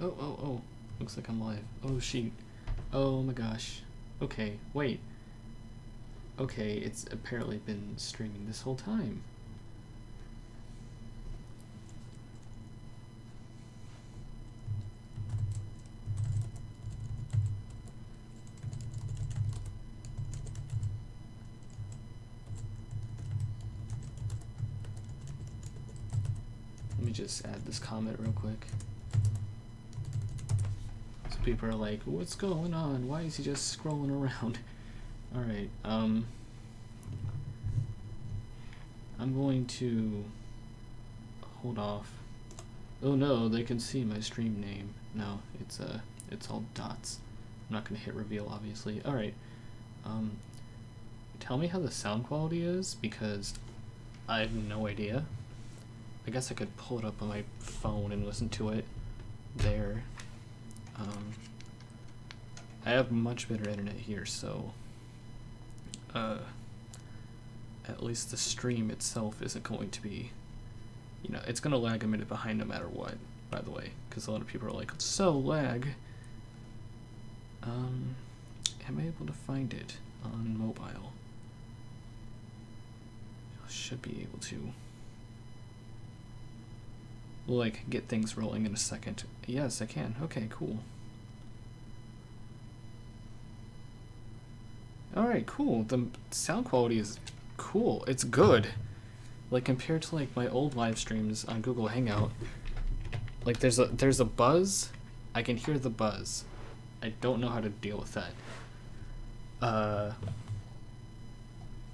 Oh, oh, oh. Looks like I'm live. Oh, shoot. Oh my gosh. Okay, wait. Okay, it's apparently been streaming this whole time. Let me just add this comment real quick. So people are like, what's going on? Why is he just scrolling around? Alright, I'm going to hold off. Oh no, they can see my stream name. No, it's all dots. I'm not gonna hit reveal, obviously. Alright, tell me how the sound quality is, because I have no idea. I guess I could pull it up on my phone and listen to it there. I have much better internet here, so at least the stream itself isn't going to be, you know, it's going to lag a minute behind no matter what, by the way, because a lot of people are like, it's so lag. Am I able to find it on mobile? I should be able to. We'll like get things rolling in a second. Yes, I can. Okay, cool. Alright, cool. The sound quality is cool. It's good. Like compared to like my old live streams on Google Hangout. Like there's a buzz. I can hear the buzz. I don't know how to deal with that.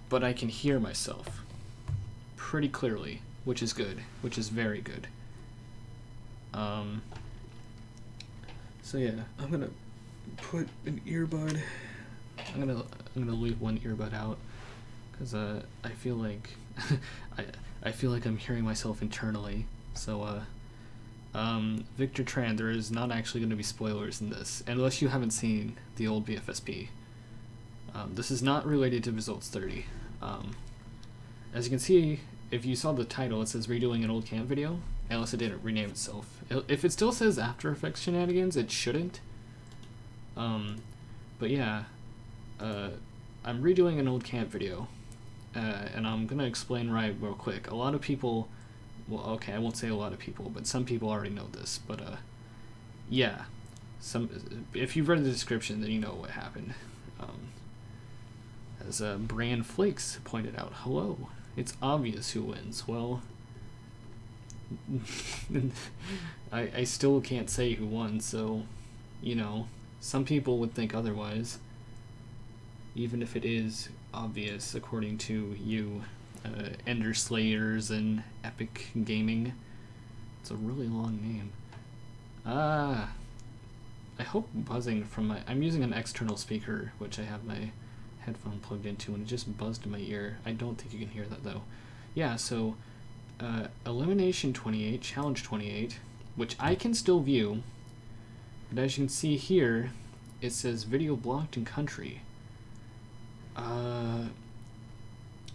But I can hear myself pretty clearly, which is good, which is very good. So yeah, I'm gonna put an earbud. I'm gonna leave one earbud out because I feel like I feel like I'm hearing myself internally. So Victor Tran, there is not actually going to be spoilers in this unless you haven't seen the old BFSP. This is not related to Results 30. As you can see, if you saw the title, it says redoing an old camp video. Unless it didn't rename itself. If it still says After Effects Shenanigans, it shouldn't. But yeah, I'm redoing an old camp video, and I'm gonna explain right real quick. A lot of people, well, okay, I won't say a lot of people, but some people already know this. But yeah, if you've read the description, then you know what happened. As Bran Flakes pointed out, hello. It's obvious who wins. Well. I still can't say who won, so, you know, some people would think otherwise, even if it is obvious according to you, Ender Slayers and Epic Gaming. It's a really long name. I hope buzzing from my... I'm using an external speaker, which I have my headphone plugged into, and it just buzzed in my ear. I don't think you can hear that, though. Yeah, so... Elimination 28, Challenge 28, which I can still view, but as you can see here, it says video blocked in country. Let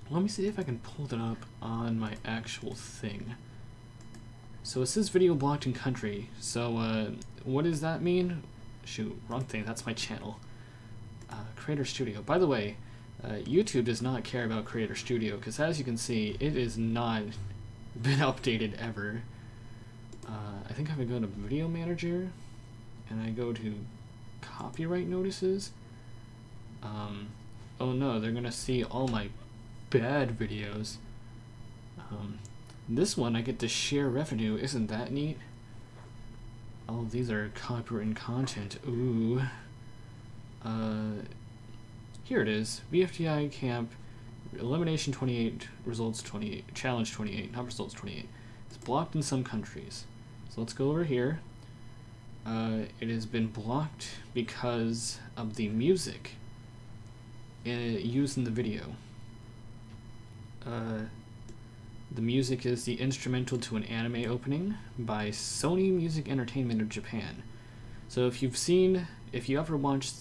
me see if I can pull it up on my actual thing. So it says video blocked in country, so what does that mean? Shoot, wrong thing, that's my channel. Creator Studio. By the way, YouTube does not care about Creator Studio, because as you can see, it is not been updated ever. I think if I go to Video Manager and I go to Copyright Notices, oh no, they're gonna see all my bad videos. This one I get to share revenue, isn't that neat? Oh, these are copyrighted content. Ooh. Here it is, VFTI Camp Elimination 28, Results 28, Challenge 28, not Results 28. It's blocked in some countries. So let's go over here. It has been blocked because of the music used in the video. The music is the instrumental to an anime opening by Sony Music Entertainment of Japan. So if you ever watched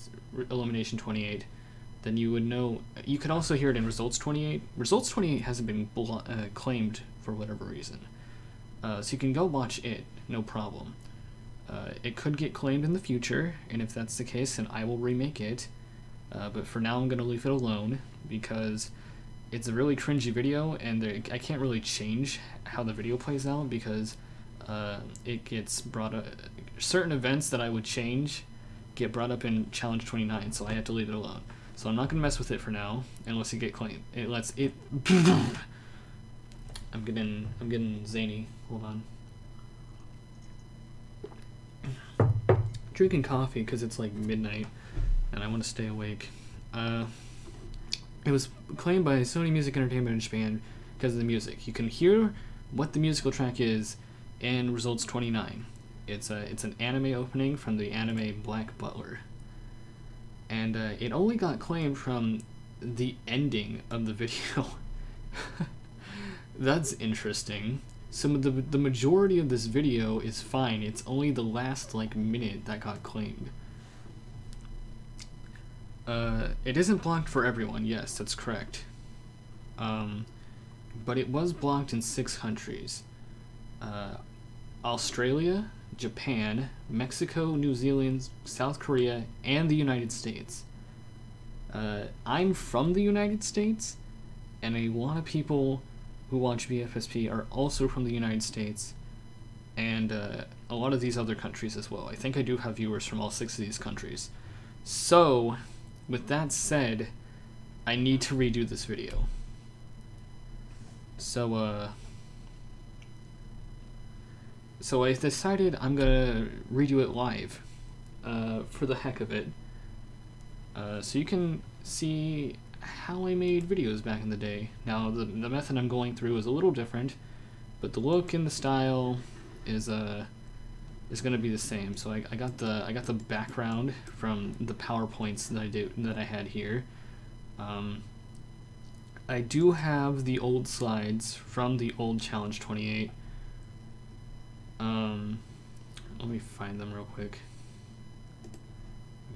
Elimination 28, then you would know. You can also hear it in Results 28. Results 28 hasn't been claimed for whatever reason. So you can go watch it, no problem. It could get claimed in the future, and if that's the case, then I will remake it. But for now, I'm going to leave it alone because it's a really cringy video, and I can't really change how the video plays out because it gets brought up. Certain events that I would change get brought up in Challenge 29, so I have to leave it alone. So I'm not going to mess with it for now unless it get claimed. Unless it. I'm getting zany. Hold on. Drinking coffee because it's like midnight and I want to stay awake. It was claimed by Sony Music Entertainment in Japan because of the music. You can hear what the musical track is in Results 29. It's an anime opening from the anime Black Butler. And it only got claimed from the ending of the video. That's interesting. Some of the majority of this video is fine. It's only the last like minute that got claimed. It isn't blocked for everyone. Yes, that's correct. But it was blocked in 6 countries: Australia, Japan, Mexico, New Zealand, South Korea, and the United States. I'm from the United States, and a lot of people who watch BFSP are also from the United States, and a lot of these other countries as well. I think I do have viewers from all 6 of these countries. So, with that said, I need to redo this video. So I decided I'm gonna redo it live, for the heck of it. So you can see how I made videos back in the day. Now the method I'm going through is a little different, but the look and the style is gonna be the same. So I got the background from the PowerPoints that I had here. I do have the old slides from the old Challenge 28. Let me find them real quick.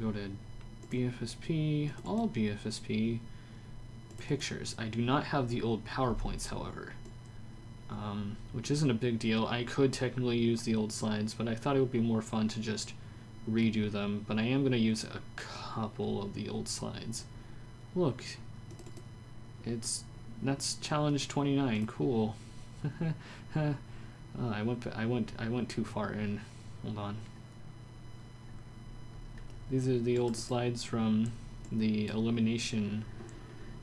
Go to BFSP, all BFSP, pictures. I do not have the old PowerPoints, however, which isn't a big deal. I could technically use the old slides, but I thought it would be more fun to just redo them. But I am going to use a couple of the old slides. Look, that's Challenge 29. Cool. I went too far in. Hold on. These are the old slides from the elimination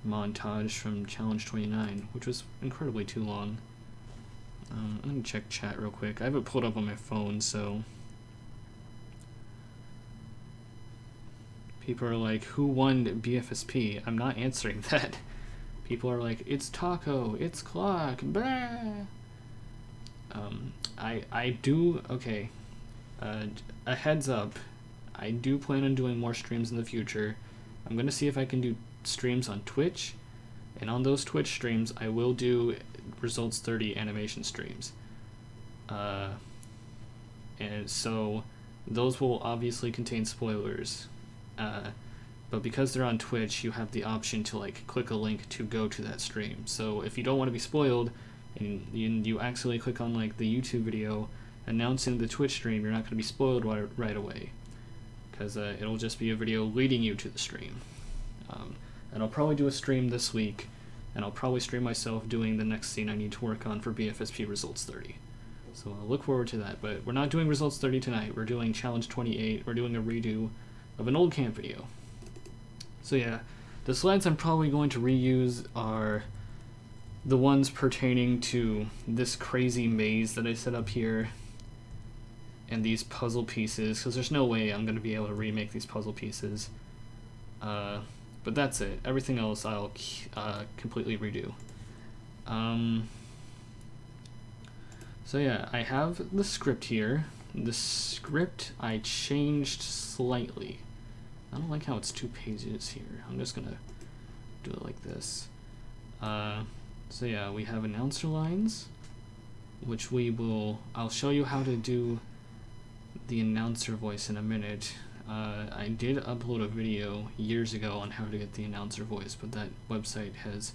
montage from Challenge 29, which was incredibly too long. I'm gonna check chat real quick. I have it pulled up on my phone, so people are like, who won BFSP? I'm not answering that. People are like, it's Taco, it's Clock, blah. I do, okay, a heads up, I do plan on doing more streams in the future. I'm gonna see if I can do streams on Twitch, and on those Twitch streams I will do Results 30 animation streams. And so those will obviously contain spoilers, but because they're on Twitch, you have the option to like click a link to go to that stream. So if you don't want to be spoiled and you accidentally click on like the YouTube video announcing the Twitch stream, you're not going to be spoiled right away, because it'll just be a video leading you to the stream. And I'll probably do a stream this week, and I'll probably stream myself doing the next scene I need to work on for BFSP Results 30. So I'll look forward to that, but we're not doing Results 30 tonight. We're doing Challenge 28. We're doing a redo of an old camp video. So yeah, the slides I'm probably going to reuse are the ones pertaining to this crazy maze that I set up here and these puzzle pieces, because there's no way I'm going to be able to remake these puzzle pieces. But that's it. Everything else I'll completely redo. So yeah, I have the script here. The script I changed slightly. I don't like how it's 2 pages here. I'm just gonna do it like this. So yeah, we have announcer lines, which I'll show you how to do the announcer voice in a minute. I did upload a video years ago on how to get the announcer voice, but that website has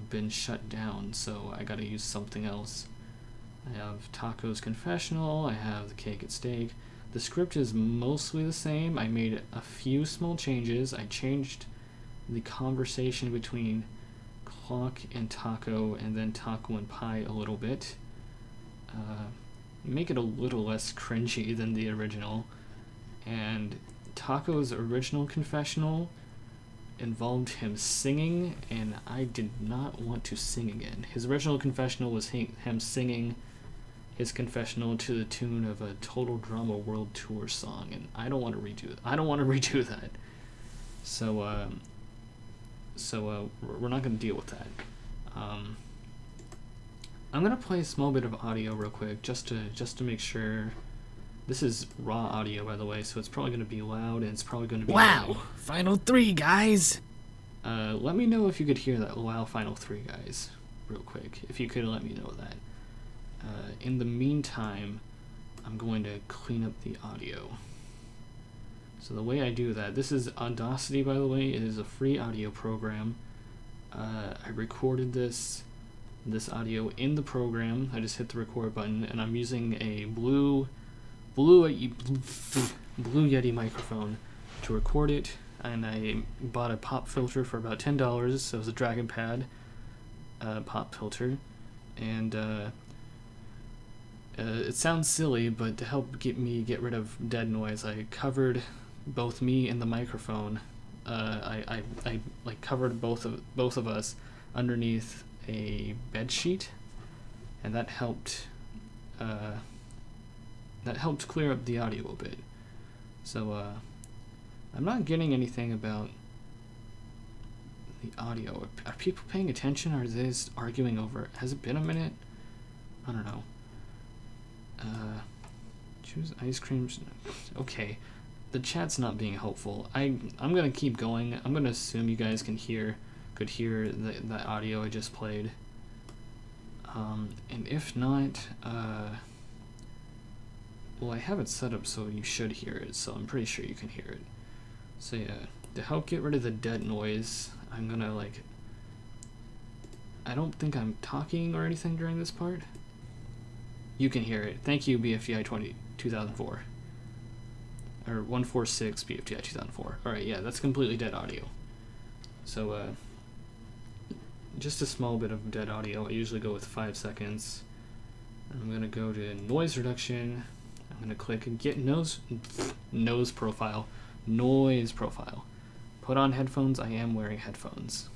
been shut down, so I gotta use something else. I have Taco's confessional, I have the cake at stake. The script is mostly the same. I made a few small changes. I changed the conversation between Clock and Taco, and then Taco and Pie a little bit. Make it a little less cringy than the original. And Taco's original confessional involved him singing, and I did not want to sing again. His original confessional was him singing his confessional to the tune of a Total Drama World Tour song, and I don't want to redo it. I don't want to redo that. So we're not going to deal with that. I'm going to play a small bit of audio real quick just to make sure. This is raw audio, by the way, so it's probably going to be loud, and it's probably going to be wow, loud. Final 3, guys. Let me know if you could hear that wow Final 3, guys, real quick. If you could let me know that. In the meantime, I'm going to clean up the audio. So the way I do that, this is Audacity, by the way. It is a free audio program. I recorded this audio in the program. I just hit the record button, and I'm using a Blue Yeti microphone to record it. And I bought a pop filter for about $10. So it was a Dragon Pad pop filter, and it sounds silly, but to help get rid of dead noise, I covered both me and the microphone. I like covered both of us underneath a bed sheet, and that helped clear up the audio a bit. So I'm not getting anything about the audio. Are people paying attention, or are they just arguing over it? Has it been a minute? I don't know. Choose ice cream. Okay, the chat's not being helpful. I'm gonna keep going. I'm gonna assume you guys could hear the audio I just played. And if not, well, I have it set up so you should hear it, so I'm pretty sure you can hear it. So yeah, to help get rid of the dead noise, I'm gonna I don't think I'm talking or anything during this part. You can hear it. Thank you, BFDI 2004. Or 146 BFDI 2004. Alright, yeah, that's completely dead audio. So, just a small bit of dead audio. I usually go with 5 seconds. I'm gonna go to noise reduction. I'm gonna click get noise profile. Noise profile. Put on headphones. I am wearing headphones.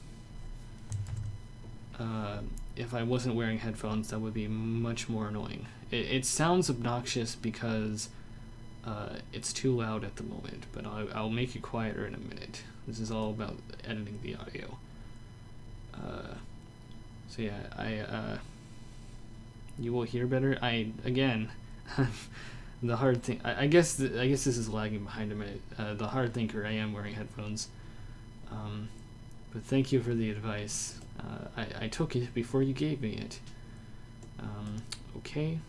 If I wasn't wearing headphones, that would be much more annoying. It sounds obnoxious because it's too loud at the moment, but I'll make it quieter in a minute. This is all about editing the audio. So yeah, you will hear better. The hard thing, I guess this is lagging behind a minute. The hard thinker, I am wearing headphones. But thank you for the advice. I took it before you gave me it. Okay.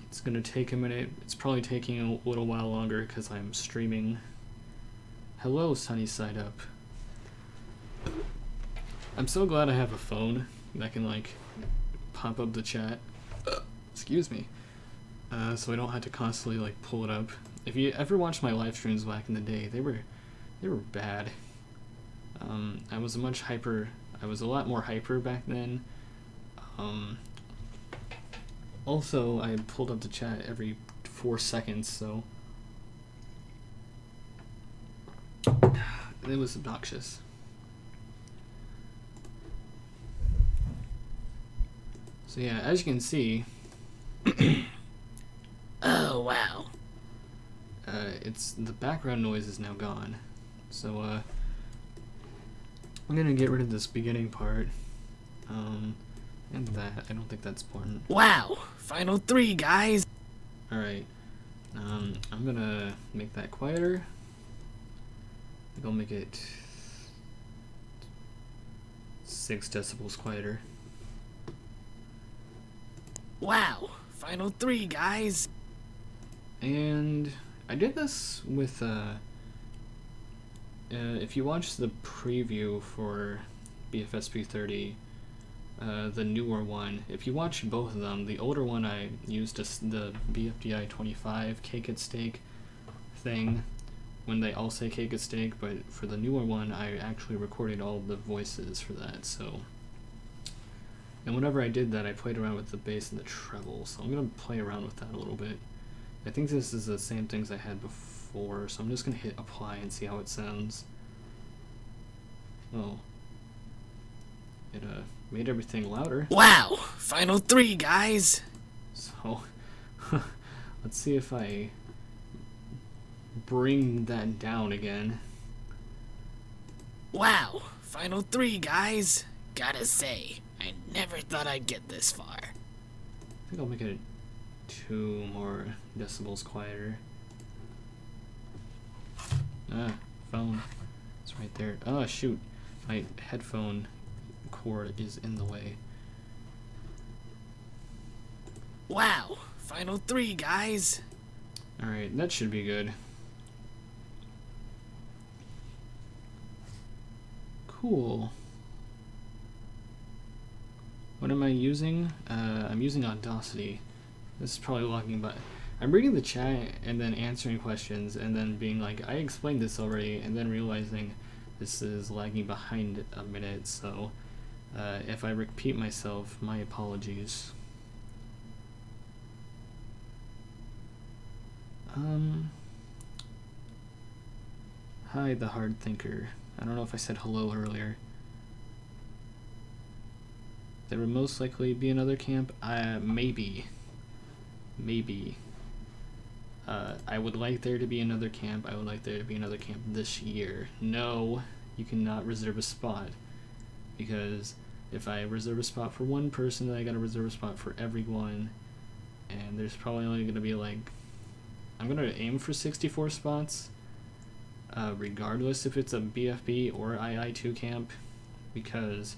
It's gonna take a minute. It's probably taking a little while longer because I'm streaming. Hello, sunny side up. I'm so glad I have a phone that can pop up the chat. Excuse me. So I don't have to constantly pull it up. If you ever watched my live streams back in the day, they were bad. I was a lot more hyper back then. Also, I pulled up the chat every 4 seconds, so it was obnoxious. So yeah, as you can see, Oh, wow. it's the background noise is now gone. So I'm gonna get rid of this beginning part, and that. I don't think that's important. Wow, Final 3, guys. All right, I'm gonna make that quieter. I think I'll make it 6 decibels quieter. Wow, Final 3, guys. And I did this with if you watch the preview for BFSP 30, the newer one. If you watch both of them, the older one I used the BFDI 25 cake at steak thing when they all say cake at steak, but for the newer one I actually recorded all the voices for that. So, and whenever I did that, I played around with the bass and the treble, so I'm gonna play around with that a little bit. I think this is the same things I had before, so I'm just gonna hit apply and see how it sounds. Oh, it made everything louder. Wow! Final 3, guys! So, let's see if I bring that down again. Wow! Final 3, guys! Gotta say, I never thought I'd get this far. I think I'll make it 2 more decibels quieter. Ah, phone. It's right there. Oh, shoot. My headphone cord is in the way. Wow! Final 3, guys! Alright, that should be good. Cool. What am I using? I'm using Audacity. This is probably lagging, but I'm reading the chat and then answering questions and then being like, I explained this already, and then realizing this is lagging behind a minute, so if I repeat myself, my apologies. Hi, the hard thinker. I don't know if I said hello earlier. There would most likely be another camp. Maybe. I would like there to be another camp. I would like there to be another camp this year. No, you cannot reserve a spot. Because if I reserve a spot for one person, then I gotta reserve a spot for everyone. And there's probably only gonna be like, I'm gonna aim for 64 spots. Regardless if it's a BFB or II2 camp, because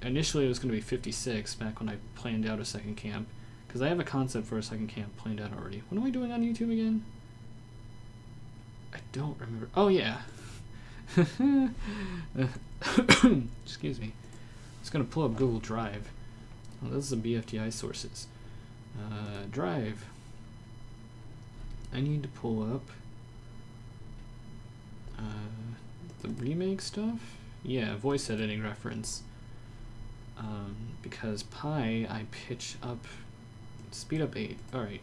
initially it was going to be 56 back when I planned out a second camp, because I have a concept for a second camp planned out already. What am I doing on YouTube again? I don't remember. Oh yeah. Excuse me. I was going to pull up Google Drive. Oh, this is the BFDI sources. Drive. I need to pull up the remake stuff. Yeah, voice editing reference. Because pi, I pitch up, speed up 8. Alright,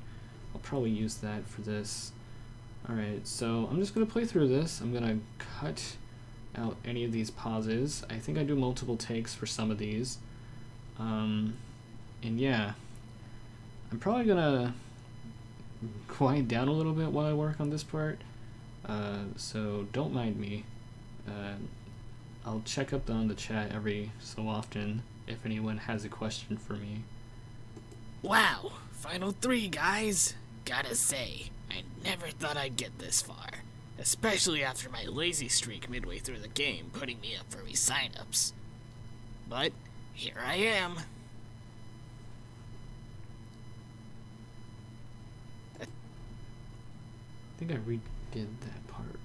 I'll probably use that for this. Alright, so I'm just going to play through this. I'm going to cut out any of these pauses. I think I do multiple takes for some of these. And yeah, I'm probably going to quiet down a little bit while I work on this part, so don't mind me. I'll check up on the chat every so often if anyone has a question for me. Wow! Final 3, guys! Gotta say, I never thought I'd get this far. Especially after my lazy streak midway through the game putting me up for re-signups. But, here I am. I think I redid that part.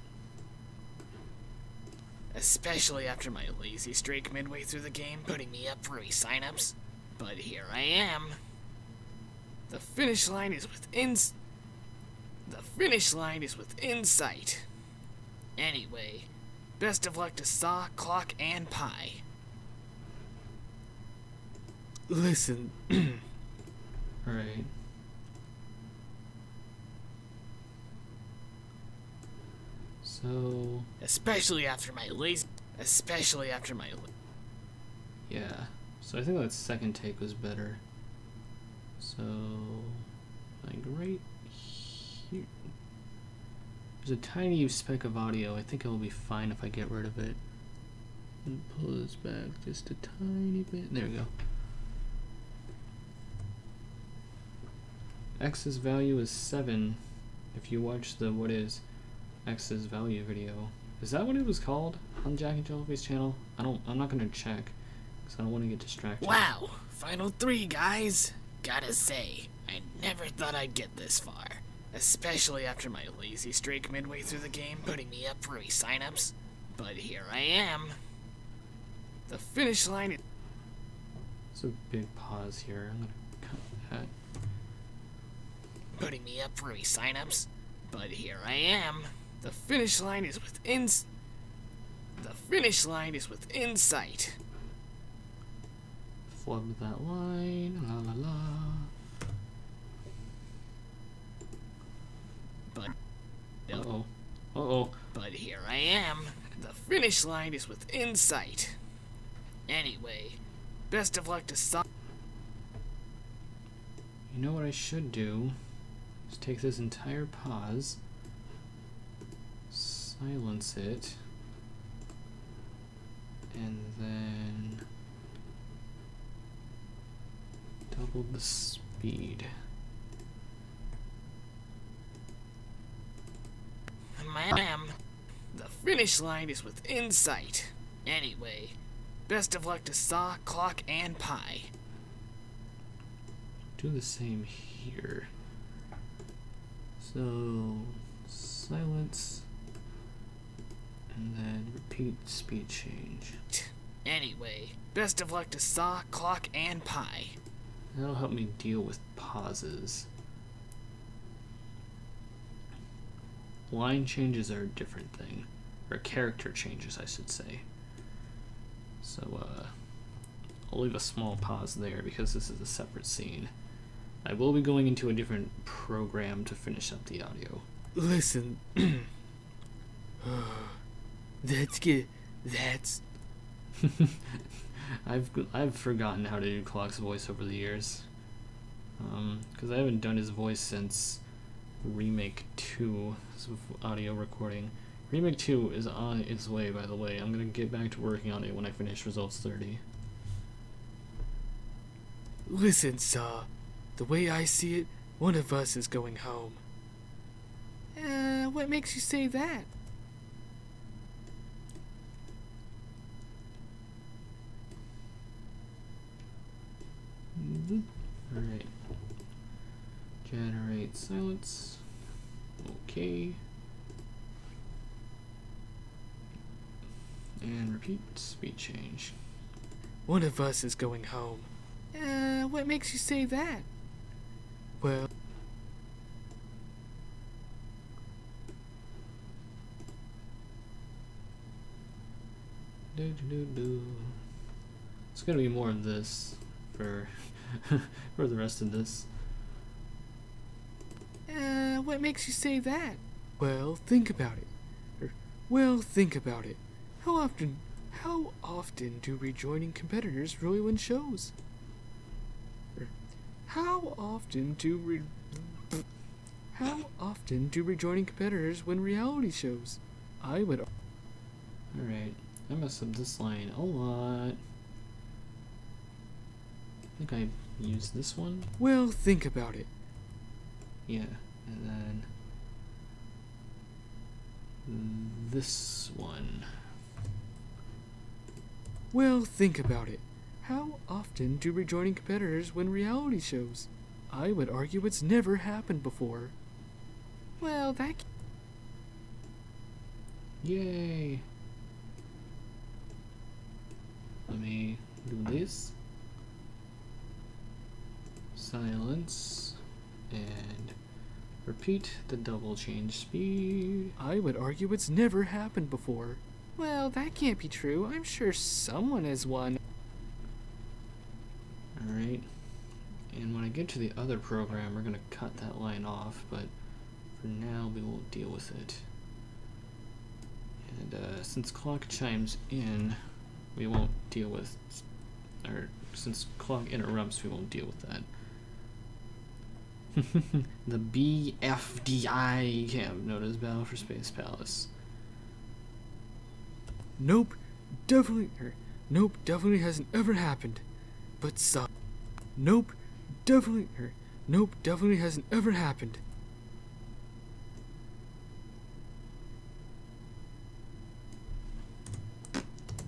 Especially after my lazy streak midway through the game putting me up for re-signups. But here I am. The finish line is within sight. Anyway, best of luck to Saw, Clock, and Pi. Listen. Alright. So... Especially after my yeah. So I think that second take was better. So... like right here. There's a tiny speck of audio. I think it will be fine if I get rid of it. And pull this back just a tiny bit. There we go. X's value is 7. If you watch the what is X's value video. Is that what it was called on Jack and Jellyfish channel? I'm not gonna check because I don't want to get distracted. Wow! Final 3, guys! Gotta say, I never thought I'd get this far. Especially after my lazy streak midway through the game putting me up for re-signups. But here I am. The finish line is... There's a big pause here. I'm gonna cut that. Putting me up for signups, but here I am. The finish line is within... The finish line is within sight. Flub that line. La la la. But... Uh-oh. Uh-oh. But here I am. The finish line is within sight. Anyway, best of luck to You know what I should do? Is take this entire pause, silence it, and then double the speed. Ma'am, the finish line is within sight. Anyway, best of luck to Saw, Clock, and Pie. Do the same here. So, silence, and then repeat speed change. Anyway, best of luck to Saw, Clock, and Pie. That'll help me deal with pauses. Line changes are a different thing. Or character changes, I should say. So, I'll leave a small pause there because this is a separate scene. I will be going into a different program to finish up the audio. Listen. That's good. That's... I've forgotten how to do Clock's voice over the years. Because I haven't done his voice since Remake 2 audio recording. Remake 2 is on its way, by the way. I'm gonna get back to working on it when I finish Results 30. Listen, Saw. The way I see it, one of us is going home. What makes you say that? Alright. Generate silence. Okay. And repeat speed change. One of us is going home. What makes you say that? Well... It's gonna be more of this for for the rest of this. What makes you say that? Well, think about it. Think about it. How often do rejoining competitors really win shows? How often do rejoining competitors win reality shows? I would... Alright, I messed up this line a lot. I think I used this one. Well, think about it. Yeah, and then this one. Well, think about it. How often do rejoining competitors win reality shows? I would argue it's never happened before. Well, that... Yay! Let me do this. Silence. And repeat the double change speed. I would argue it's never happened before. Well, that can't be true. I'm sure someone has won. Alright. And when I get to the other program, we're going to cut that line off, but for now we won't deal with it. And since Clock chimes in, we won't deal with... Or since Clock interrupts, we won't deal with that. The BFDI camp, known as Battle for Space Palace. Nope, definitely hasn't ever happened. But Saw. Nope, definitely hasn't ever happened.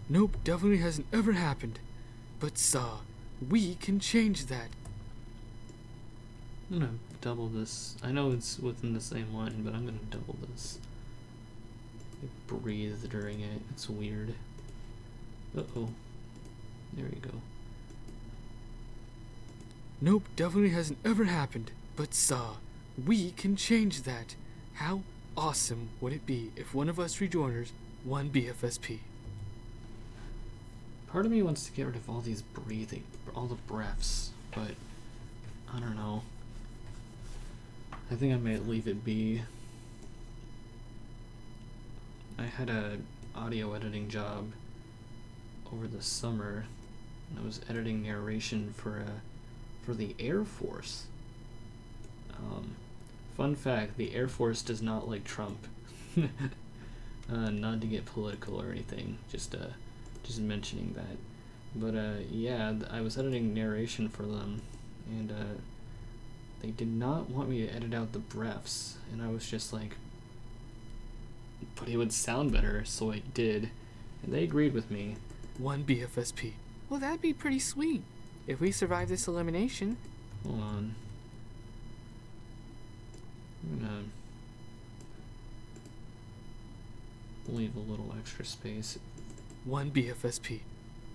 Nope, definitely hasn't ever happened. But Saw, we can change that. I'm gonna double this. I know it's within the same line, but I'm gonna double this. I breathe during it. It's weird. Uh-oh. There we go. Nope, definitely hasn't ever happened. But we can change that. How awesome would it be if one of us rejoiners won BFSP? Part of me wants to get rid of all these breathing, all the breaths, but I don't know. I think I might leave it be. I had a audio editing job over the summer. I was editing narration for the Air Force. Fun fact, the Air Force does not like Trump. Not to get political or anything, just mentioning that. But yeah, I was editing narration for them, and they did not want me to edit out the breaths, and I was just like, but it would sound better, so I did, and they agreed with me. One BFSP. Well, that'd be pretty sweet. If we survive this elimination... Hold on. I'm gonna leave a little extra space. One BFSP.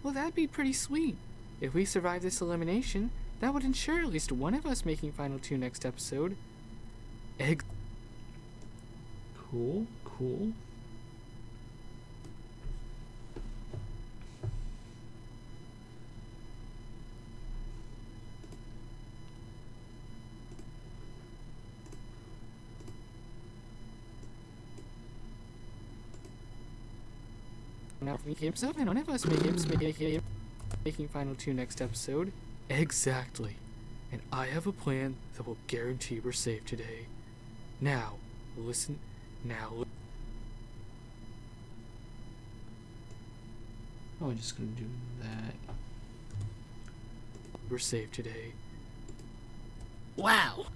Well, that'd be pretty sweet. If we survive this elimination, that would ensure at least one of us making Final 2 next episode. Cool, cool. Now, and one of us making Final 2 next episode. Exactly. And I have a plan that will guarantee we're safe today. Now, listen. Oh, I'm just gonna do that. We're safe today. Wow.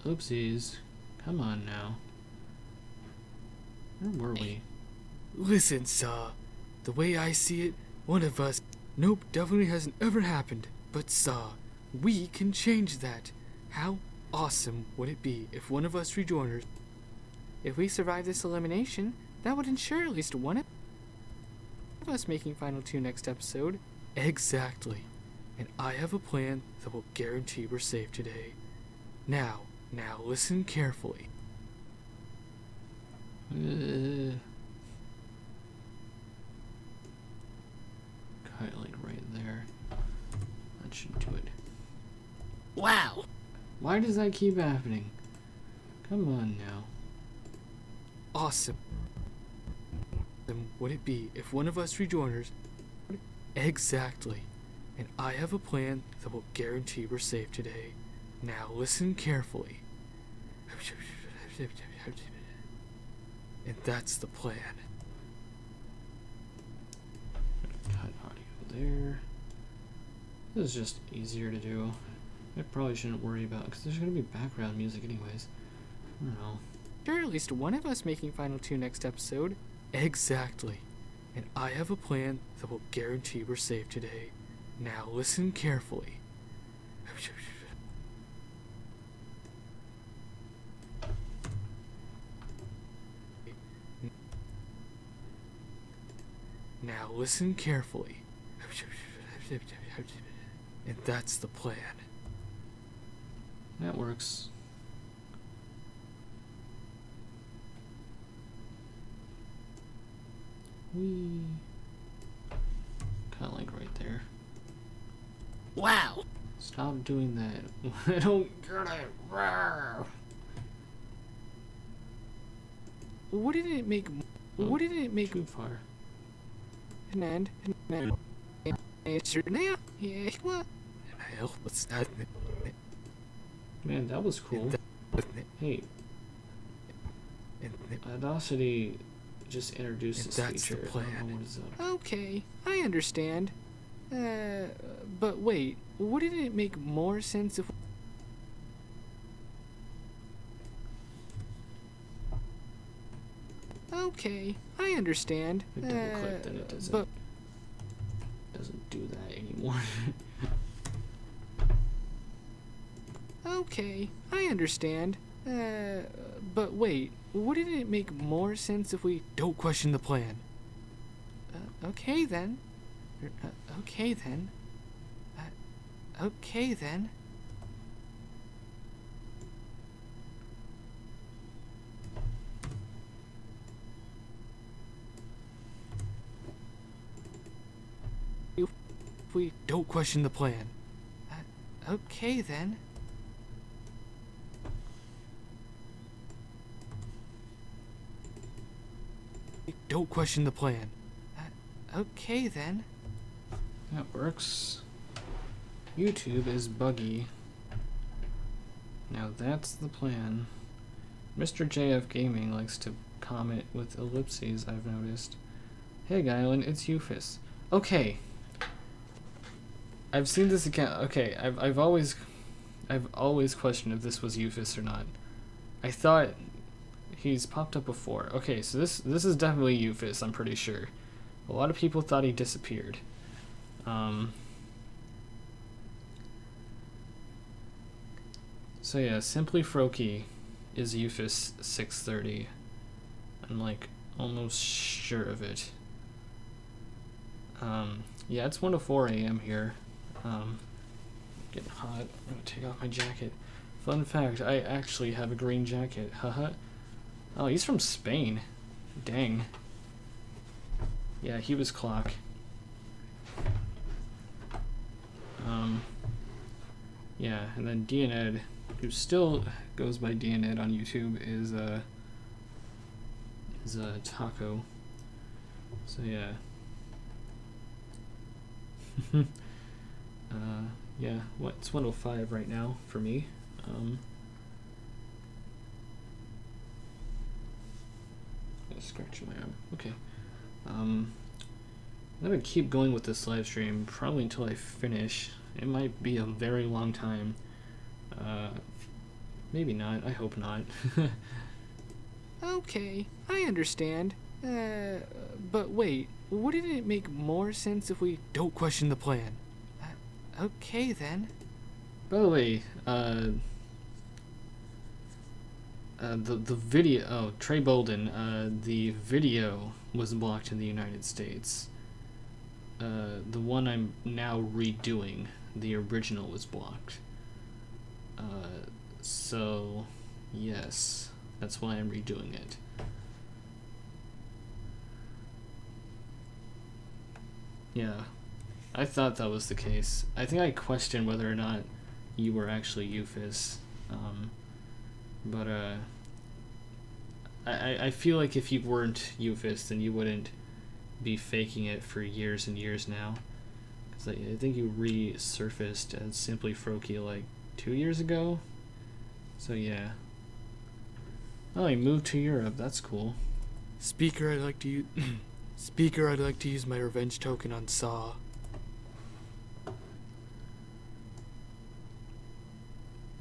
Oopsies. Come on now. Where were we? Listen, the way I see it, one of us... Nope, definitely hasn't ever happened. But we can change that. How awesome would it be if one of us rejoiners... If we survive this elimination, that would ensure at least one of us making Final 2 next episode. Exactly. And I have a plan that will guarantee we're safe today. Now, listen carefully. Cut like right there. That should do it. Wow. Why does that keep happening? Come on now. Awesome. Would it be if one of us rejoiners... Exactly. And I have a plan that will guarantee we're safe today. Now listen carefully. And that's the plan. Cut audio there. This is just easier to do. I probably shouldn't worry about, because there's going to be background music anyways. I don't know. Sure, at least one of us making Final 2 next episode. Exactly. And I have a plan that will guarantee we're safe today. Now listen carefully. Now listen carefully. And that's the plan. That works. Kind of like right there. Wow. Stop doing that. I don't get it. Rawr. Wouldn't it make Too far. Man, that was cool. Hey, Audacity just introduced this feature. The plan. I don't know what is up. Okay, I understand. But wait, wouldn't it make more sense if... Okay, I understand. If I double click, then it doesn't do that anymore. Okay, I understand. But wait, wouldn't it make more sense if we don't question the plan? Okay then. Okay then. Okay then. We don't question the plan. Okay then. We don't question the plan. Okay then. That works. YouTube is buggy. Now that's the plan. Mr. JF Gaming likes to comment with ellipses, I've noticed. Hey Guylan, it's Eufus. Okay. I've seen this account. Okay, I've always questioned if this was Eufus or not. I thought he's popped up before. Okay, so this is definitely Eufus, I'm pretty sure. A lot of people thought he disappeared. So yeah, Simply Froky is Eufus 630. I'm like almost sure of it. Yeah, it's 1:04 a.m. here. Getting hot. I'm gonna take off my jacket. Fun fact, I actually have a green jacket. Haha. Oh, he's from Spain. Dang. Yeah, he was clock. Yeah, and then DNED, who still goes by DNED on YouTube, is Taco. So yeah. Yeah, it's 1:05 right now for me. Scratching my arm. Okay. I'm gonna keep going with this live stream probably until I finish. It might be a very long time. Maybe not. I hope not. Okay, I understand. But wait, wouldn't it make more sense if we don't question the plan? Okay then. By the way, the video. Oh, Trey Bolden. The video was blocked in the United States. The one I'm now redoing, the original was blocked. So yes, that's why I'm redoing it. Yeah, I thought that was the case. I think I questioned whether or not you were actually Eufus. But I feel like if you weren't Eufus, then you wouldn't be faking it for years and years now. Because I think you resurfaced as Simply Froky like 2 years ago. So yeah. Oh, he moved to Europe. That's cool. Speaker, I'd like to use Speaker, I'd like to use my revenge token on Saw.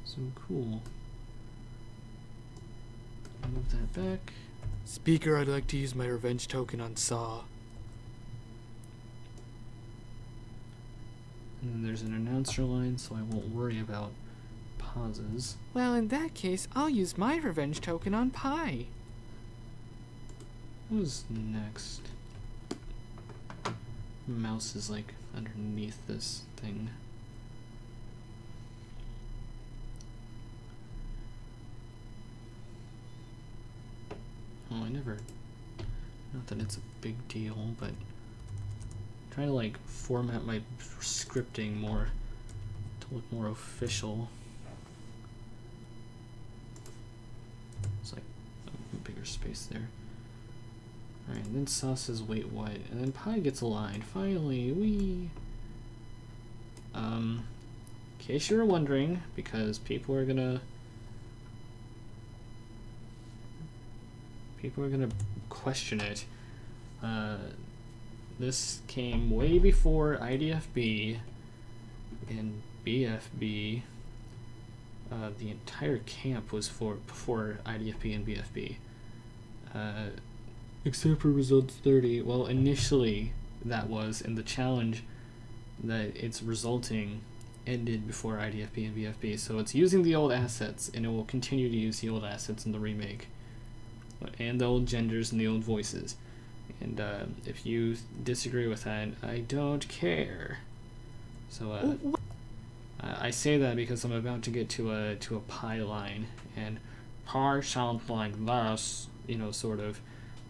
So cool. Move that back. Speaker, I'd like to use my revenge token on Saw. And then there's an announcer line, so I won't worry about pauses. Well, in that case, I'll use my revenge token on Pi. Who's next? Mouse is like underneath this thing. Oh, I never. Not that it's a big deal, but trying to like format my scripting more to look more official. It's like a bigger space there. Alright, and then Sauce says wait what? And then Pi gets aligned. Finally, we in case you were wondering, because people are gonna question it. This came way before IDFB and BFB. The entire camp was before IDFB and BFB. Except for results 30. Well, initially that was, and the challenge that it's resulting ended before IDFB and BFB. So it's using the old assets, and it will continue to use the old assets in the remake. And the old genders and the old voices. And if you disagree with that, I don't care. So I say that because I'm about to get to a pie line, and pie sounds like this, you know, sort of,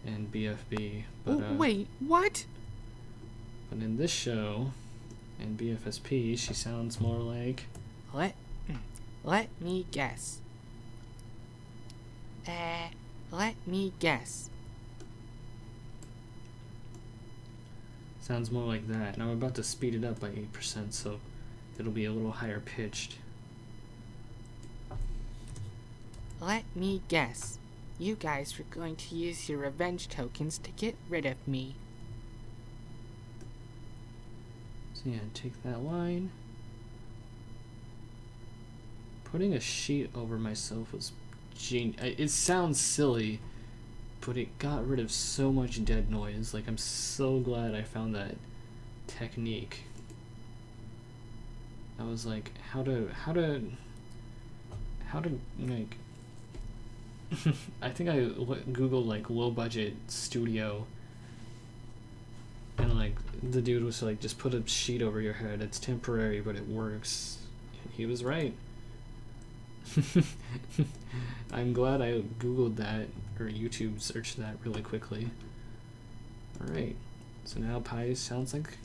in BFB. But Wait, what? but in this show, in BFSP, she sounds more like. Let me guess. Let me guess. Sounds more like that, and I'm about to speed it up by 8%, so it'll be a little higher pitched. Let me guess. You guys were going to use your revenge tokens to get rid of me. So yeah, take that line. Putting a sheet over myself was it sounds silly, but it got rid of so much dead noise. Like, I'm so glad I found that technique. I was like, how to like I think I googled like low budget studio, and like the dude was like, just put a sheet over your head, it's temporary but it works. And he was right. I'm glad I googled that, or YouTube searched that really quickly. Alright, so now Pi sounds like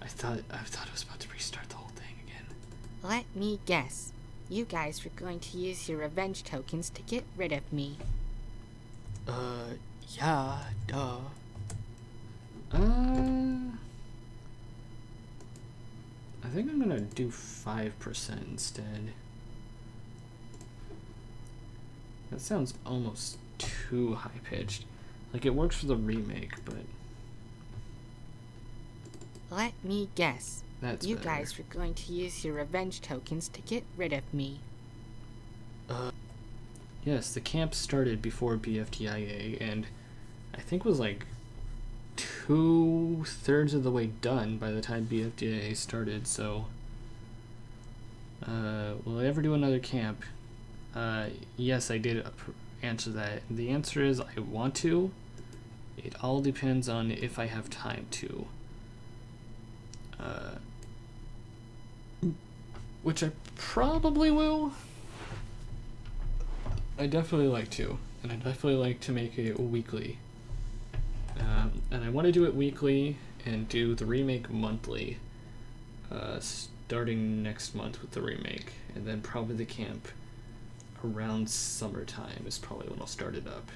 I thought it was about to restart the whole thing again. Let me guess. You guys were going to use your revenge tokens to get rid of me. Yeah, duh. I think I'm gonna do 5% instead. That sounds almost too high pitched. Like, it works for the remake, but Let me guess. that's You better. guys were going to use your revenge tokens to get rid of me. Yes, the camp started before BFTIA, and I think was like 2/3 of the way done by the time BFTIA started, so will I ever do another camp? Yes, I did answer that. The answer is I want to. It all depends on if I have time to. Which I probably will. I definitely like to, and I definitely like to make it weekly. And I want to do it weekly and do the remake monthly, starting next month with the remake, and then probably the camp around summertime is probably when I'll start it up.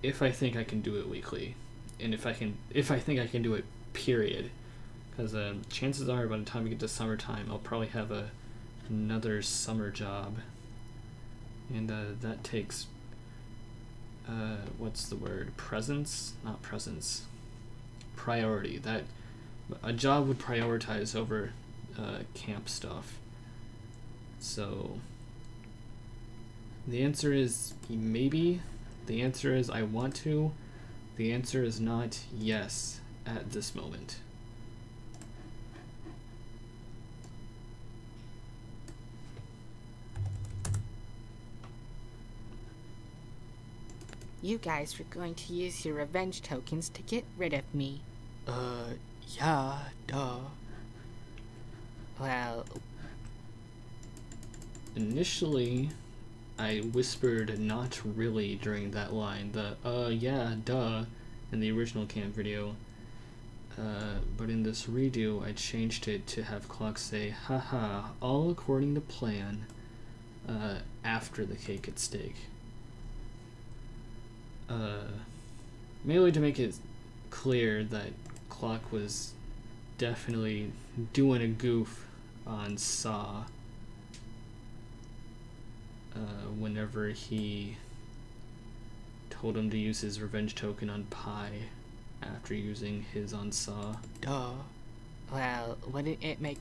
If I think I can do it weekly, and if I think I can do it, period. Because chances are by the time we get to summertime, I'll probably have another summer job, and that takes what's the word? Presence? Not presence. Priority. That a job would prioritize over camp stuff. So the answer is maybe. The answer is I want to. The answer is not yes at this moment. You guys were going to use your revenge tokens to get rid of me. Yeah, duh. Well, initially, I whispered not really during that line, the yeah, duh, in the original camp video. But in this redo, I changed it to have Clock say, haha, all according to plan, after the cake at stake. Mainly to make it clear that Clock was definitely doing a goof on Saw whenever he told him to use his revenge token on Pi after using his on Saw. duh. Well, wouldn't it make...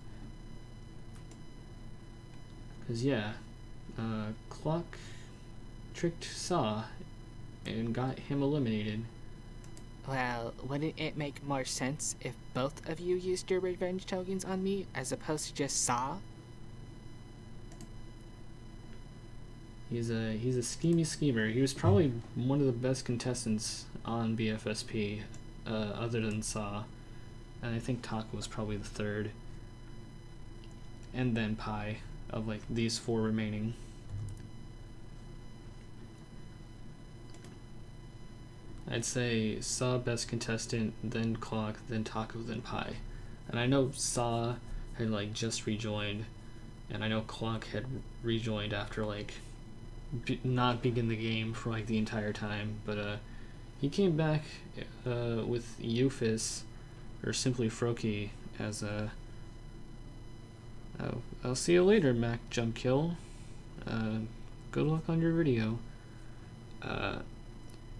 Cause yeah, Clock tricked Saw and got him eliminated. Well, wouldn't it make more sense if both of you used your revenge tokens on me as opposed to just Saw? He's a schemy schemer. He was probably one of the best contestants on BFSP, other than Saw, and I think Taco was probably the third, and then Pi, of like these four remaining. I'd say Saw best contestant, then Clock, then Taco, then Pi, and I know Saw had like just rejoined, and I know Clock had rejoined after like not begin the game for like the entire time, but he came back with Euphis, or simply Froki, as a I'll see you later, Mac Jump Kill. Good luck on your video.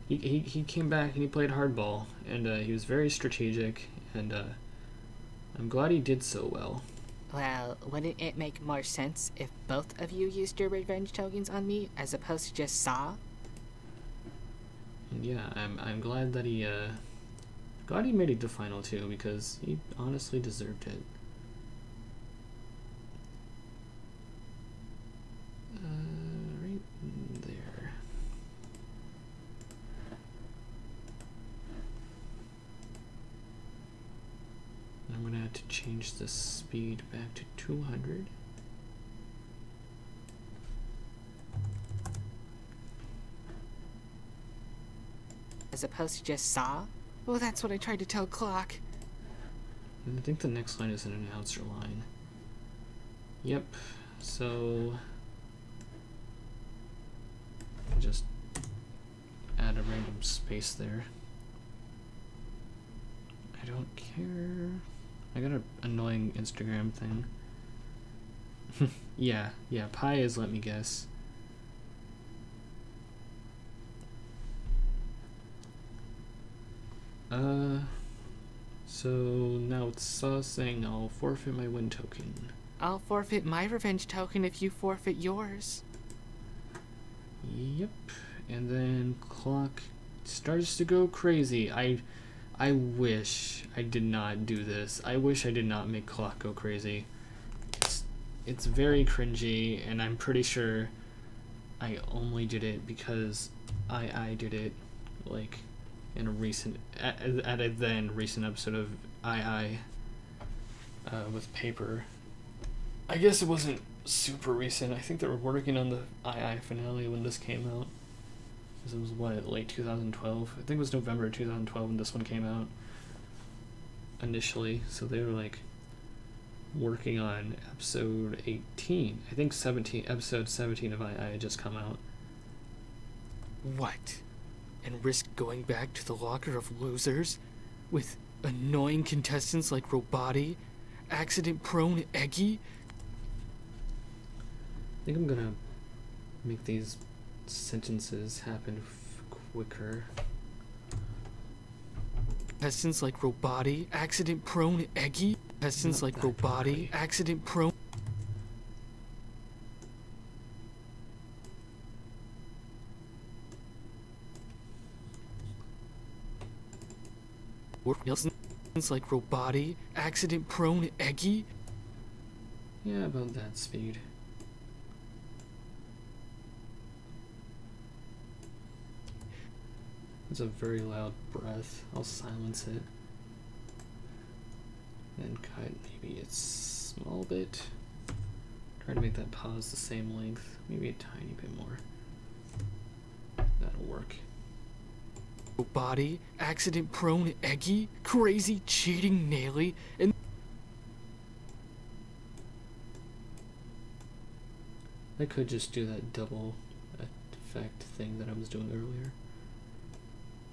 He came back and he played hardball, and he was very strategic, and I'm glad he did so well. Well, wouldn't it make more sense if both of you used your revenge tokens on me as opposed to just Saw? And yeah, I'm glad that he made it to final two, because he honestly deserved it. Right there. I'm gonna have to change the speed back to 200. As opposed to just Saw? Well, that's what I tried to tell Clock. And I think the next line is an announcer line. Yep, so just add a random space there. I don't care. I got an annoying Instagram thing. yeah, Pi is, let me guess. So now it's Saw saying I'll forfeit my win token. I'll forfeit my revenge token if you forfeit yours. Yep, and then Clock starts to go crazy. I wish I did not do this. I wish I did not make Clock go crazy. It's very cringy, and I'm pretty sure I only did it because I did it, like, in a recent, at a then recent episode of with Paper. I guess it wasn't super recent. I think they were working on the finale when this came out. Because it was, what, late 2012? I think it was November 2012 when this one came out initially. So they were like working on episode 18. I think episode 17 of had just come out. What? And risk going back to the locker of losers? With annoying contestants like Robati, accident-prone Eggy? I think I'm gonna make these sentences happen quicker. Contestants like Robati, accident-prone Eggy? Contestants like Robati, accident-prone... Contestants like Robati, accident-prone Eggy? Yeah, about that speed. It's a very loud breath. I'll silence it. And cut maybe a small bit. Try to make that pause the same length. Maybe a tiny bit more. That'll work. Body, accident-prone Eggy, crazy cheating Naily, and... I could just do that double effect thing that I was doing earlier.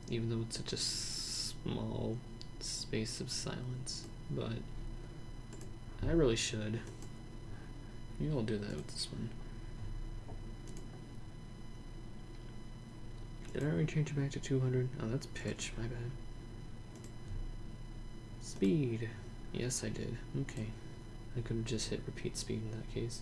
Even though it's such a small space of silence, but I really should. Maybe I'll do that with this one. Did I already change it back to 200? Oh, that's pitch, my bad. Speed. Yes, I did. Okay. I could have just hit repeat speed in that case.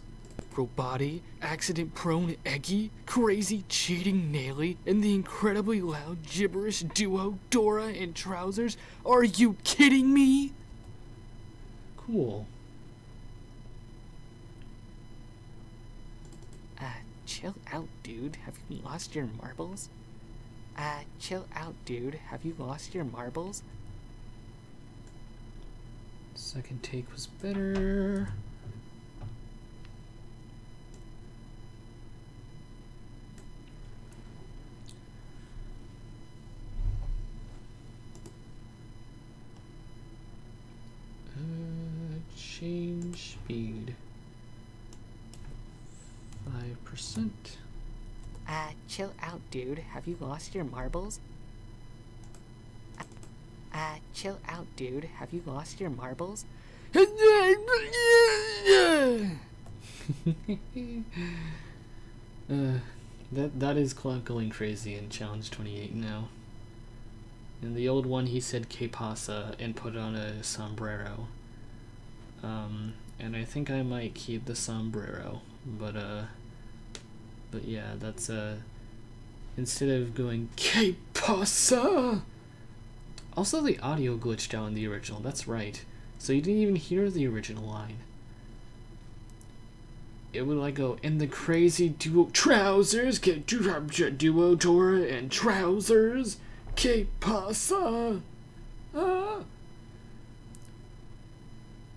Robati, accident-prone Eggy, crazy cheating Naily, and the incredibly loud gibberish duo Dora in trousers. Are you kidding me? Cool. Check. chill out, dude. Have you lost your marbles? Chill out, dude. Have you lost your marbles? Second take was better. Change speed. 5%. Chill out, dude. Have you lost your marbles? Chill out, dude. Have you lost your marbles? That is Clock going crazy in Challenge 28 now. In the old one, he said "Que pasa" and put on a sombrero. And I think I might keep the sombrero, but yeah, that's instead of going "Que pasa." Also, the audio glitched out in the original. That's right. So you didn't even hear the original line. It would like go in the crazy duo trousers, get duo Dora and trousers. Que pasa? Ah.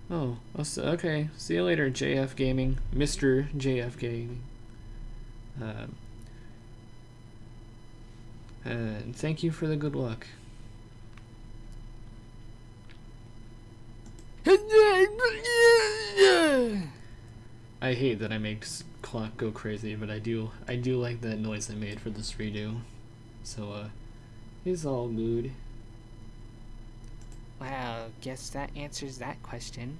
Oh, okay. See you later, JF Gaming, Mr. JF Gaming. And thank you for the good luck. I hate that I make Clock go crazy, but I do like that noise I made for this redo. So it's all good. Wow, guess that answers that question.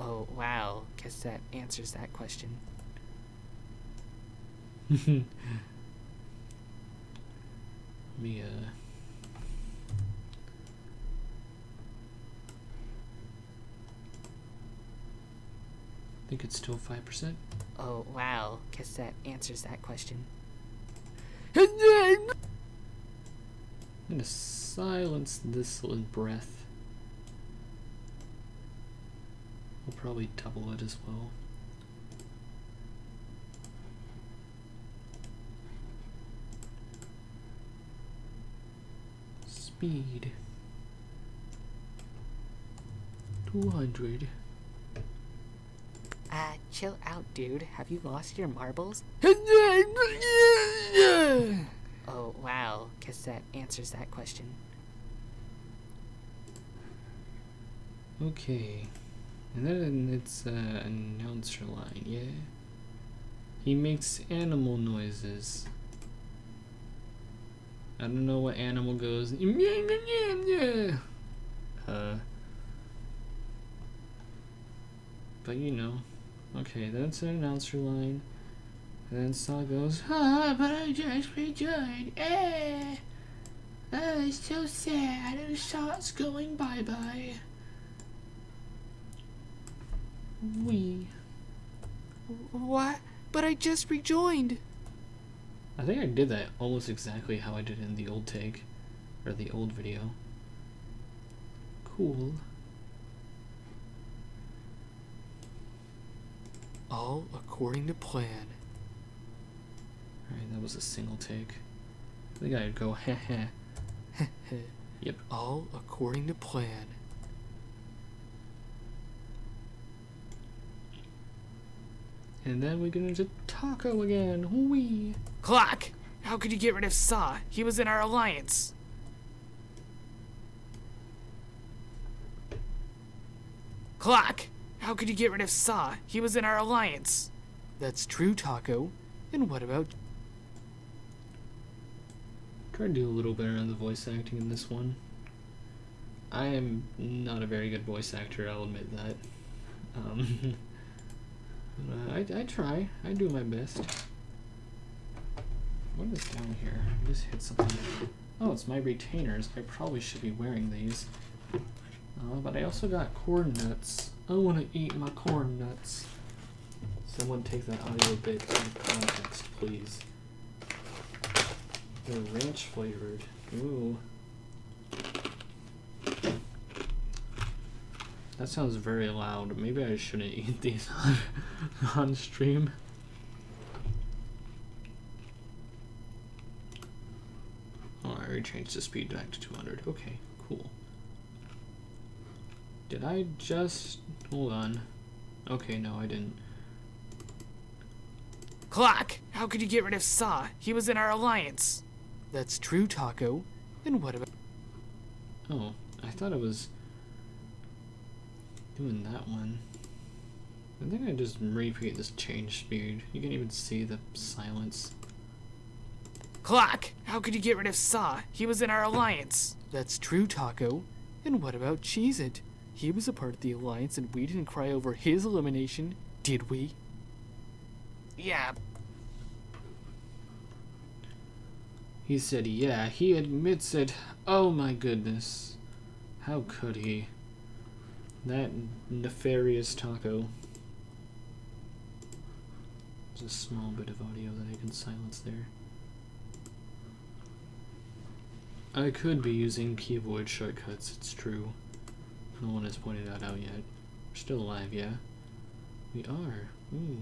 Oh, wow, guess that answers that question. Me, I think it's still 5%. Oh, wow, guess that answers that question. I'm gonna silence this little breath. We'll probably double it as well. Speed 200. Chill out, dude. Have you lost your marbles? Oh, wow. Guess that answers that question. Okay. And then it's announcer line, yeah? He makes animal noises. I don't know what animal goes. But you know. Okay, that's an announcer line. And then Saw goes, but I just rejoined. Oh, it's so sad. Saw's going bye-bye. What? But I just rejoined. I think I did that almost exactly how I did in the old take. Or the old video. Cool. All according to plan. Alright, that was a single take. I think I'd go, heh heh. Yep. All according to plan. And then we get into Taco again. Wee. Clock! How could you get rid of Saw? He was in our alliance. Clock! How could you get rid of Saw? He was in our alliance. That's true, Taco. And what about... Try to do a little better on the voice acting in this one. I am not a very good voice actor, I'll admit that. I try. I do my best. What is down here? I just hit something. Oh, it's my retainers. I probably should be wearing these. But I also got corn nuts. I want to eat my corn nuts. Someone take that audio bit out of context, please. They're ranch flavored. Ooh. That sounds very loud. Maybe I shouldn't eat these on stream. changed the speed back to 200. Okay, cool. Did I just... Hold on. Okay, no, I didn't. Clock! How could you get rid of Saw? He was in our alliance. That's true, Taco. And what about... Oh, I thought it was doing that one. I think I just repeat this change speed. You can even see the silence. Clock! How could you get rid of Saw? He was in our alliance. That's true, Taco. And what about Cheez-It? He was a part of the alliance and we didn't cry over his elimination, did we? Yeah. He said, yeah, he admits it. Oh my goodness. How could he? That nefarious Taco. There's a small bit of audio that I can silence there. I could be using keyboard shortcuts, it's true. No one has pointed that out yet. We're still alive, yeah? We are. Ooh,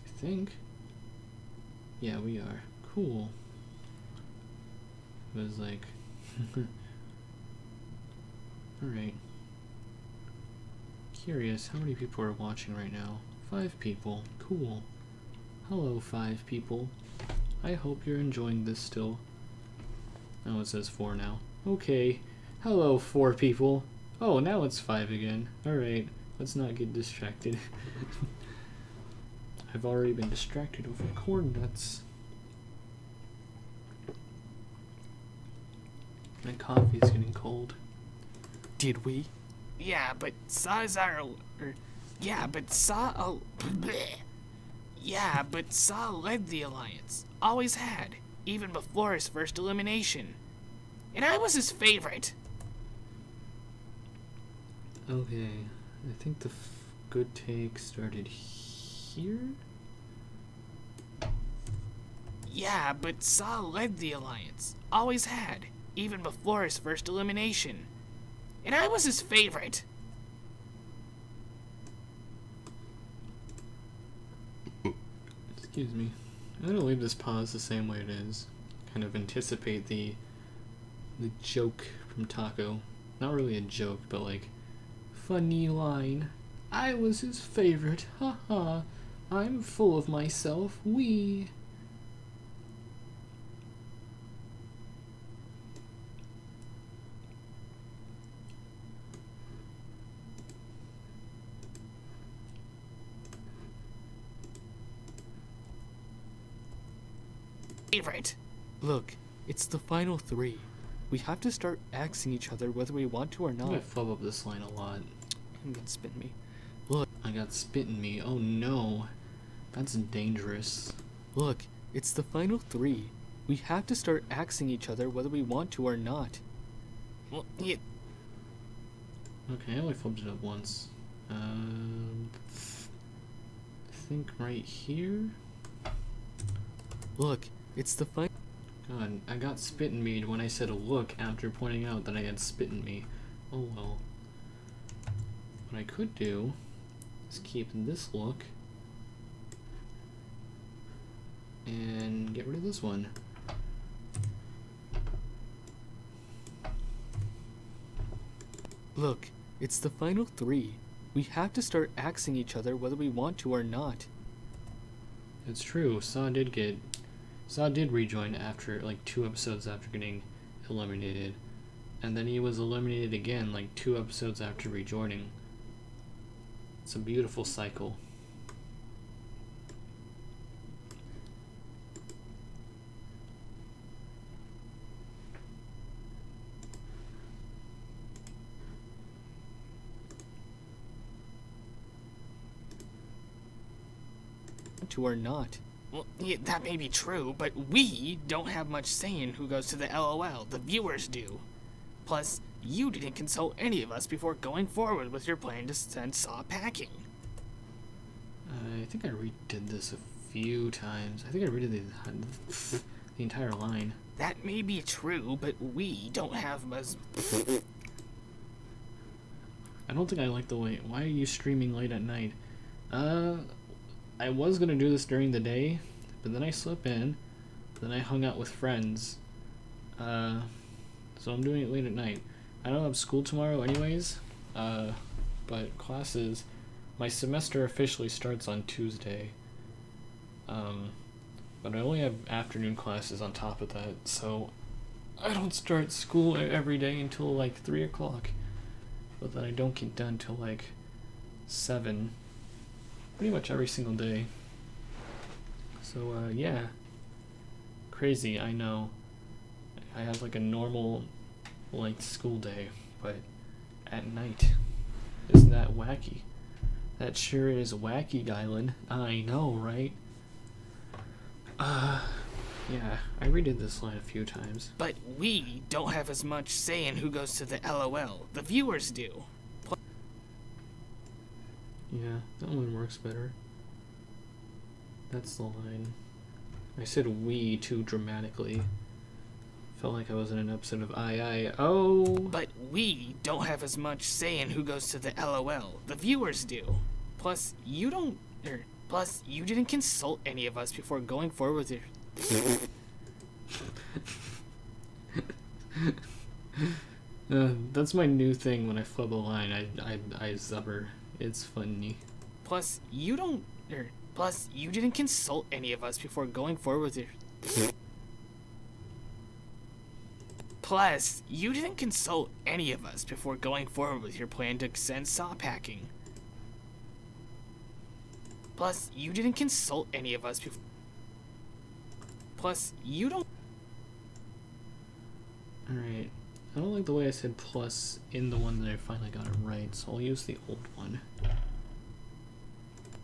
I think. Yeah, we are. Cool. It was like... Alright. Curious, how many people are watching right now? 5 people. Cool. Hello, 5 people. I hope you're enjoying this still. Oh, it says 4 now. Okay. Hello, 4 people. Oh, now it's 5 again. Alright, let's not get distracted. I've already been distracted over corn nuts. My coffee's getting cold. Did we? Yeah, but Saw's our... yeah, but Saw... yeah, but Saw led the alliance. Always had. Even before his first elimination. And I was his favorite. Okay, I think the good take started here? Yeah, but Saw led the alliance. Always had. Even before his first elimination. And I was his favorite. Excuse me. I'm gonna leave this pause the same way it is. Kind of anticipate the joke from Taco. Not really a joke, but like, funny line. I was his favorite. Haha. I'm full of myself. Wee. Favorite. Look, it's the final 3. We have to start asking each other whether we want to or I'm not. gonna flub up this line a lot. I'm gonna spit me. Look, I got spit in me. Oh no. That's dangerous. look, it's the final 3. We have to start asking each other whether we want to or not. Well, yeah, Okay, I only flipped it up once. I think right here? Look, it's the final... God, I got spit in me when I said look after pointing out that I had spit in me. Oh well. What I could do is keep this look and get rid of this one. Look, it's the final 3. We have to start asking each other whether we want to or not. It's true, Saw did rejoin after like 2 episodes after getting eliminated. And then he was eliminated again like 2 episodes after rejoining. It's a beautiful cycle. To or not. well, yeah, that may be true, but we don't have much say in who goes to the LOL. The viewers do. Plus, you didn't consult any of us before going forward with your plan to send Saw packing. I think I redid this a few times. I think I redid the entire line. That may be true, but we don't have much. I don't think I like the way. Why are you streaming late at night? I was gonna do this during the day, but then I slept in. Then I hung out with friends. so I'm doing it late at night. I don't have school tomorrow anyways, but classes, my semester officially starts on Tuesday. But I only have afternoon classes on top of that, so I don't start school every day until like 3 o'clock. But then I don't get done till like 7, pretty much every single day. So, yeah. Crazy, I know. I have like a normal, like, school day, but at night. Isn't that wacky? That sure is wacky, Guylan. I know, right? Yeah, I redid this line a few times. But we don't have as much say in who goes to the LOL. The viewers do. Yeah, that one works better. That's the line. I said we too dramatically. Felt like I was in an episode of I.O. But we don't have as much say in who goes to the LOL. The viewers do. Plus, you didn't consult any of us before going forward with your... That's my new thing when I flub a line. I zubber. It's funny. Plus, you didn't consult any of us before going forward with your... Plus, you didn't consult any of us before going forward with your plan to send saw packing. Plus, you didn't consult any of us before... Plus, you don't... Alright. I don't like the way I said plus in the one that I finally got it right, so I'll use the old one.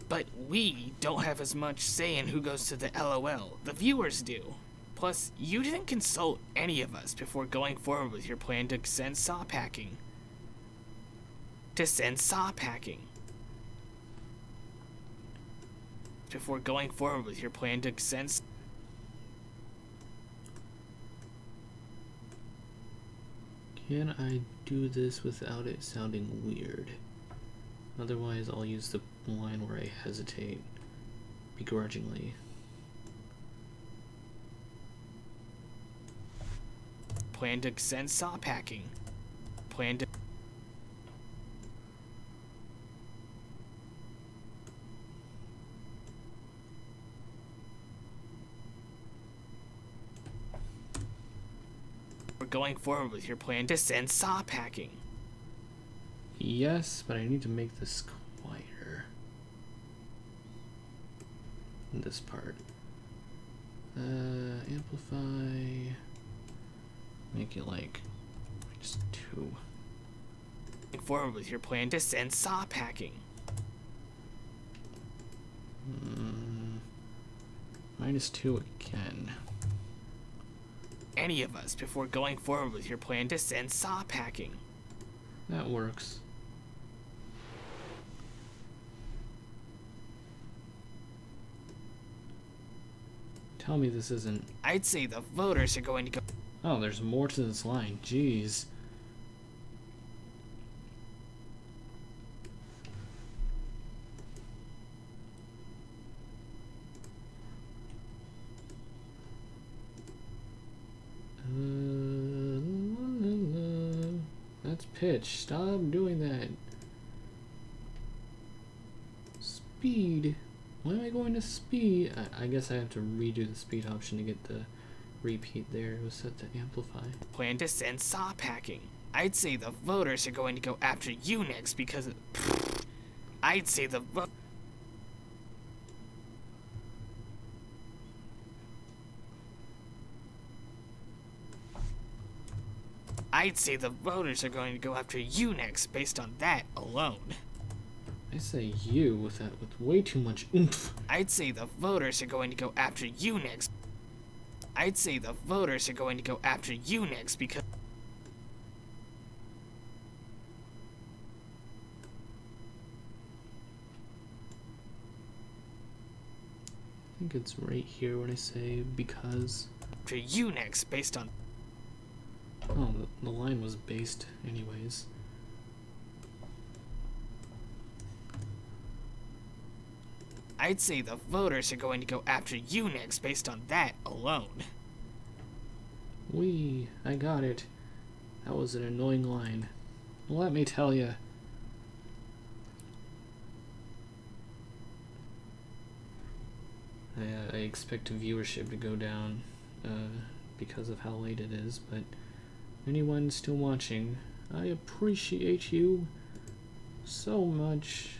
But we don't have as much say in who goes to the LOL. The viewers do. Plus, you didn't consult any of us before going forward with your plan to send saw packing. Before going forward with your plan to send... Can I do this without it sounding weird? Otherwise, I'll use the line where I hesitate begrudgingly. Plan to send saw packing. Plan to... We're going forward with your plan to send saw packing. Yes, but I need to make this quieter. This part. Amplify. Make it like just 2. Going forward with your plan to send saw packing. -2 again. Any of us before going forward with your plan to send saw packing. That works. Tell me this isn't... I'd say the voters are going to go... Oh, there's more to this line. Jeez. That's pitch. Stop doing that. Speed. Why am I going to speed? I guess I have to redo the speed option to get the repeat there. It was set to amplify. Plan to send saw packing. I'd say the voters are going to go after you next because of... I'd say the voters are going to go after you next based on that alone. I say you with way too much oomph. I'd say the voters are going to go after you next. I'd say the voters are going to go after you next because... I think it's right here when I say because. After you next based on... Oh, the line was based anyways. I'd say the voters are going to go after you next based on that alone. I got it. That was an annoying line. Let me tell you. I expect viewership to go down because of how late it is, but anyone still watching, I appreciate you so much.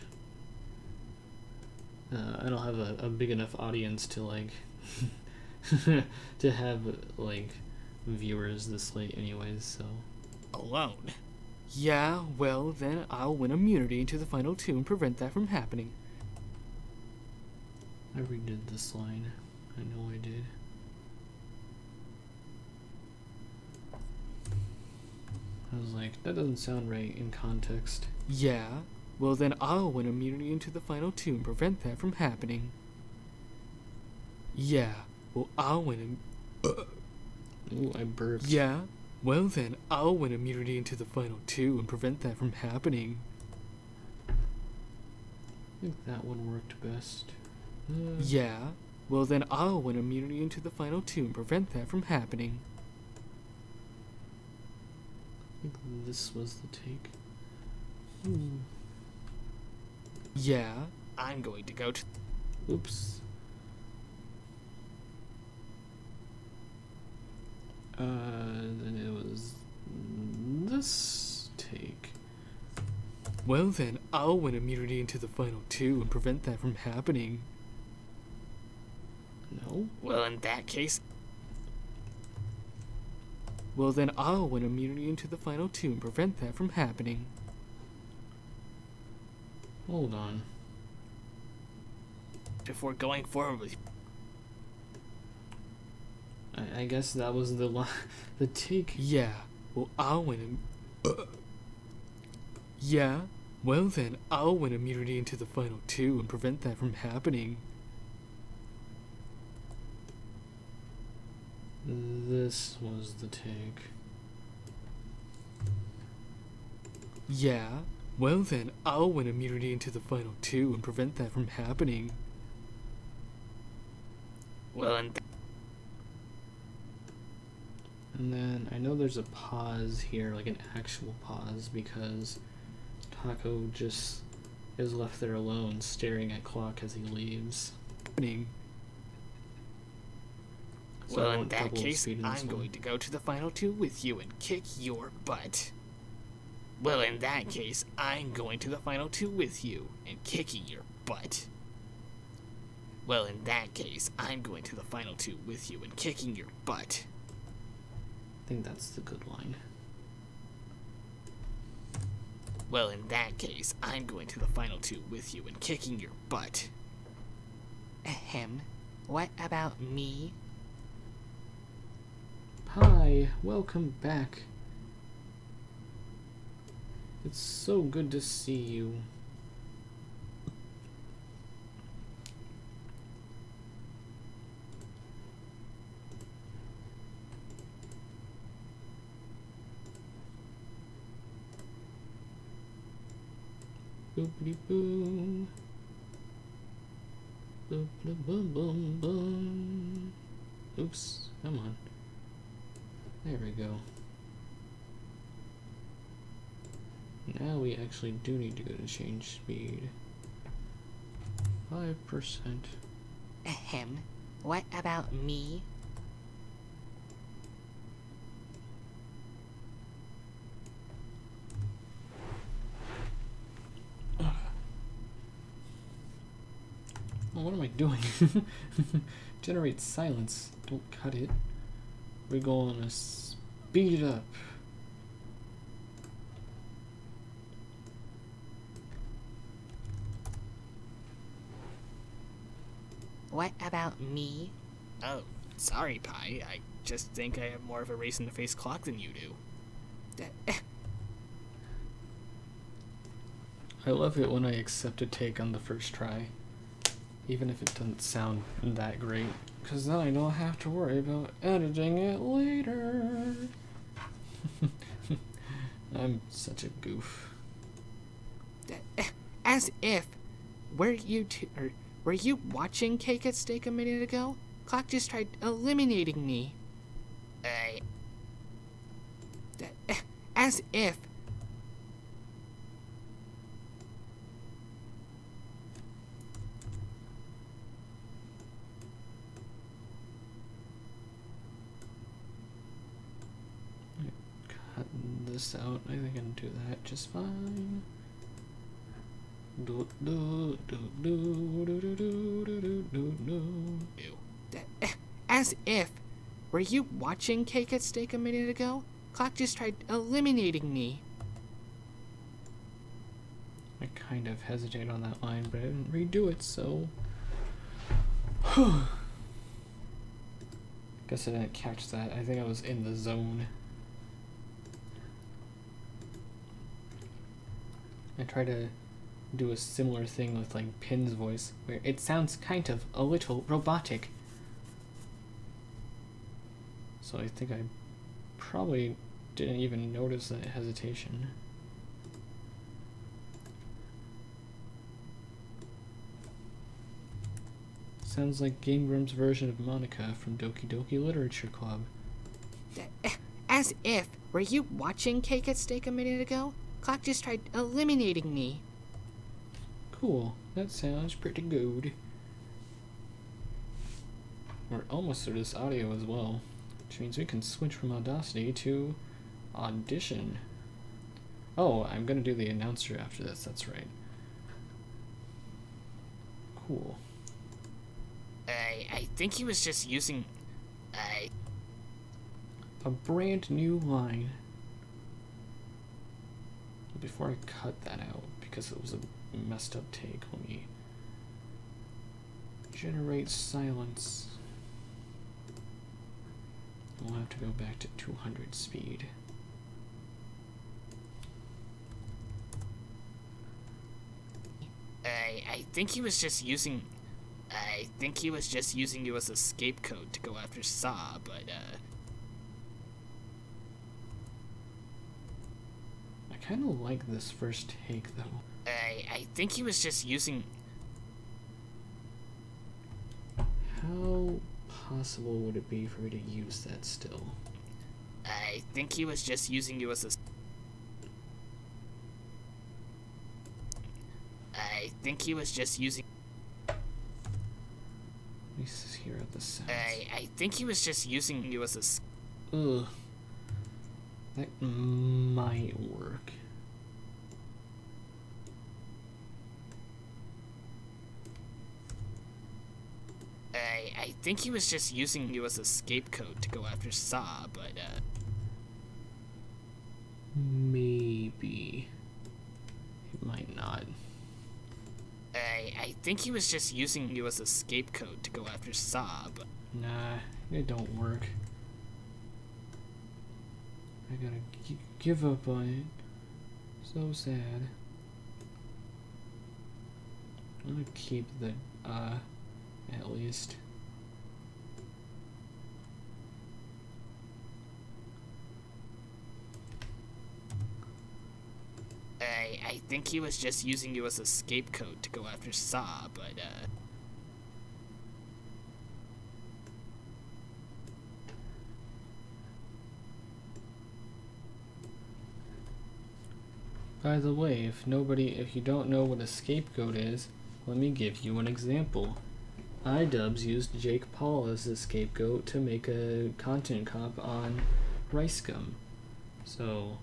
I don't have a big enough audience to like to have like viewers this late anyways, so. Alone. Yeah, well, then I'll win immunity into the final two and prevent that from happening. I redid this line. I know I did. I was like, that doesn't sound right in context. Yeah, well, then I'll win immunity into the final two and prevent that from happening. Yeah, well, I'll win Ooh, I burped. Yeah, well, then I'll win immunity into the final two and prevent that from happening. I think that one worked best. Yeah, well, then I'll win immunity into the final two and prevent that from happening. I think this was the take. Yeah, I'm going to go to. Oops. Then it was this take. well, then I'll win immunity into the final two and prevent that from happening. No? Well, in that case, Well, then I'll win immunity into the final two and prevent that from happening. Hold on. before going forward with. I guess that was the the take. Yeah, well, I'll win Yeah, well, then I'll win immunity into the final two and prevent that from happening. This was the take. Yeah, well, then I'll win immunity into the final two and prevent that from happening. Well, and then I know there's a pause here, like an actual pause, because Taco just is left there alone, staring at clock as he leaves. Happening. So well, I in won't that double case, speed in this I'm one. going to go to the final two with you and kick your butt. Well, in that case, I'm going to the final two with you and kicking your butt. Well, in that case, I'm going to the final two with you and kicking your butt. I think that's the good line. Well, in that case, I'm going to the final two with you and kicking your butt. Ahem. What about me? Hi, welcome back. It's so good to see you. Boopity boo. Boopity boom boom boom. Oops, come on. There we go. Now we actually do need to go to change speed. 5%. Ahem. What about me? Oh, what am I doing? Generate silence. Don't cut it. We're going to speed it up. What about me? Oh, sorry, Pi. I just think I have more of a reason to face clock than you do. I love it when I accept a take on the first try, even if it doesn't sound that great, because then I don't have to worry about editing it later. I'm such a goof. As if. Were you watching Cake at Steak a minute ago? Clock just tried eliminating me. as if. Cut this out. I think I can do that just fine. As if. Were you watching Cake at Stake a minute ago? Clock just tried eliminating me. I kind of hesitate on that line, but I didn't redo it, so. Guess I didn't catch that. I think I was in the zone. I try to do a similar thing with like Pin's voice, where it sounds kind of a little robotic. So I think I probably didn't even notice that hesitation. Sounds like Game Grumps' version of Monica from Doki Doki Literature Club. As if. Were you watching Cake at Stake a minute ago? Clock just tried eliminating me. Cool. That sounds pretty good. We're almost through this audio as well, which means we can switch from Audacity to Audition. Oh, I'm gonna do the announcer after this, that's right. Cool. I think he was just using... A brand new line. Before I cut that out, because it was a messed up take, let me generate silence. We'll have to go back to 200 speed. I think he was just using... I think he was just using you as a scapegoat to go after Saw, but, I kind of like this first take, though. I think he was just using... How possible would it be for me to use that still? I think he was just using you as a... I think he was just using... Let me hear out the sounds. I think he was just using you as a... Ugh. That might work. I think he was just using you as a scapegoat to go after Saw, but, Maybe. It might not. I think he was just using you as a scapegoat to go after Saw, but... Nah, it don't work. I gotta give up on it. So sad. I'm gonna keep the, at least. I think he was just using you as a scapegoat to go after Saw, but, By the way, if you don't know what a scapegoat is, let me give you an example. iDubbbz used Jake Paul as a scapegoat to make a content comp on Rice Gum. So,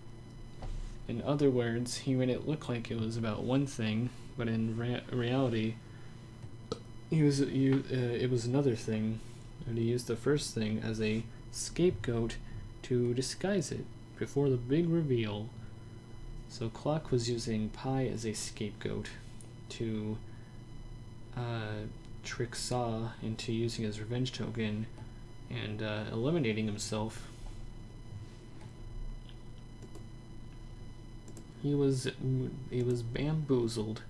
in other words, he made it look like it was about one thing, but in reality, it was another thing, and he used the first thing as a scapegoat to disguise it before the big reveal. So Clock was using Pi as a scapegoat to trick Saw into using his revenge token and eliminating himself. He was bamboozled.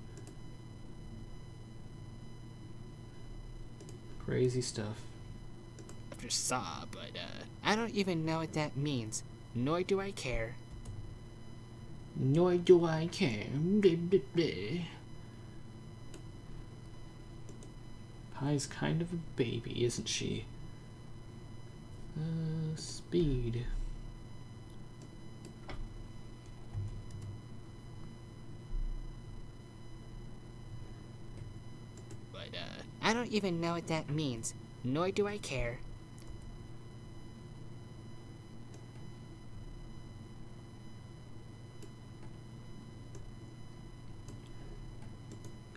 Crazy stuff. after Saw, but, I don't even know what that means, nor do I care. Nor do I care. Blah, blah, blah. Pie's kind of a baby, isn't she? Speed. don't even know what that means, nor do I care.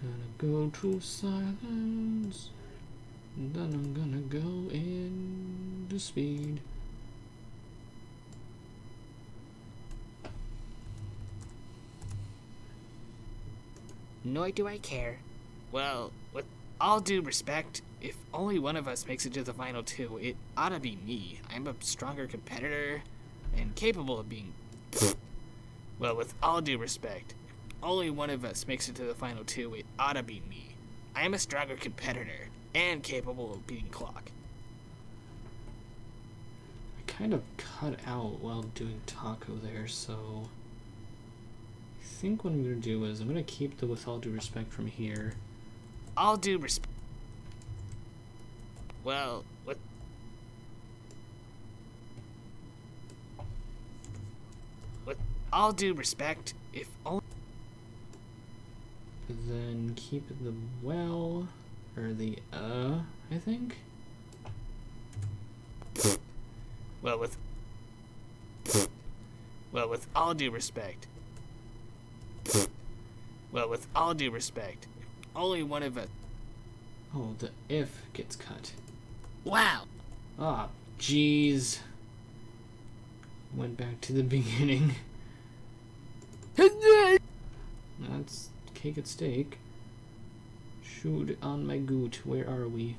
Gonna go to silence. Then I'm gonna go into speed. Nor do I care. Well, with all due respect, if only one of us makes it to the final two, it ought to be me. I'm a stronger competitor and capable of being... Well, with all due respect, if only one of us makes it to the final two, it ought to be me. I am a stronger competitor and capable of beating Clock. I kind of cut out while doing Taco there, so I think what I'm gonna do is I'm gonna keep the with all due respect from here. All due respect. Well, with all due respect, if only... Then keep the well, or the I think. Well, with all due respect. Well, with all due respect, only one of us... Oh, the if gets cut. Wow! Ah, jeez. Went back to the beginning. That's cake at steak. Shoot on my goot. Where are we?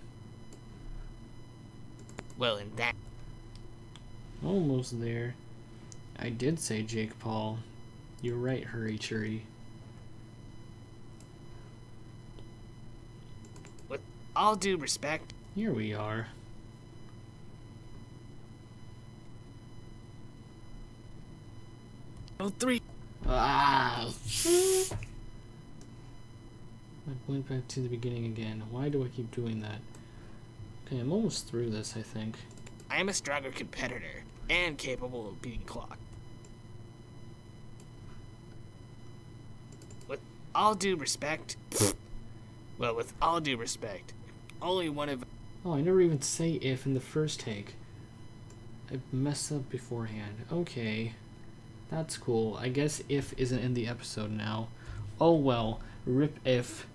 Well, in that... Almost there. I did say Jake Paul. You're right, Hurry Churry. With all due respect... Here we are. Oh, three... Ah! I went back to the beginning again. Why do I keep doing that? Okay, I'm almost through this, I think. I am a stronger competitor and capable of beating Clock. With all due respect... Well, with all due respect, only one of... Oh, I never even say if in the first take. I messed up beforehand. Okay. That's cool. I guess if isn't in the episode now. Oh well. Rip if.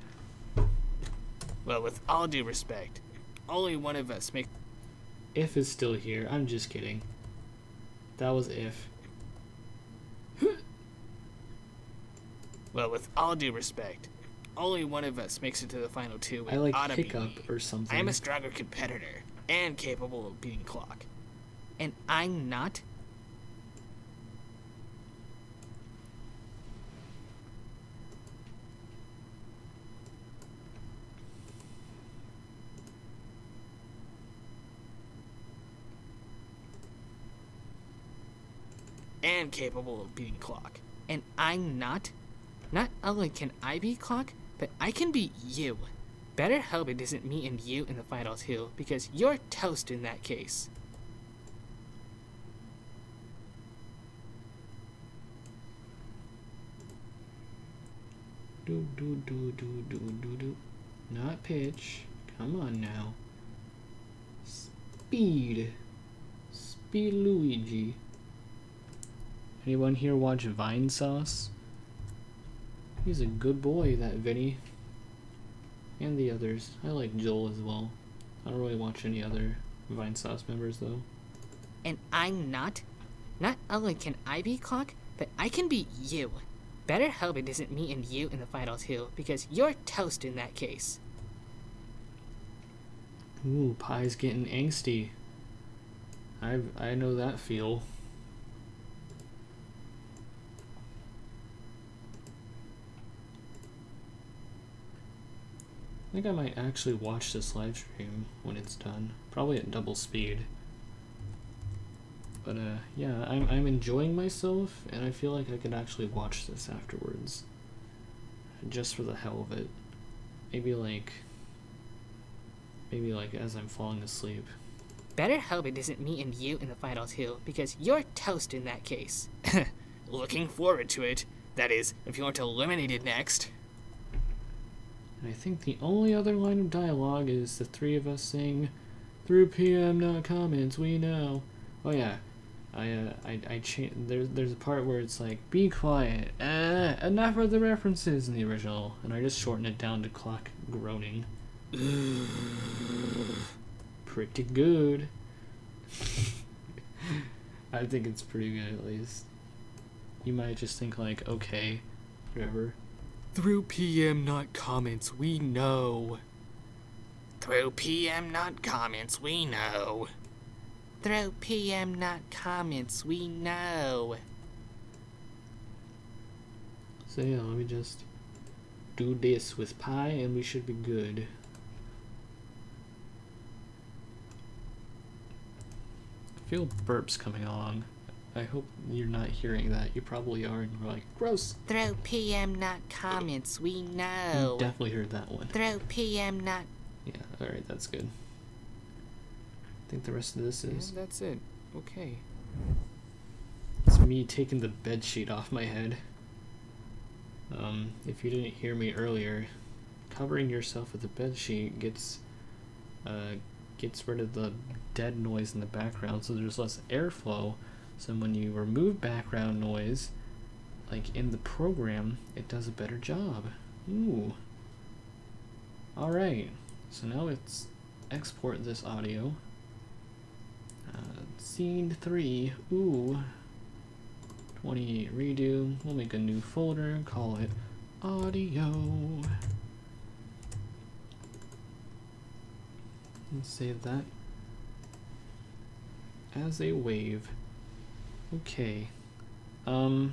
Well, with all due respect, only one of us makes... If is still here. I'm just kidding. That was if. Well, with all due respect, only one of us makes it to the final two. I like ought to be hiccup me. or something. I am a stronger competitor and capable of beating Clock. And I'm not? And capable of beating Clock. And I'm not? Not only can I beat Clock, but I can beat you. Better hope it isn't me and you in the final two, because you're toast in that case. Do do do do do do do. Not pitch. Come on now. Speed. Speed Luigi. Anyone here watch Vine Sauce? He's a good boy, that Vinny. And the others. I like Joel as well. I don't really watch any other Vine Sauce members though. And I'm not? Not only can I beat Clock, but I can beat you. Better hope it isn't me and you in the final two, because you're toast in that case. Ooh, Pie's getting angsty. I know that feel. I think I might actually watch this live stream when it's done. Probably at double speed. But yeah, I'm enjoying myself, and I feel like I could actually watch this afterwards. Just for the hell of it. Maybe like as I'm falling asleep. Better hope it isn't me and you in the final two, because you're toast in that case. Looking forward to it. That is, if you aren't eliminated next. And I think the only other line of dialogue is the three of us saying, "Through PM, not comments, we know." Oh yeah, there's a part where it's like, "Be quiet, enough of the references" in the original, and I just shortened it down to clock groaning. Pretty good. I think it's pretty good, at least. You might just think like, okay, whatever. Through PM, not comments, we know. Through PM, not comments, we know. Through PM, not comments, we know. So yeah, let me just do this with Pi and we should be good. I feel burps coming along. I hope you're not hearing that. You probably are, and you're like, gross. Through PM, not comments, we know. You definitely heard that one. Through PM, not... Yeah, alright, that's good. I think the rest of this is... Yeah, that's it. Okay. It's me taking the bed sheet off my head. If you didn't hear me earlier, covering yourself with a bed sheet gets rid of the dead noise in the background, so there's less airflow. So when you remove background noise, like in the program, it does a better job. Ooh. Alright, so now let's export this audio. Scene 3, ooh. 28 redo, we'll make a new folder, call it audio. Let's save that as a wave. Okay. Are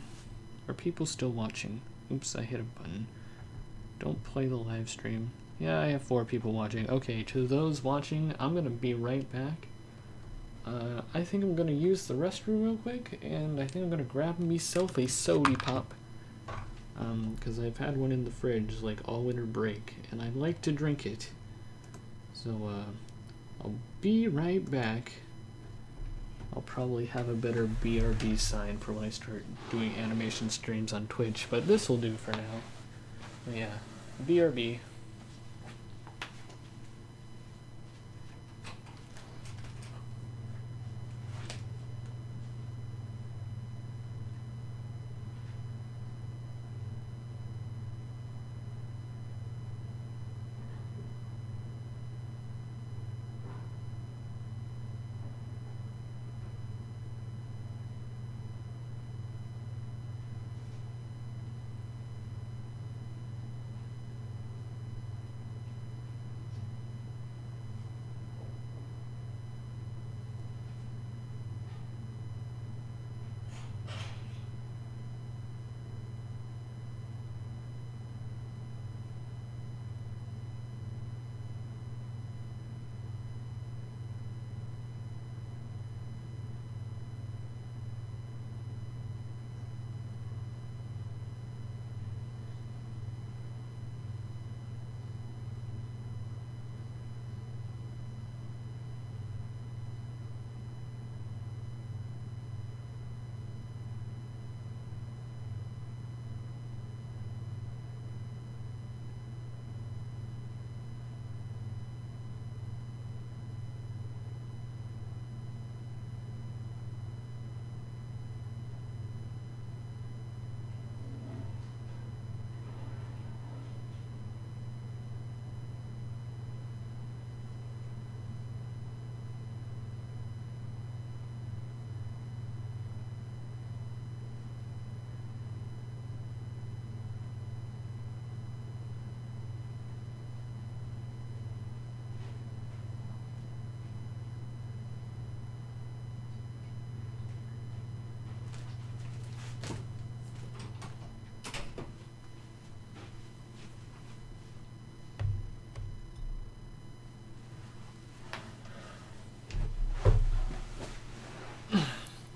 people still watching? Oops, I hit a button. Don't play the live stream. Yeah, I have 4 people watching. Okay, to those watching, I'm gonna be right back. I think I'm gonna use the restroom real quick, and I think I'm gonna grab myself a soda pop. Because I've had one in the fridge, like, all winter break, and I like to drink it. So, I'll be right back. I'll probably have a better BRB sign for when I start doing animation streams on Twitch, but this will do for now. But yeah, BRB.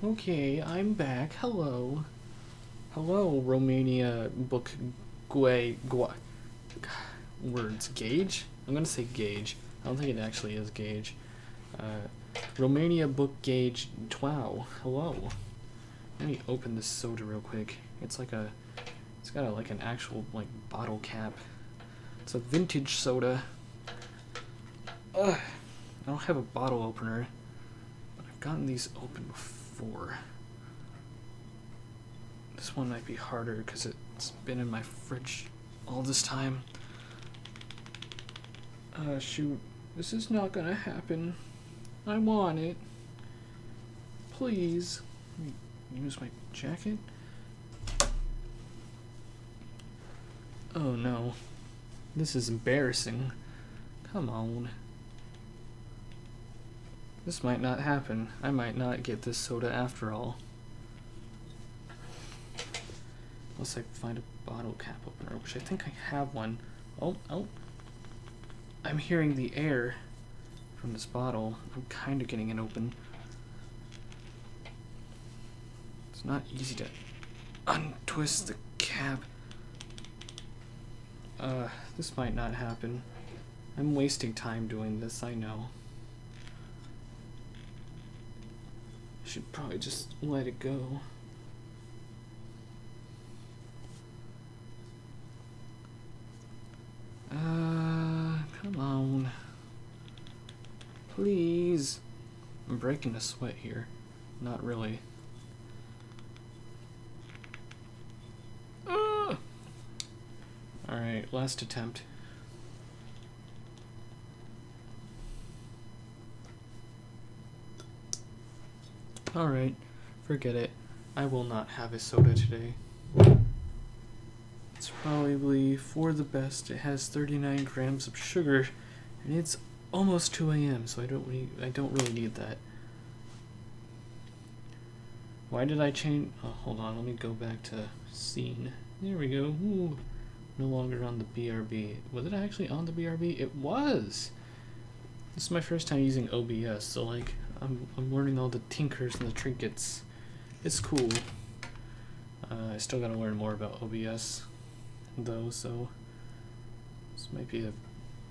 Okay, I'm back. Hello. Hello, Romania book words. Gauge? I'm gonna say gauge. I don't think it actually is gauge. Romania book gauge twow. Hello. Let me open this soda real quick. It's got like an actual like bottle cap. It's a vintage soda. Ugh. I don't have a bottle opener, but I've gotten these open before. This one might be harder because it's been in my fridge all this time. Shoot. This is not gonna happen. I want it. Please. Let me use my jacket. Oh no. This is embarrassing. Come on. This might not happen. I might not get this soda after all. Unless I find a bottle cap opener, which I think I have one. Oh. I'm hearing the air from this bottle. I'm kind of getting it open. It's not easy to untwist the cap. This might not happen. I'm wasting time doing this, I know. I should probably just let it go. Come on. Please. I'm breaking a sweat here. Not really. Alright, last attempt. Alright, forget it. I will not have a soda today. It's probably for the best. It has 39 grams of sugar, and it's almost 2 a.m., so I don't really need that. Why did I change? Oh, hold on. Let me go back to scene. There we go. Ooh. No longer on the BRB. Was it actually on the BRB? It was. This is my first time using OBS, so like I'm learning all the tinkers and the trinkets. It's cool. I still gotta learn more about OBS though, so this might be a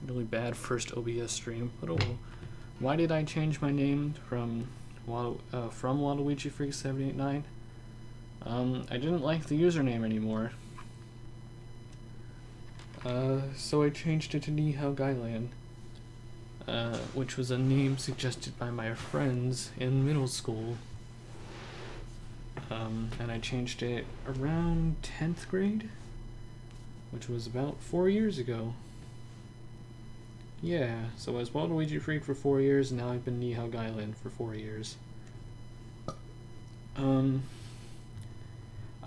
really bad first OBS stream, but oh well. Why did I change my name from Waluigi Freak 789? I didn't like the username anymore. So I changed it to Nihao Gailan, which was a name suggested by my friends in middle school. And I changed it around 10th grade, which was about 4 years ago. Yeah, so I was Waluigi Freak for 4 years, and now I've been Nihao Gailan for 4 years.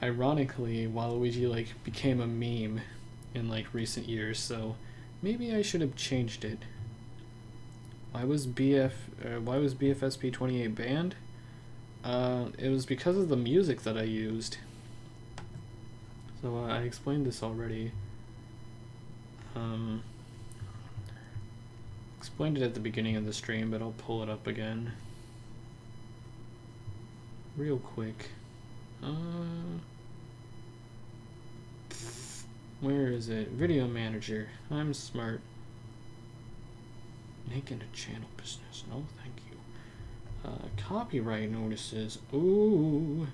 Ironically, Waluigi like became a meme in like recent years, so maybe I should have changed it. Why was BFSP 28 banned? It was because of the music that I used. So I explained this already. Explained it at the beginning of the stream, but I'll pull it up again real quick. Where is it? Video manager. I'm smart. Making a channel business. No, thank you. Copyright notices. Ooh.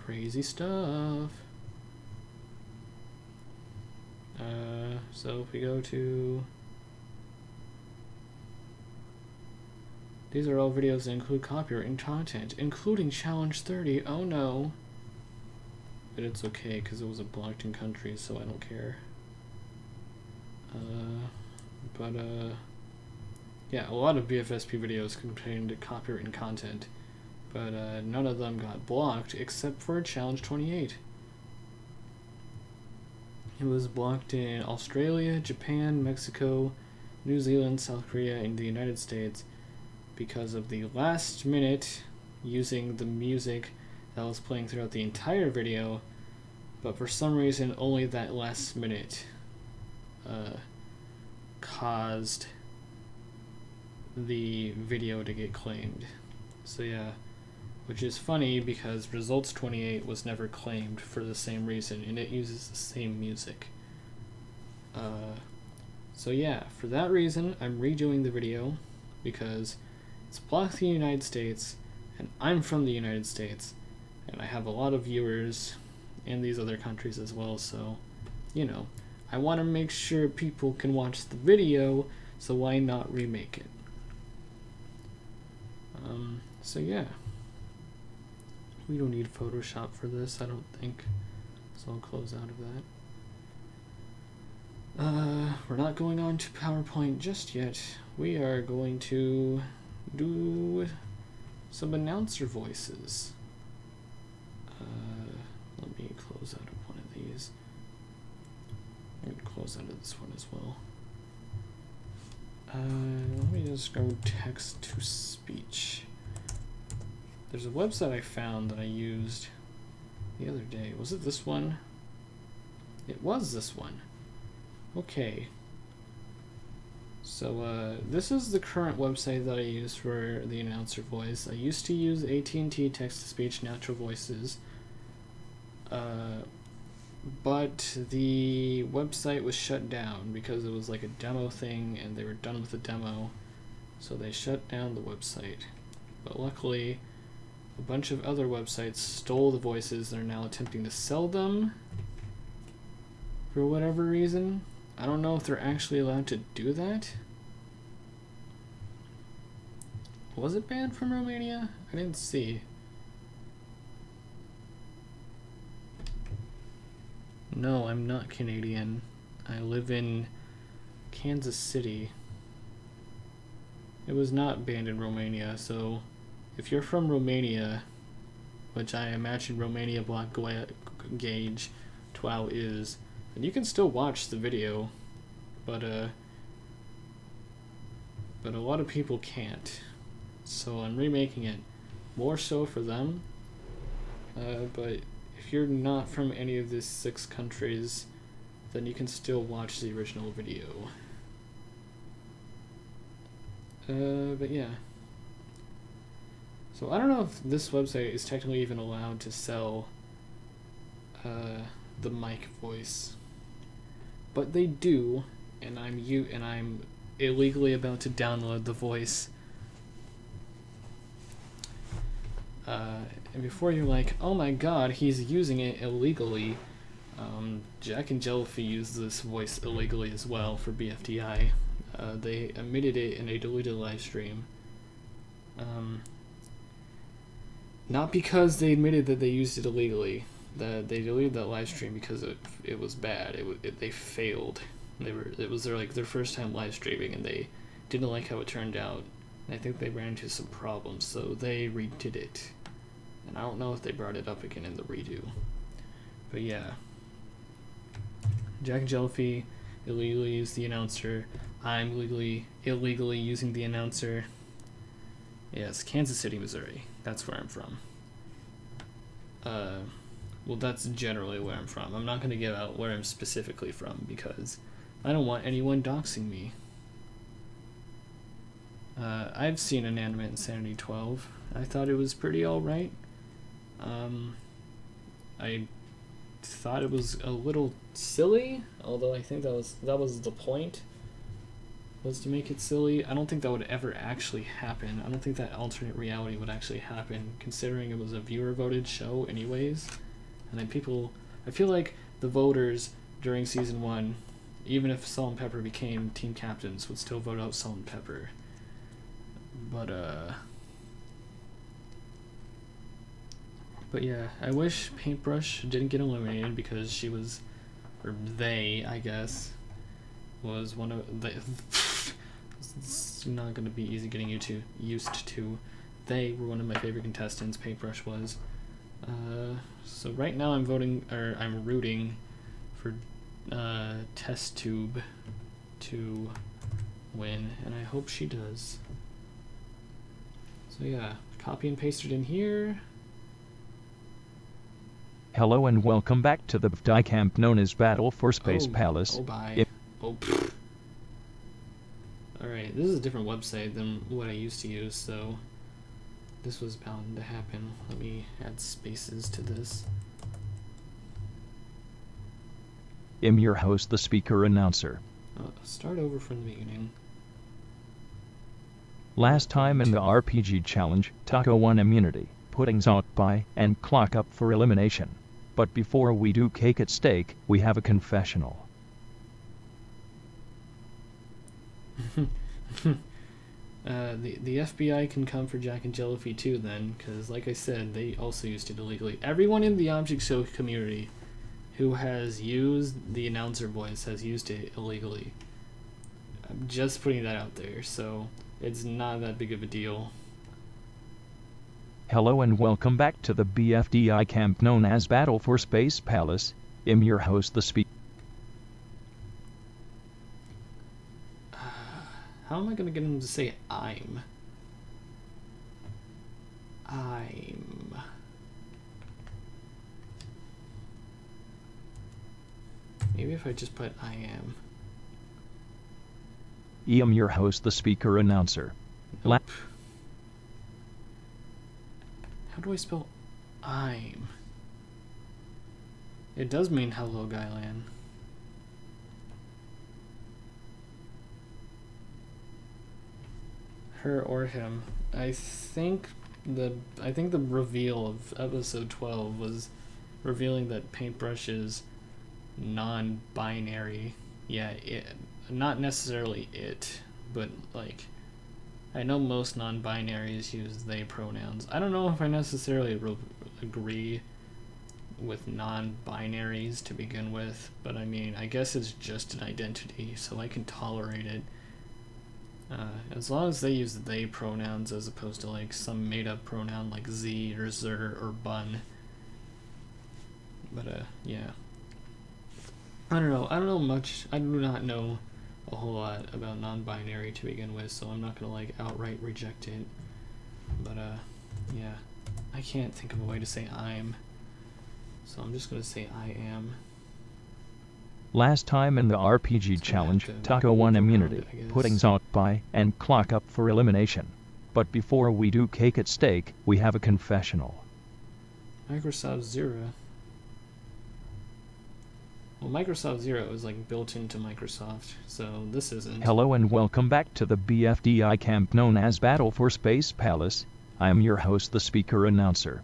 Crazy stuff. So if we go to... These are all videos that include copyright and content, including Challenge 30. Oh no. But it's okay, because it was a blocked in country, so I don't care. Yeah, a lot of BFSP videos contained copyright and content, but none of them got blocked except for Challenge 28. It was blocked in Australia, Japan, Mexico, New Zealand, South Korea, and the United States because of the last minute using the music that was playing throughout the entire video, but for some reason only that last minute caused the video to get claimed. So yeah, which is funny because Results 28 was never claimed for the same reason, and it uses the same music. So yeah, for that reason I'm redoing the video because it's blocked in the United States, and I'm from the United States, and I have a lot of viewers in these other countries as well, so, you know, I want to make sure people can watch the video, so why not remake it? So yeah. We don't need Photoshop for this, I don't think. So I'll close out of that. We're not going on to PowerPoint just yet. We are going to do some announcer voices. Let me close out of one of these. I'm going to close out of this one as well. Let me just go text to speech. There's a website I found that I used the other day. Was it this one? It was this one. Okay. So this is the current website that I use for the announcer voice. I used to use AT&T text-to-speech natural voices, but the website was shut down because it was like a demo thing and they were done with the demo, so they shut down the website. But luckily, a bunch of other websites stole the voices and are now attempting to sell them for whatever reason. I don't know if they're actually allowed to do that. Was it banned from Romania? I didn't see. No, I'm not Canadian. I live in Kansas City. It was not banned in Romania, so if you're from Romania, which I imagine Romania Block Gauge TWOW is, then you can still watch the video, but a lot of people can't. So I'm remaking it more so for them, but if you're not from any of these 6 countries, then you can still watch the original video. But yeah. So I don't know if this website is technically even allowed to sell the mic voice, but they do, and I'm illegally about to download the voice. And before you're like, oh my god, he's using it illegally, Jack and Jellyfy used this voice illegally as well for BFDI. They omitted it in a deleted live stream. Not because they admitted that they used it illegally. They deleted that live stream because it was bad. They failed. It was their first time live streaming, and they didn't like how it turned out. And I think they ran into some problems, so they redid it. And I don't know if they brought it up again in the redo. But yeah. Jack and Jellyfy illegally used the announcer. I'm illegally using the announcer. Yes, Kansas City, Missouri. That's where I'm from. Well, that's generally where I'm from. I'm not going to give out where I'm specifically from because I don't want anyone doxing me. I've seen Inanimate Insanity 12. I thought it was pretty alright. I thought it was a little silly, although I think that was the point, was to make it silly. I don't think that would ever actually happen. I don't think that alternate reality would actually happen, considering it was a viewer-voted show anyways. And then I feel like the voters during Season 1, even if Salt and Pepper became team captains, would still vote out Salt and Pepper. But yeah, I wish Paintbrush didn't get eliminated because she was, or they, I guess, was one of the. It's not going to be easy getting used to. They were one of my favorite contestants. Paintbrush was. So right now I'm rooting for Test Tube to win, and I hope she does. So yeah, copy and paste it in here. Hello and welcome back to the BFDI camp known as Battle for Space Palace. Oh, bye. Alright, this is a different website than what I used to use, so this was bound to happen. Let me add spaces to this. I'm your host, the speaker announcer. Start over from the beginning. Last time in the RPG challenge, Taco won immunity, putting Zot by and Clock up for elimination. But before we do cake at stake, we have a confessional. The FBI can come for Jack and Jellyfy too then, because like I said, they also used it illegally. Everyone in the Object Show community who has used the announcer voice has used it illegally. I'm just putting that out there, so it's not that big of a deal. Hello and welcome back to the BFDI camp known as Battle for Space Palace. I'm your host, the speaker. How am I gonna get him to say I'm? Maybe if I just put I am. I'm your host, the speaker announcer. Nope. How do I spell I'm? It does mean hello, Guylan. Her or him. I think the reveal of episode 12 was revealing that Paintbrush is non-binary. Yeah, not necessarily it, but like I know most non-binaries use they pronouns. I don't know if I necessarily agree with non-binaries to begin with, but I mean, I guess it's just an identity, so I can tolerate it. As long as they use they pronouns as opposed to like some made-up pronoun like z or zer or bun. But yeah. I don't know much. I do not know a whole lot about non-binary to begin with, so I'm not gonna like outright reject it. But yeah, I can't think of a way to say I'm, so I'm just gonna say I am. Last time in the RPG challenge, Taco won immunity, putting Zot by and Clock up for elimination. But before we do cake at stake, we have a confessional. Microsoft Zero. Well, Microsoft Zero is like built into Microsoft, so this isn't. Hello and welcome back to the BFDI camp known as Battle for Space Palace. I am your host, the speaker announcer.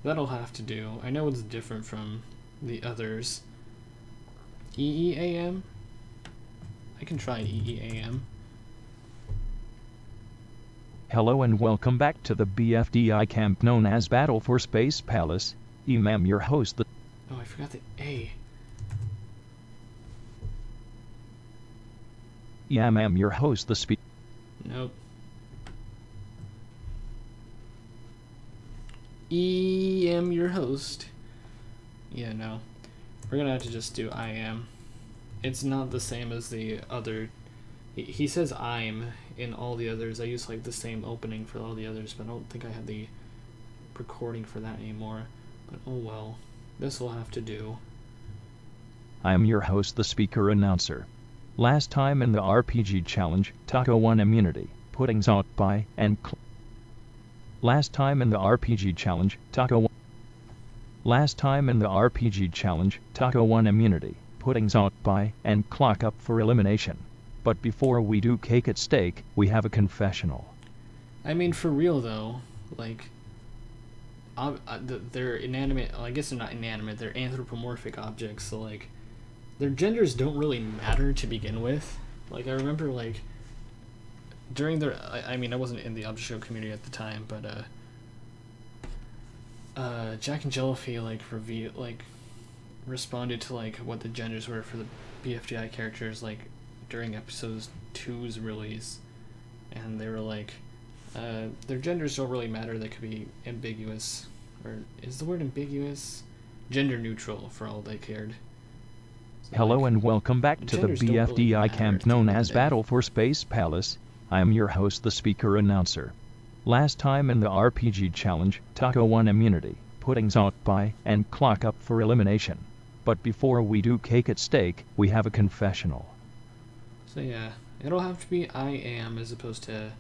That'll have to do. I know it's different from the others. EEAM? I can try EEAM. Hello and welcome back to the BFDI camp known as Battle for Space Palace. I'm your host, the... Oh, I forgot the A. I'm your host, the speaker. Nope. am your host. Yeah, no. We're gonna have to just do I am. It's not the same as the other. He says I'm in all the others. I use like the same opening for all the others, but I don't think I have the recording for that anymore. But oh well. This will have to do. I am your host, the speaker announcer. Last time in the RPG challenge, Taco won immunity, putting Zot by and Last time in the RPG challenge, Taco won immunity, putting Zot by and Clock up for elimination. But before we do cake at stake, we have a confessional. I mean, for real though, like, they're inanimate. Well, I guess they're not inanimate. They're anthropomorphic objects. So like, their genders don't really matter to begin with. Like, I remember like during their. I mean, I wasn't in the Object Show community at the time, but Jack and Jellyfy responded to like what the genders were for the BFDI characters like during episode 2's release, and they were like, their genders don't really matter. They could be ambiguous, or is the word ambiguous? Gender neutral for all they cared. So hello like, and welcome back to the BFDI really camp known as Battle for Space Palace. I am your host, the speaker announcer. Last time in the RPG challenge, Taco won immunity, putting Zot by and Clock up for elimination. But before we do cake at stake, we have a confessional. So yeah, it'll have to be I am as opposed to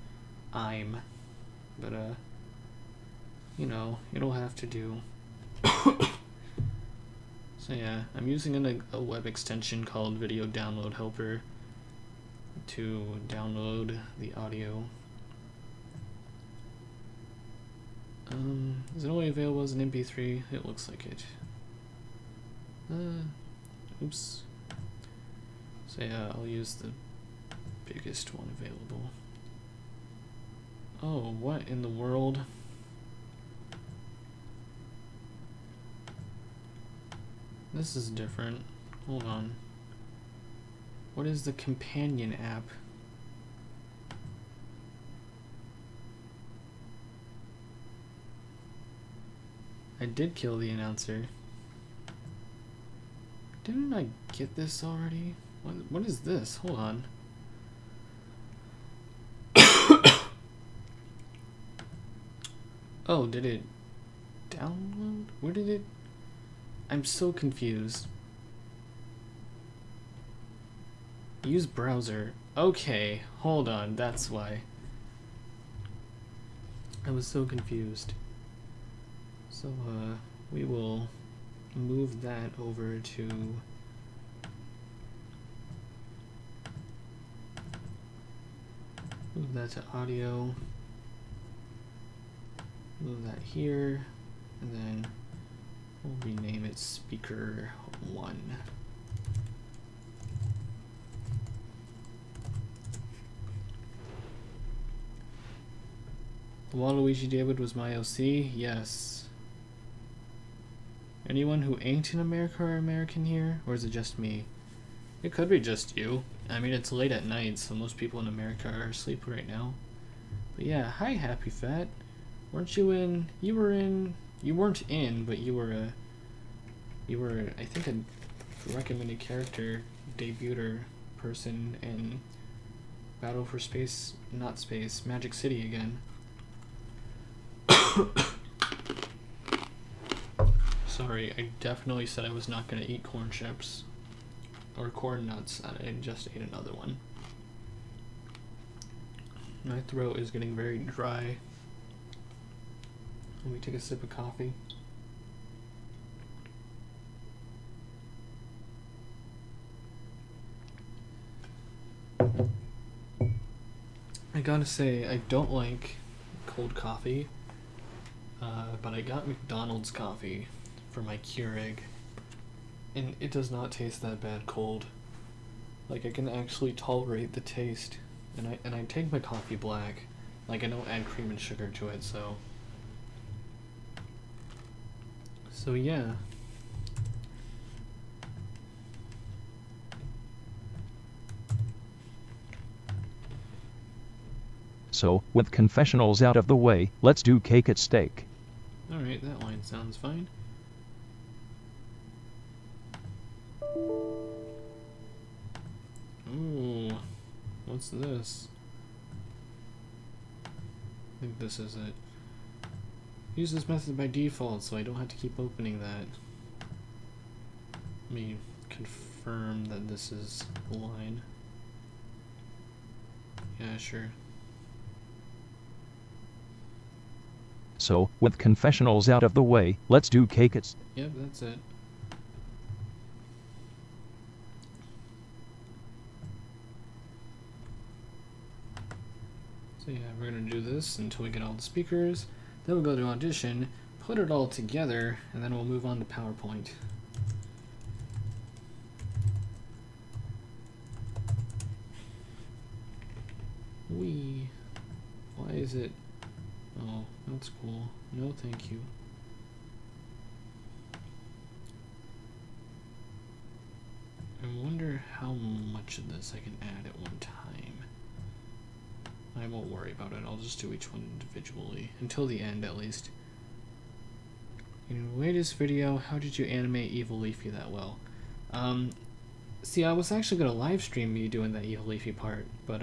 I'm. But you know, it'll have to do. So yeah, I'm using a web extension called Video Download Helper to download the audio. Is it only available as an MP3? It looks like it. Oops. So yeah, I'll use the biggest one available. Oh, what in the world? This is different. Hold on. What is the companion app? I did kill the announcer. Didn't I get this already? What is this? Hold on. Oh, did it download? Where did it? I'm so confused. Use browser. Okay, hold on, that's why. I was so confused. So, we will move that over to move that to audio. Move that here, and then we'll rename it speaker 1. Waluigi David was my OC? Yes. Anyone who ain't in America or American here? Or is it just me? It could be just you. I mean, it's late at night, so most people in America are asleep right now. But yeah, hi Happy Fat. Weren't you in? You weren't in, but you were I think a recommended character debuter person in Battle for Space, not Space, Magic City again. Sorry, I definitely said I was not going to eat corn chips. Or corn nuts, and I just ate another one. My throat is getting very dry. Let me take a sip of coffee. I gotta say, I don't like cold coffee, but I got McDonald's coffee for my Keurig, and it does not taste that bad cold. Like, I can actually tolerate the taste, and I take my coffee black. Like, I don't add cream and sugar to it, so yeah. So, with confessionals out of the way, let's do cake at steak. Alright, that line sounds fine. Ooh, what's this? I think this is it. Use this method by default so I don't have to keep opening that. Let me confirm that this is the line. Yeah, sure. So, with confessionals out of the way, let's do cake at steak. Yep, that's it. So yeah, we're gonna do this until we get all the speakers. Then we'll go to Audition, put it all together, and then we'll move on to PowerPoint. Why is it? Oh, that's cool. No, thank you. I wonder how much of this I can add at one time. I won't worry about it. I'll just do each one individually. Until the end, at least. In the latest video, how did you animate Evil Leafy that well? See, I was actually going to live stream me doing that Evil Leafy part, but,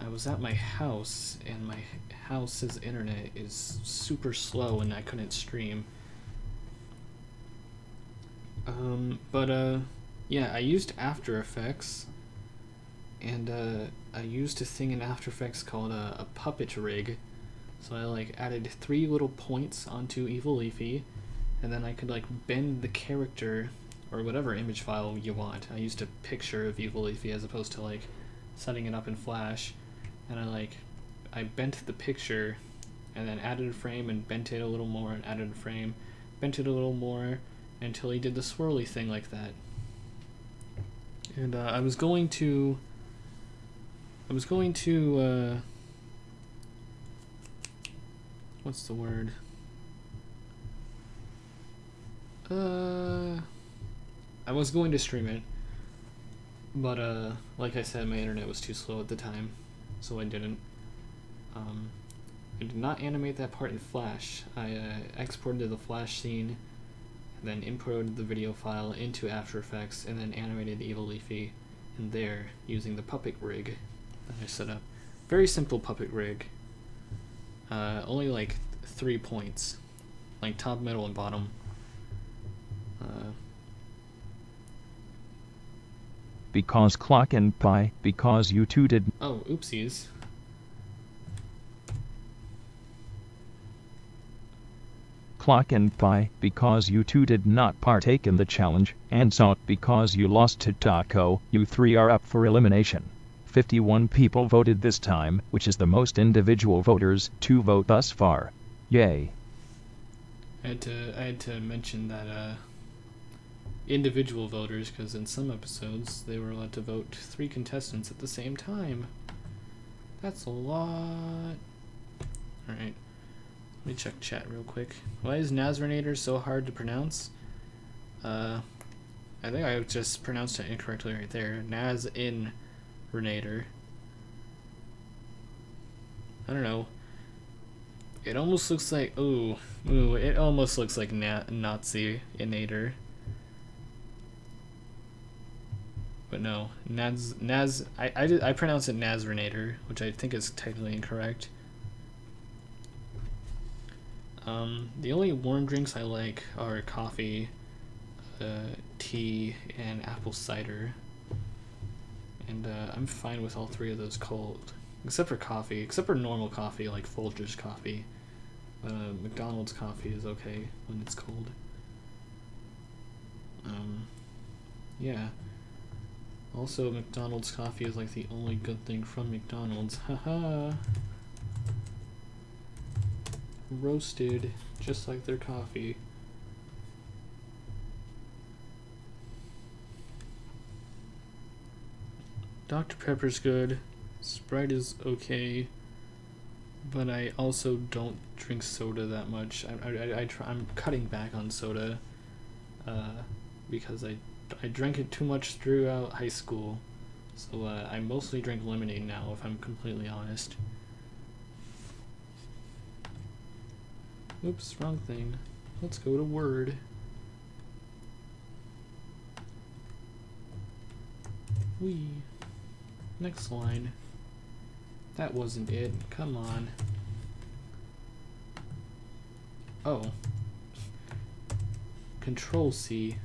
I was at my house, and my house's internet is super slow, and I couldn't stream. Yeah, I used After Effects, and, I used a thing in After Effects called a puppet rig. So I, like, added 3 little points onto Evil Leafy, and then I could, like, bend the character, or whatever image file you want. I used a picture of Evil Leafy as opposed to, like, setting it up in Flash. And I bent the picture, and then added a frame, and bent it a little more, and added a frame, bent it a little more, until he did the swirly thing like that. And I was going to I was going to, what's the word? I was going to stream it, but, like I said, my internet was too slow at the time, so I didn't. I did not animate that part in Flash. I, exported the Flash scene, then imported the video file into After Effects, and then animated Evil Leafy in there using the puppet rig that I set up. Very simple puppet rig. Only like 3 points, like top, middle, and bottom. Because clock and pi, because you two did. Oh, oopsies. Clock and pi, because you two did not partake in the challenge, and Salt, because you lost to Taco, you three are up for elimination. 51 people voted this time, which is the most individual voters to vote thus far. Yay. I had to mention that, individual voters, because in some episodes they were allowed to vote 3 contestants at the same time. That's a lot. Alright. Let me check chat real quick. Why is Nazarinator so hard to pronounce? I think I just pronounced it incorrectly right there. Naz-in-Renator. I don't know. It almost looks like, it almost looks like Nazi-inator. But no, I pronounce it Nazarinator, which I think is technically incorrect. The only warm drinks I like are coffee, tea, and apple cider. And I'm fine with all 3 of those cold. Except for coffee. Except for normal coffee, like Folgers coffee. McDonald's coffee is okay when it's cold. Yeah. Also, McDonald's coffee is like the only good thing from McDonald's. Haha. Roasted, just like their coffee. Dr. Pepper's good. Sprite is okay. But I also don't drink soda that much. I'm cutting back on soda. Because I drank it too much throughout high school. So I mostly drink lemonade now, if I'm completely honest. Oops, wrong thing. Let's go to Word. Next line. That wasn't it. Come on. Oh. Control C.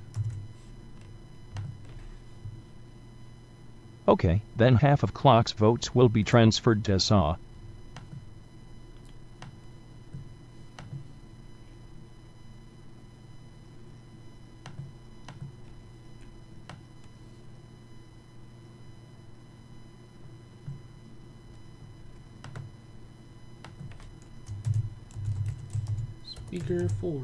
Okay, then half of Clock's votes will be transferred to Saw. Speaker 4.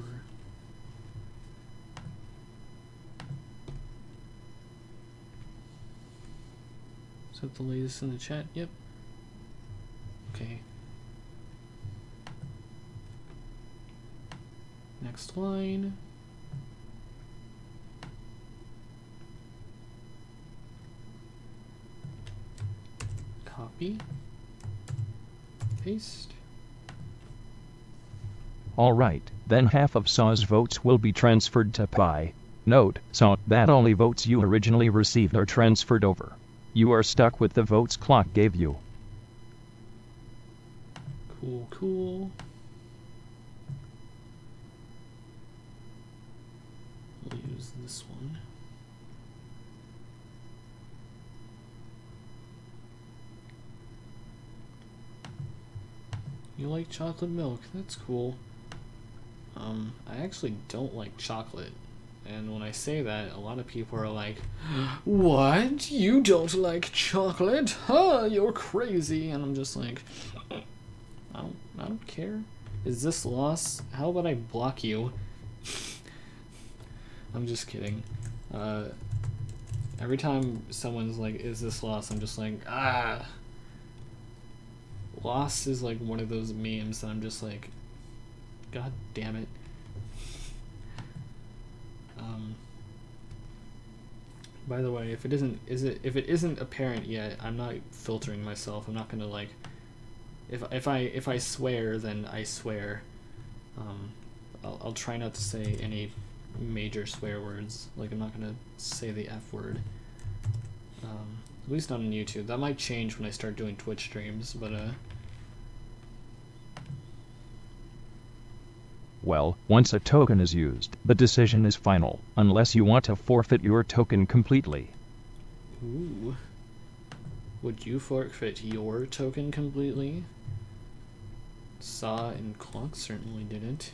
Is that the latest in the chat? Yep. Okay. Next line. Copy. Paste. Alright, then half of Saw's votes will be transferred to Pi. Note, Saw, that only votes you originally received are transferred over. You are stuck with the votes Clock gave you. Cool, cool. We'll use this one. You like chocolate milk? That's cool. I actually don't like chocolate. And when I say that, a lot of people are like, what? You don't like chocolate? Huh, you're crazy. And I'm just like, I don't care. Is this loss? How about I block you? I'm just kidding. Every time someone's like, is this loss? I'm just like, ah. Lost is like one of those memes that I'm just like, God damn it. By the way, if it isn't apparent yet, I'm not filtering myself. I'm not gonna like, if I swear, then I swear. I'll try not to say any major swear words. Like, I'm not gonna say the F word. At least not on YouTube. That might change when I start doing Twitch streams, but Well, once a token is used, the decision is final, unless you want to forfeit your token completely. Ooh. Would you forfeit your token completely? Saw and Clock certainly didn't.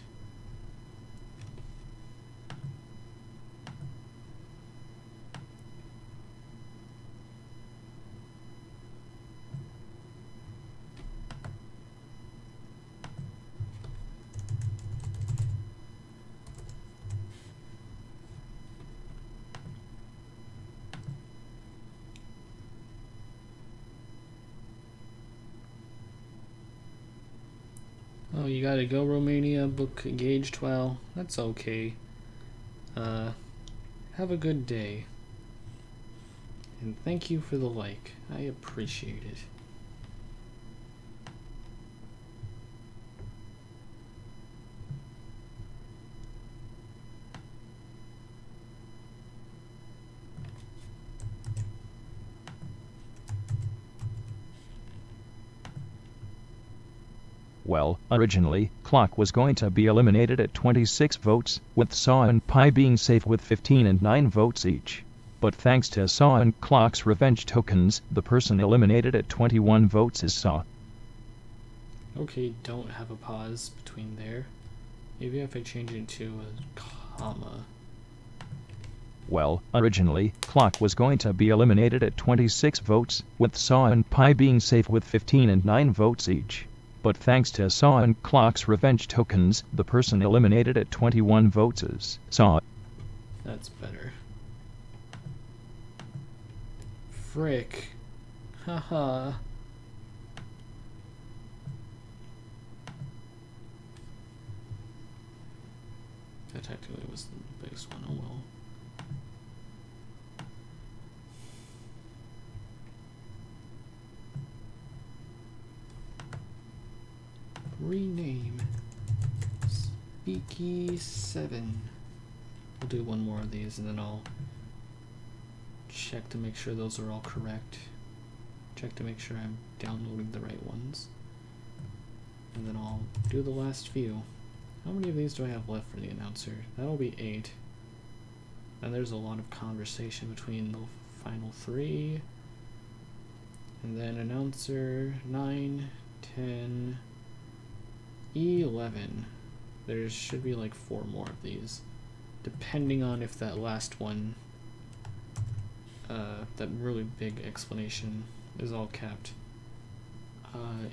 Oh, you gotta go, Romania, book engaged? Well, that's okay. Have a good day. And thank you for the like. I appreciate it. Well, originally, Clock was going to be eliminated at 26 votes, with Saw and Pi being safe with 15 and 9 votes each. But thanks to Saw and Clock's revenge tokens, the person eliminated at 21 votes is Saw. Okay, don't have a pause between there. Maybe if I change it to a comma. Well, originally, Clock was going to be eliminated at 26 votes, with Saw and Pi being safe with 15 and 9 votes each. But thanks to Saw and Clock's revenge tokens, the person eliminated at 21 votes is Saw. That's better. Frick. Haha. That technically was the biggest one. Oh well. Rename Speaky 7. We'll do one more of these and then I'll check to make sure those are all correct. Check to make sure I'm downloading the right ones. And then I'll do the last few. How many of these do I have left for the announcer? That'll be 8. And there's a lot of conversation between the final 3. And then announcer 9, 10, 11. There should be like 4 more of these, depending on if that last one, that really big explanation is all kept.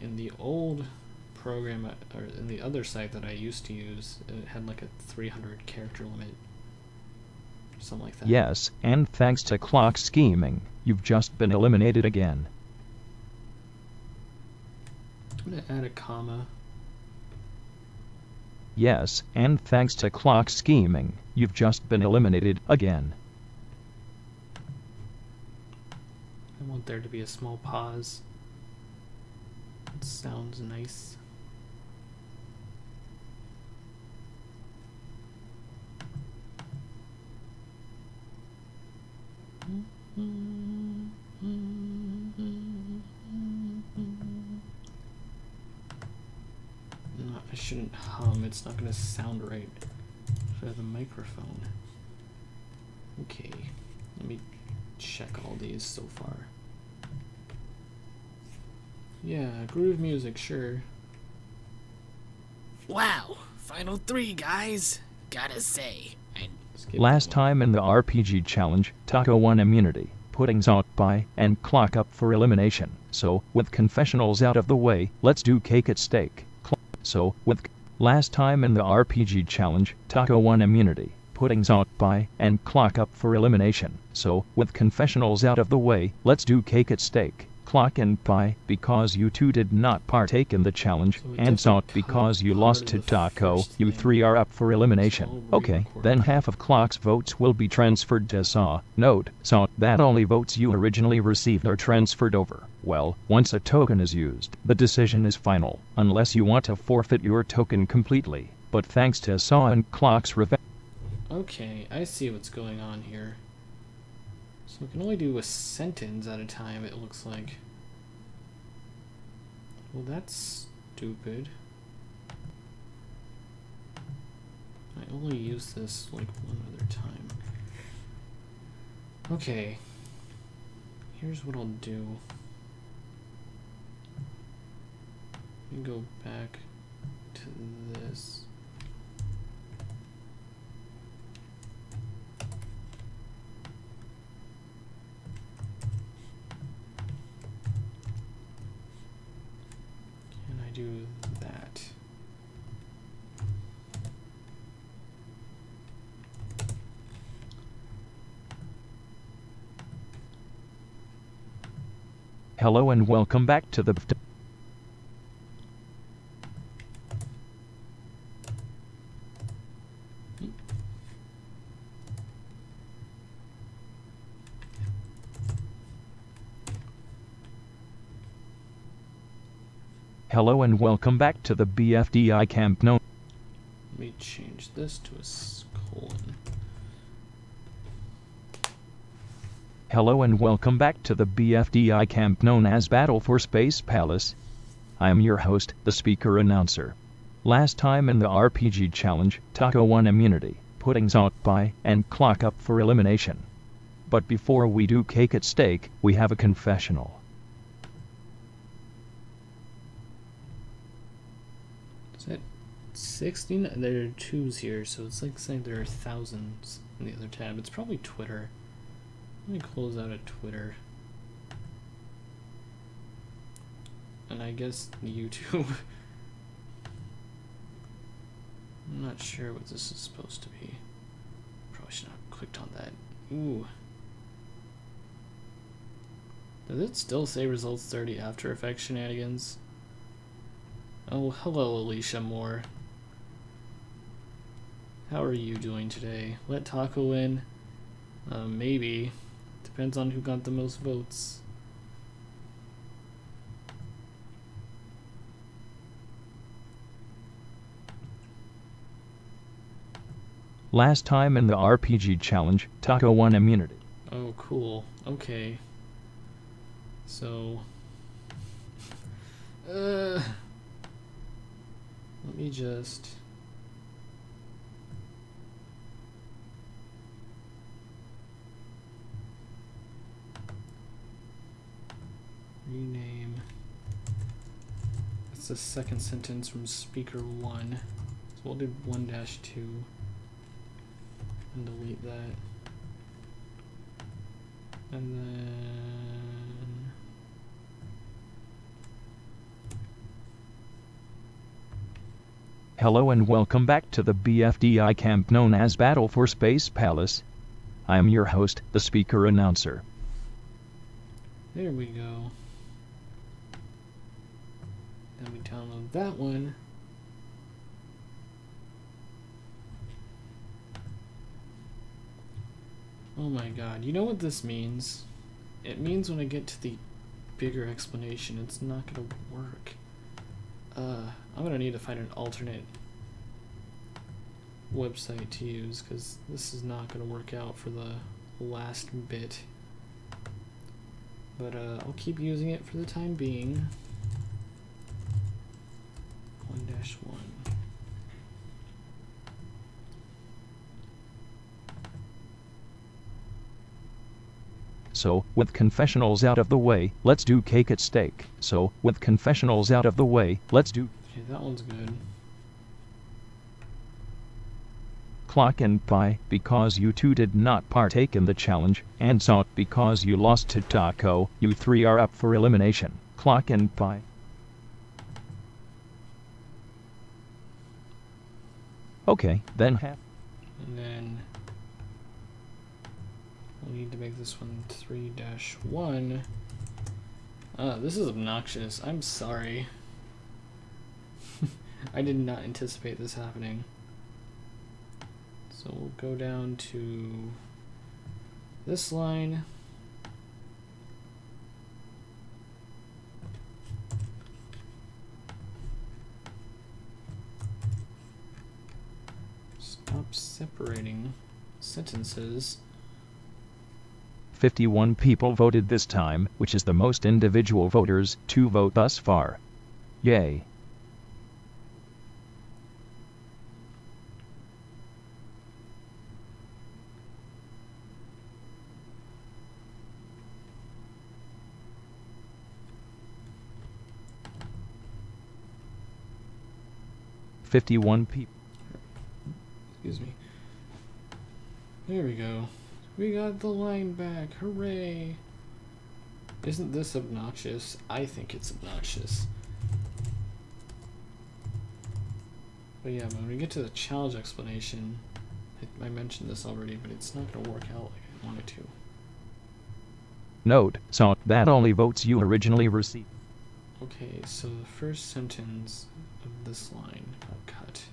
In the old program, or in the other site that I used to use, it had like a 300 character limit, something like that. Yes, and thanks to Clock scheming, you've just been eliminated again. I'm gonna add a comma. Yes, and thanks to Clock scheming, you've just been eliminated again. I want there to be a small pause. It sounds nice. No, I shouldn't hum, it's not gonna sound right for the microphone. Okay, let me check all these so far. Yeah, groove music, sure. Wow, final 3, guys. Gotta say, Last time in the RPG challenge, Taco won immunity, putting Zot by and Clock up for elimination. So, with confessionals out of the way, let's do cake at stake. So, with last time in the RPG challenge, Taco won immunity, putting Zot by and Clock up for elimination. So, with confessionals out of the way, let's do cake at stake. Clock and Pi, because you two did not partake in the challenge, So it and Salt, definitely because you lost to covered the Taco, first you thing. three are up for elimination. So I'll Okay, re-record then that. half of Clock's votes will be transferred to Saw. Note, Salt, that only votes you originally received are transferred over. Well, once a token is used, the decision is final, unless you want to forfeit your token completely. But thanks to Saw and Clock's revenge. Okay, I see what's going on here. So we can only do a sentence at a time, it looks like. Well, that's stupid. I only use this like one other time. Okay. Here's what I'll do. Let me go back to this. Can I do that? Hello and welcome back to the... Hello and welcome back to the BFDI camp known... Let me change this to a colon. Hello and welcome back to the BFDI camp known as Battle for Space Palace. I am your host, the speaker announcer. Last time in the RPG challenge, Taco won immunity, putting Zot by and Clock up for elimination. But before we do cake at stake, we have a confessional. Is that 16? There are twos here, so it's like saying there are thousands in the other tab. It's probably Twitter. Let me close out of Twitter. And I guess YouTube. I'm not sure what this is supposed to be. Probably should not have clicked on that. Ooh. Does it still say results 30 After Effects shenanigans? Oh, hello Alicia Moore. How are you doing today? Let Taco win? Maybe. Depends on who got the most votes. Last time in the RPG challenge, Taco won immunity. Oh, cool. Okay. So... let me just... rename. That's the second sentence from speaker 1. So we'll do 1-2 and delete that. And then Hello and welcome back to the BFDI camp known as Battle for Space Palace. I am your host, the speaker announcer. there we go. Then we download that one. Oh my god, you know what this means? It means when I get to the bigger explanation, it's not gonna work. I'm gonna need to find an alternate website to use, because this is not gonna work out for the last bit. But I'll keep using it for the time being. 1-1. So, with confessionals out of the way, let's do cake at stake. So, with confessionals out of the way, let's do Okay, that one's good. Clock and Pi, because you two did not partake in the challenge, and Salt, because you lost to Taco, you three are up for elimination. Clock and Pi. Okay, then And then we'll need to make this one 3-1. This is obnoxious. I'm sorry. I did not anticipate this happening. So we'll go down to this line. Stop separating sentences. 51 people voted this time, which is the most individual voters to vote thus far. Yay. "51 people." Excuse me. There we go. We got the line back. Hooray! Isn't this obnoxious? I think it's obnoxious. But yeah, when we get to the challenge explanation, I mentioned this already, but it's not going to work out like I wanted to. Note, so that only votes you originally received. Okay, so the first sentence of this line got cut.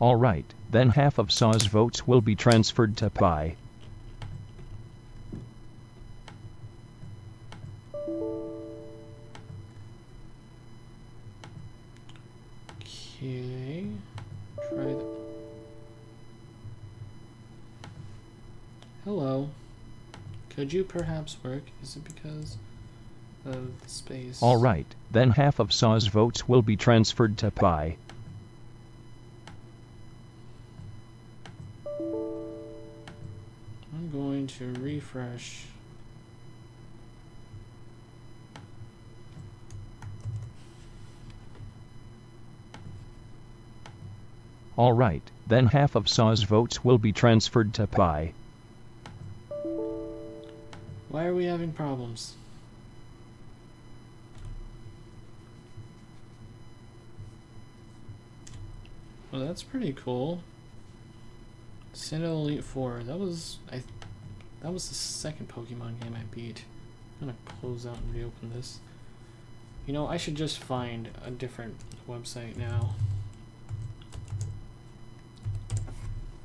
Alright, then half of Saw's votes will be transferred to Pi. Okay, try that. Hello. Could you perhaps work? Is it because of the space? Alright, then half of Saw's votes will be transferred to Pi. I'm going to refresh. Alright, then half of Saw's votes will be transferred to Pi. Why are we having problems? Well, that's pretty cool. Sinnoh Elite 4. That was the second Pokemon game I beat. I'm gonna close out and reopen this. You know, I should just find a different website now.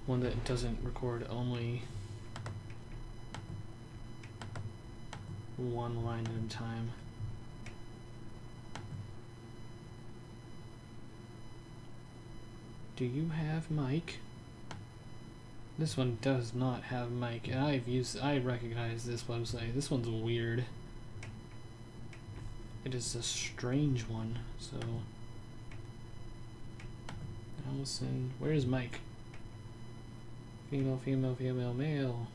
One that doesn't record only one line at a time. Do you have mic? This one does not have mic, and I recognize this website. This one's weird. It is a strange one, so Allison, where's Mike? Female, female, female, male.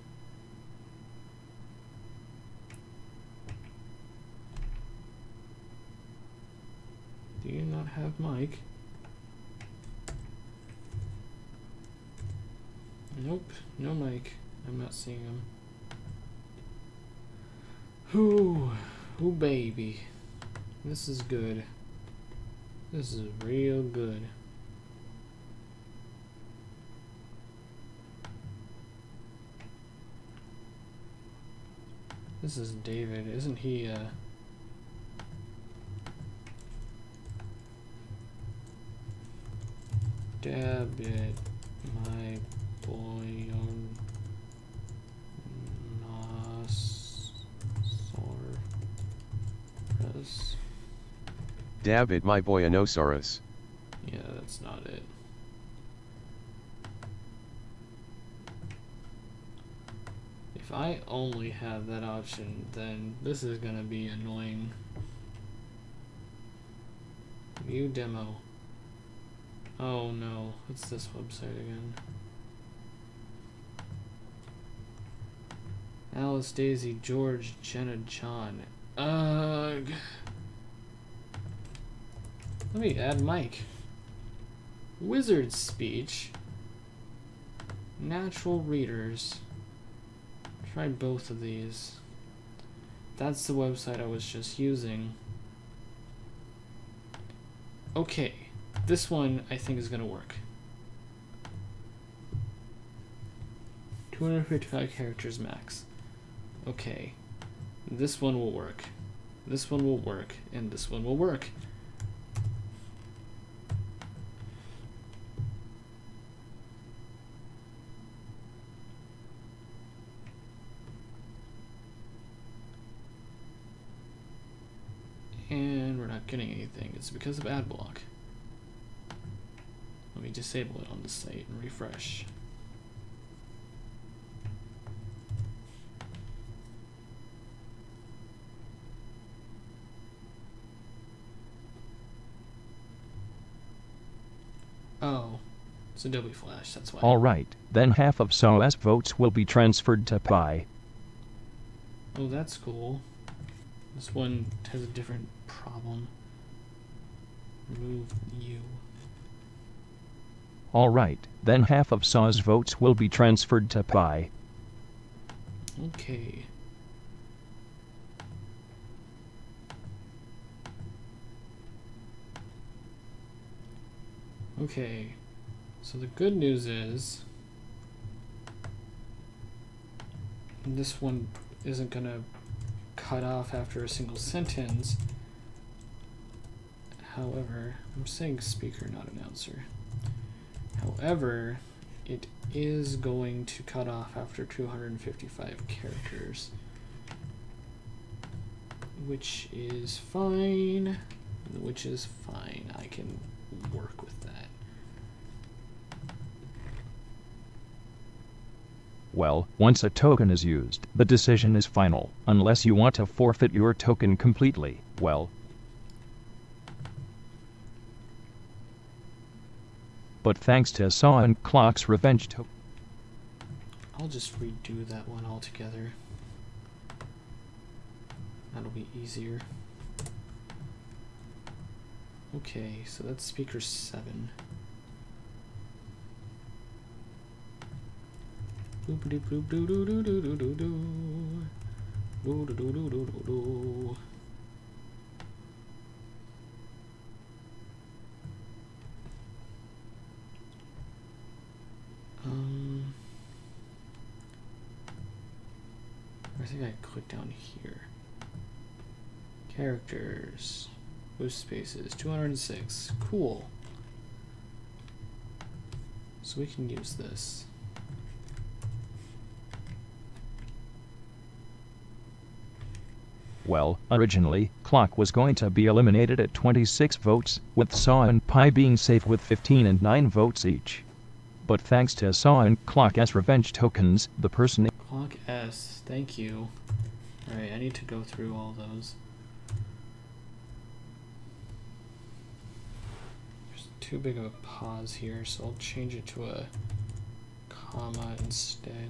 Do you not have Mike? Nope, no mic. I'm not seeing him. Ooh, ooh baby. This is good. This is real good. This is David. Isn't he, Dab it, my boy on Nosaurus. Dab it, my boy Anosaurus. Yeah, that's not it. If I only have that option, then this is gonna be annoying. View demo. Oh no, what's this website again? Alice, Daisy, George, Jenna, John. Ugh. Let me add Mike. Wizard speech. Natural readers. Try both of these. That's the website I was just using. Okay, this one I think is gonna work. 255 characters max. Okay, this one will work. This one will work, and this one will work. And we're not getting anything. It's because of ad block. Let me disable it on the site and refresh. Oh, it's Adobe Flash, that's why. Alright, then half of SOAS votes will be transferred to Pi. Oh, that's cool. This one has a different problem. Remove U. Alright, then half of SOAS votes will be transferred to Pi. Okay. Okay. So the good news is this one isn't gonna cut off after a single sentence. However, I'm saying speaker, not announcer. However, it is going to cut off after 255 characters, which is fine. Which is fine. I can work with that. Well, once a token is used, the decision is final, unless you want to forfeit your token completely. Well, but thanks to Saw and Clock's revenge token. I'll just redo that one altogether. That'll be easier. Okay, so that's speaker 7. Boop doop doop doo doo doo doo doo doo doo. Doo doo doo doo doo doo doo. I think I click down here. Characters. Boost spaces. 206. Cool. So we can use this. Well, originally, Clock was going to be eliminated at 26 votes, with Saw and Pi being safe with 15 and 9 votes each. But thanks to Saw and Clock's revenge tokens, the person... Clock S, thank you. Alright, I need to go through all those. There's too big of a pause here, so I'll change it to a comma instead.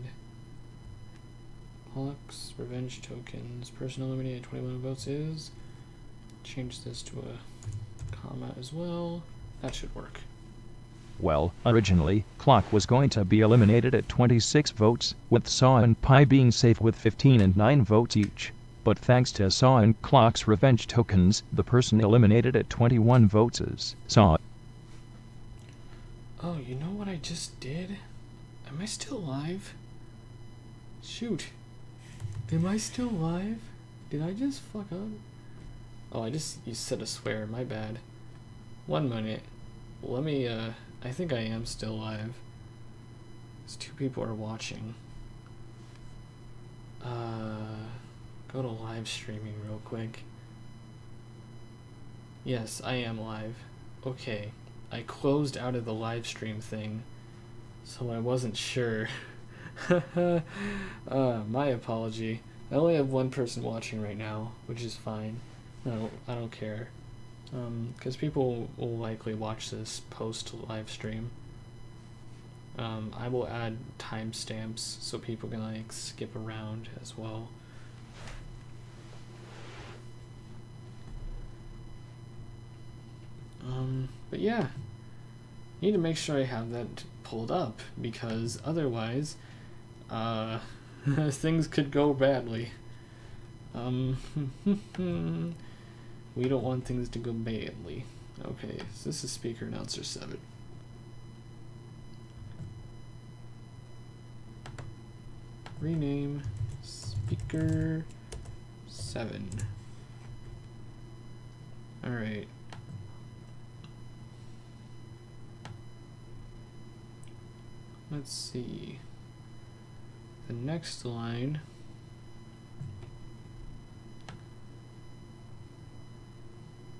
Clock's revenge tokens. Person eliminated 21 votes is. Change this to a comma as well. That should work. Well, originally, Clock was going to be eliminated at 26 votes, with Saw and Pi being safe with 15 and 9 votes each. But thanks to Saw and Clock's revenge tokens, the person eliminated at 21 votes is Saw. Oh, you know what I just did? Am I still live? Shoot. Am I still live? Did I just fuck up? Oh, you said a swear, my bad. 1 minute. Let me, I think I am still live. Because 2 people are watching. Go to live streaming real quick. Yes, I am live. Okay. I closed out of the live stream thing, so I wasn't sure. My apology. I only have 1 person watching right now, which is fine. No, I don't care. Because people will likely watch this post live stream. I will add timestamps so people can like skip around as well. But yeah, need to make sure I have that pulled up because otherwise, Things could go badly. We don't want things to go badly. Okay, so this is Speaker Announcer 7. Rename Speaker 7. Alright. Let's see. The next line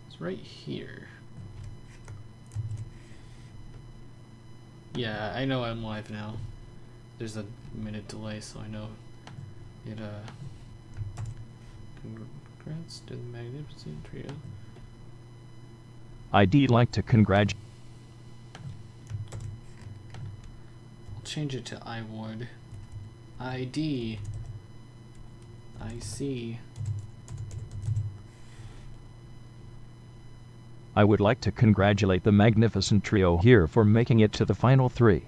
is right here. Yeah, I know I'm live now. There's a minute delay, so I know it, congrats to the magnificent trio. I'd like to congratulate. I'll change it to I would. ID. I see. I would like to congratulate the magnificent trio here for making it to the final 3.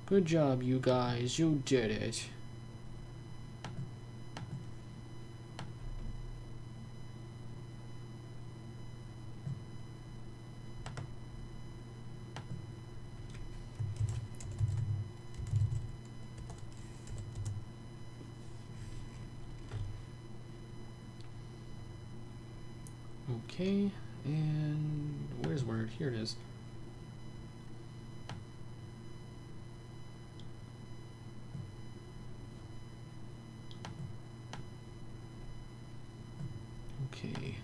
Good job, you guys. You did it. Okay, and where's Word? Here it is. Okay.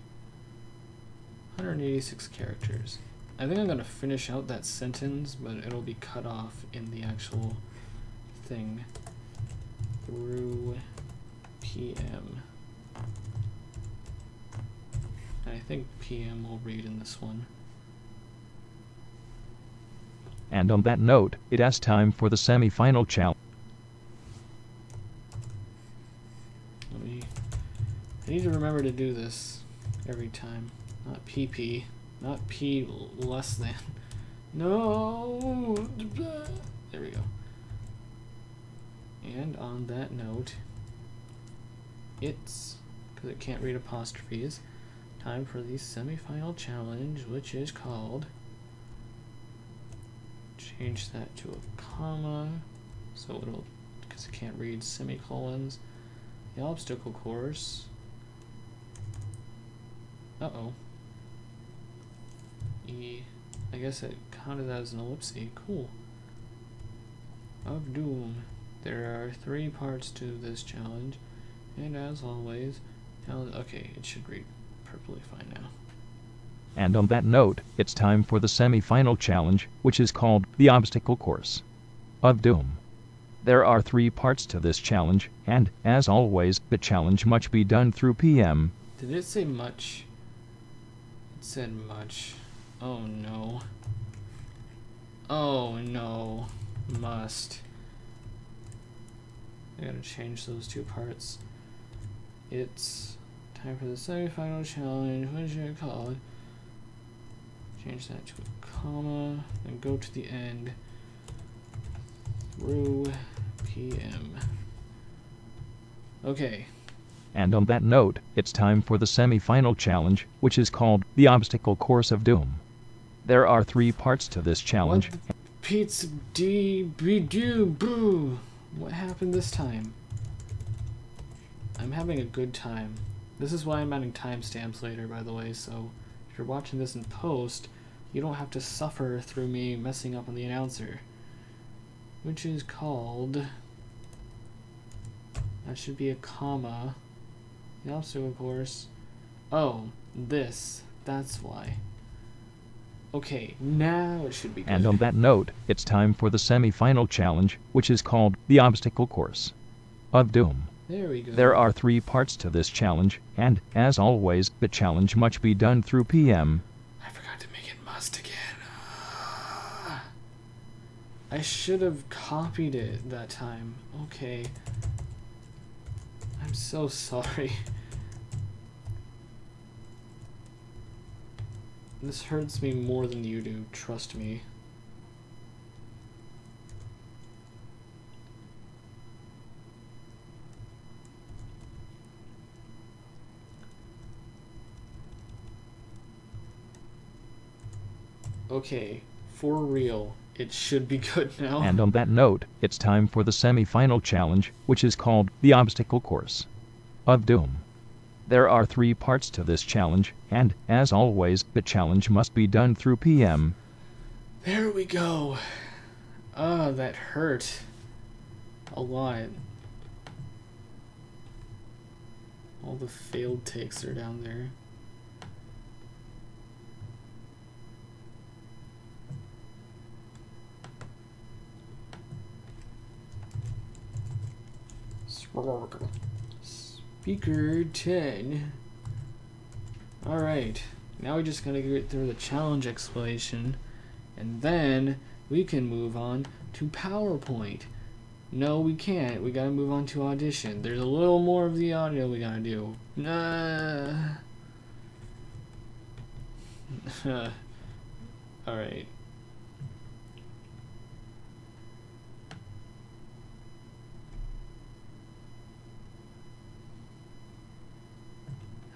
186 characters. I think I'm gonna finish out that sentence, but it'll be cut off in the actual thing. Through PM. I think PM will read in this one. And on that note, it is time for the semi-final challenge. I need to remember to do this every time. Not PP. Not P less than. No! There we go. And on that note, it's, because it can't read apostrophes, time for the semi-final challenge, which is called, change that to a comma, so it'll, because it can't read semicolons, the obstacle course, uh-oh, I guess it counted as an ellipsis, cool, of doom. There are 3 parts to this challenge, and as always, okay, it should read perfectly fine now. And on that note, it's time for the semi-final challenge, which is called the obstacle course of doom. There are 3 parts to this challenge, and, as always, the challenge must be done through PM. Did it say much? It said much. Oh no. Oh no. Must. I gotta change those 2 parts. It's time for the semi-final challenge. What should I call it? Change that to a comma, then go to the end. Through PM. Okay. And on that note, it's time for the semi-final challenge, which is called the obstacle course of doom. There are 3 parts to this challenge. Pizza D B do boo. What happened this time? I'm having a good time. This is why I'm adding timestamps later, by the way, so if you're watching this in post, you don't have to suffer through me messing up on the announcer. Which is called, that should be a comma, the obstacle course, oh, this, that's why. Okay, now it should be good. And on that note, it's time for the semi-final challenge, which is called the obstacle course of doom. There we go. There are 3 parts to this challenge, and, as always, the challenge must be done through PM. I forgot to make it must again. I should have copied it that time. Okay. I'm so sorry. This hurts me more than you do, trust me. Okay, for real. It should be good now. And on that note, it's time for the semi-final challenge, which is called the Obstacle Course of Doom. There are 3 parts to this challenge, and, as always, the challenge must be done through PM. There we go. Ah, that hurt. A lot. All the failed takes are down there. Speaker 10. Alright, now we just gotta get through the challenge explanation, and then we can move on to PowerPoint. No, we can't. We gotta move on to audition. There's a little more of the audio we gotta do. Alright.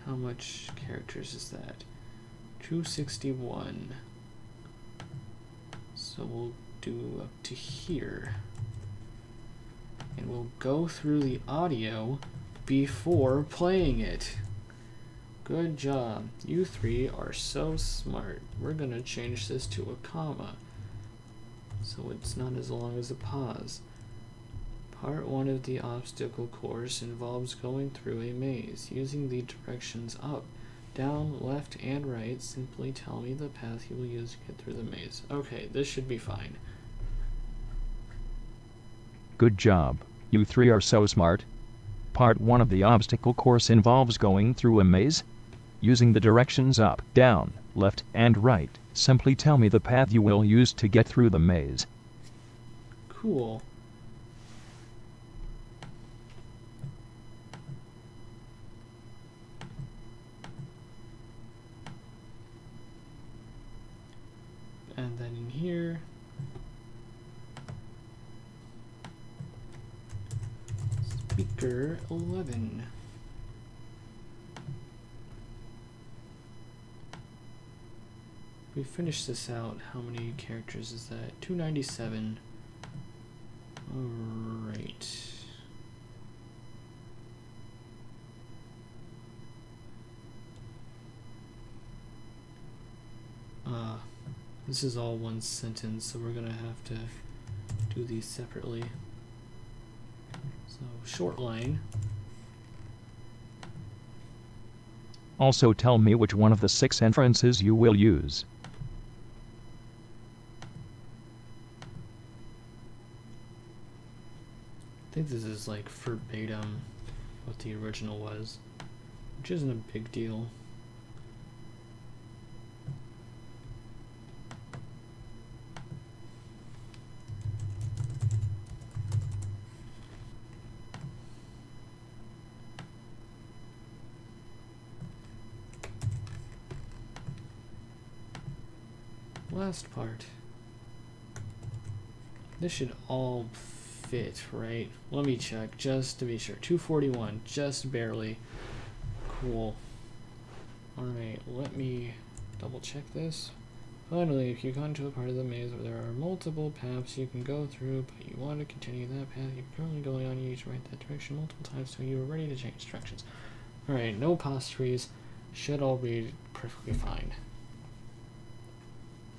How much characters is that? 261. So we'll do up to here. And we'll go through the audio before playing it. Good job. You 3 are so smart. We're gonna change this to a comma, so it's not as long as a pause. Part 1 of the obstacle course involves going through a maze. Using the directions up, down, left, and right, simply tell me the path you will use to get through the maze. Okay, this should be fine. Good job. You 3 are so smart. Part 1 of the obstacle course involves going through a maze. Using the directions up, down, left, and right, simply tell me the path you will use to get through the maze. Cool. And then in here, speaker 11. We finish this out. How many characters is that? 297. Alright. This is all one sentence, so we're gonna have to do these separately. So, short line. Also tell me which one of the 6 inferences you will use. I think this is like verbatim what the original was, which isn't a big deal. Last part. This should all fit, right? Let me check just to be sure. 241, just barely. Cool. Alright, let me double check this. Finally, if you got into a part of the maze where there are multiple paths you can go through, but you want to continue that path you're currently going on, you need to write that direction multiple times so you are ready to change directions. Alright, no apostrophes. Should all read perfectly fine.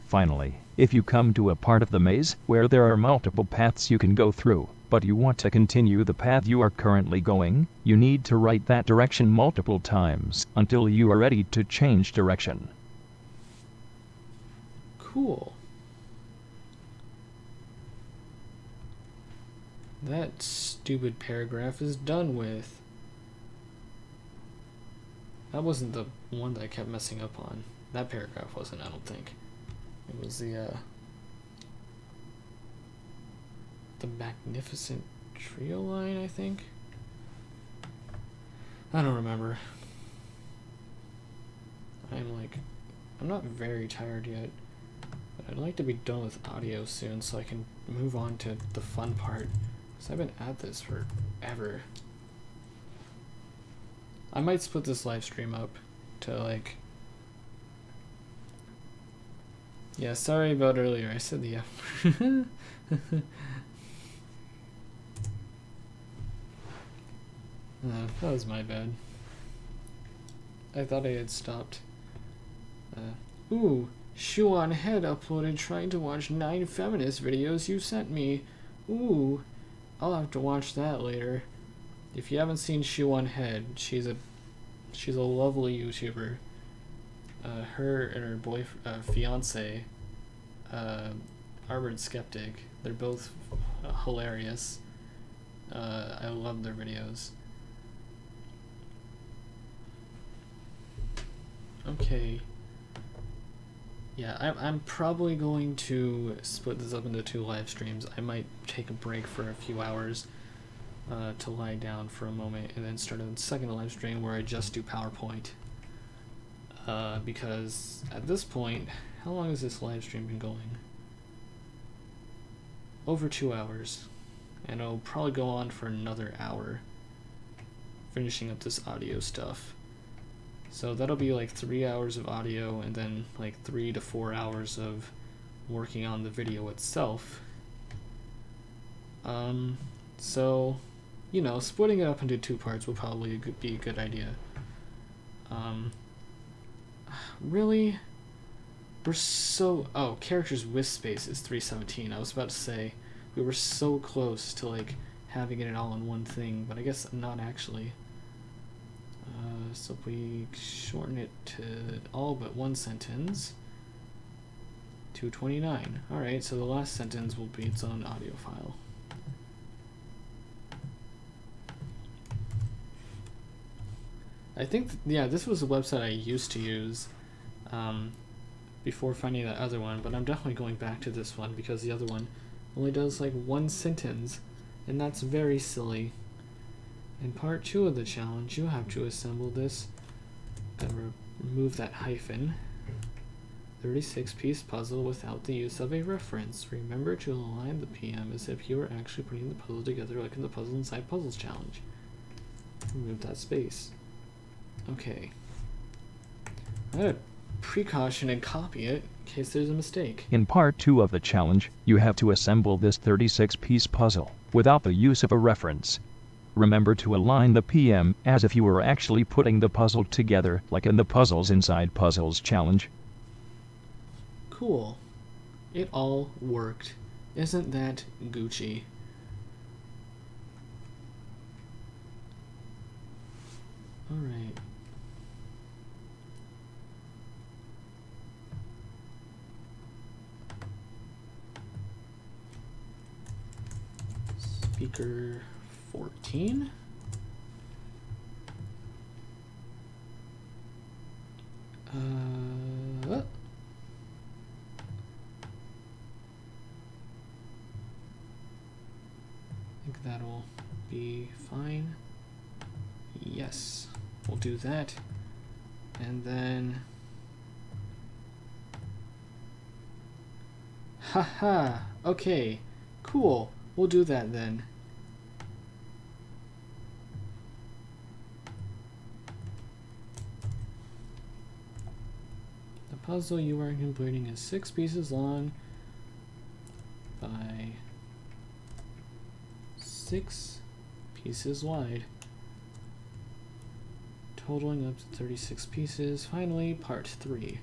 Finally, if you come to a part of the maze where there are multiple paths you can go through, but you want to continue the path you are currently going, you need to write that direction multiple times until you are ready to change direction. Cool. That stupid paragraph is done with. That wasn't the one that I kept messing up on. That paragraph wasn't, I don't think. It was the magnificent trio line, I think. I don't remember. I'm not very tired yet, but I'd like to be done with audio soon so I can move on to the fun part, because I've been at this forever. I might split this live stream up to Yeah, sorry about earlier. I said the F. That was my bad. I thought I had stopped. Ooh, Shoe on Head uploaded trying to watch 9 feminist videos you sent me. Ooh, I'll have to watch that later. If you haven't seen Shoe on Head, she's a lovely YouTuber. Her and her fiance, Harvard Skeptic, they're both hilarious. I love their videos. Okay. Yeah, I'm probably going to split this up into 2 live streams. I might take a break for a few hours to lie down for a moment and then start a second live stream where I just do PowerPoint. Because at this point, how long has this live stream been going? Over 2 hours. And it'll probably go on for another hour, finishing up this audio stuff. So that'll be like 3 hours of audio and then like 3 to 4 hours of working on the video itself. So, you know, splitting it up into 2 parts will probably be a good idea. Really? We're so... Oh, characters with space is 317. I was about to say, we were so close to like having it all in one thing, but I guess not actually. So if we shorten it to all but 1 sentence, 229. Alright, so the last sentence will be its own audio file. I think, yeah, this was a website I used to use before finding that other one, but I'm definitely going back to this one because the other one only does like 1 sentence, and that's very silly. In part 2 of the challenge, you have to assemble this, remove that hyphen, 36-piece puzzle without the use of a reference. Remember to align the PM as if you were actually putting the puzzle together like in the Puzzle Inside Puzzles challenge. Remove that space. Okay. I had a precaution and copy it in case there's a mistake. In part 2 of the challenge, you have to assemble this 36-piece puzzle without the use of a reference. Remember to align the PM as if you were actually putting the puzzle together like in the Puzzles Inside Puzzles challenge. Cool. It all worked. Isn't that Gucci? Alright. Speaker 14. I think that'll be fine. Yes, we'll do that. And then... Haha, okay, cool. We'll do that then. The puzzle you are completing is 6 pieces long by 6 pieces wide, totaling up to 36 pieces. Finally, part 3.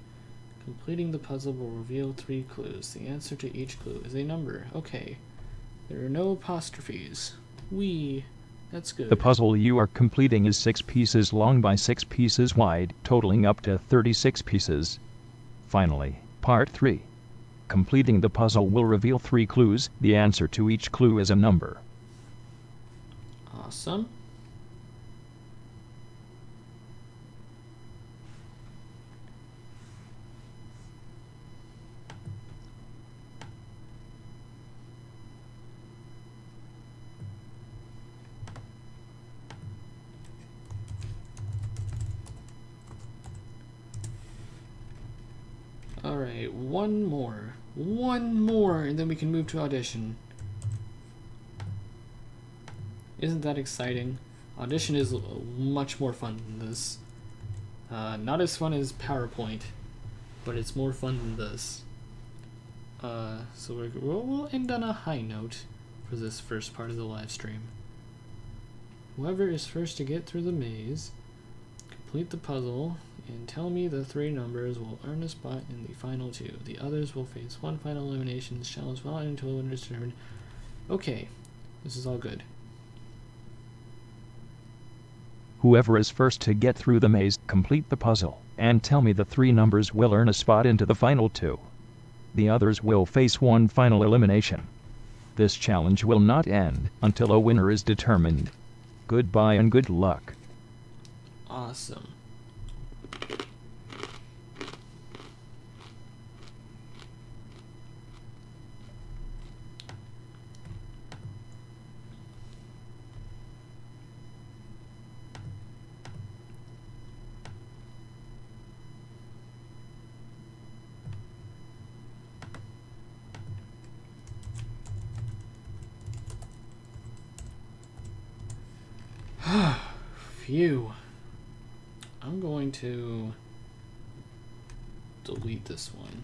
Completing the puzzle will reveal 3 clues. The answer to each clue is a number. Okay. There are no apostrophes. That's good. The puzzle you are completing is 6 pieces long by 6 pieces wide, totaling up to 36 pieces. Finally, part 3. Completing the puzzle will reveal 3 clues. The answer to each clue is a number. Awesome. Alright, one more, and then we can move to audition. Isn't that exciting? Audition is much more fun than this. Not as fun as PowerPoint, but it's more fun than this. So we'll end on a high note for this first part of the live stream. Whoever is first to get through the maze, complete the puzzle, and tell me the 3 numbers will earn a spot in the final 2. The others will face one final elimination. This challenge will not end until a winner is determined. Okay, this is all good. Whoever is first to get through the maze, complete the puzzle, and tell me the 3 numbers will earn a spot into the final 2. The others will face one final elimination. This challenge will not end until a winner is determined. Goodbye and good luck. Awesome. Phew. I'm going to delete this one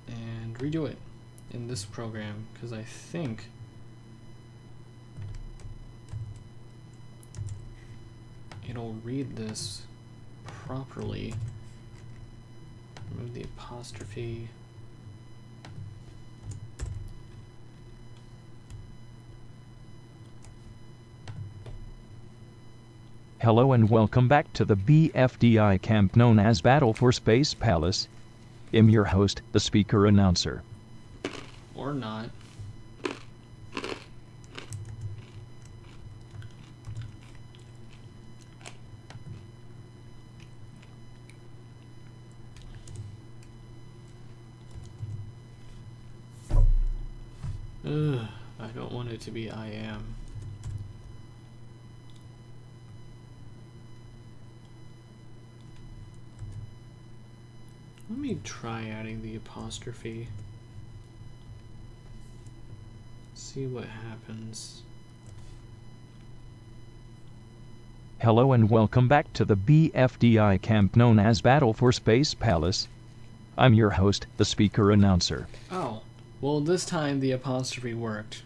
and redo it in this program because I think it'll read this properly. Remove the apostrophe. Hello and welcome back to the BFDI camp known as Battle for Space Palace. I'm your host, the speaker announcer. Or not. Ugh, I don't want it to be I am. Let me try adding the apostrophe. See what happens. Hello and welcome back to the BFDI camp known as Battle for Space Palace. I'm your host, the speaker announcer. Oh, well this time the apostrophe worked.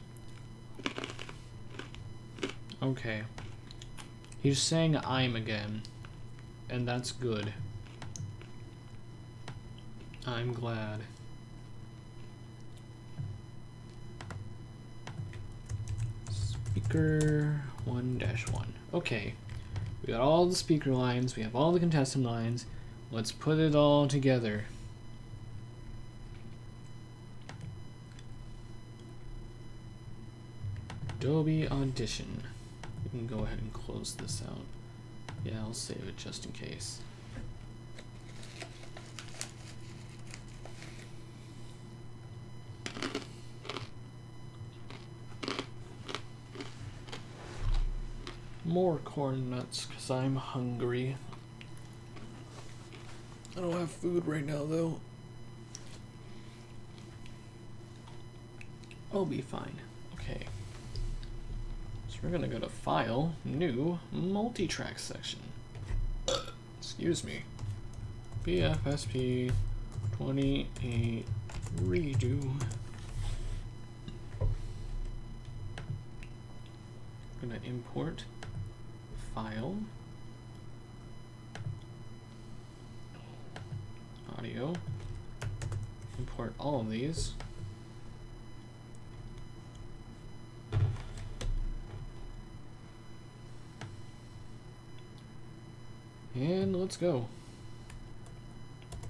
Okay. He's saying I'm again, and that's good. I'm glad. Speaker 1-1. Okay. We got all the speaker lines, we have all the contestant lines. Let's put it all together. Adobe Audition. We can go ahead and close this out. Yeah, I'll save it just in case. More corn nuts, because I'm hungry. I don't have food right now, though. I'll be fine. Okay. So we're gonna go to File, New, Multi-Track section. Excuse me. BFSP 28 Redo. We're gonna import File, Audio, import all of these. And let's go.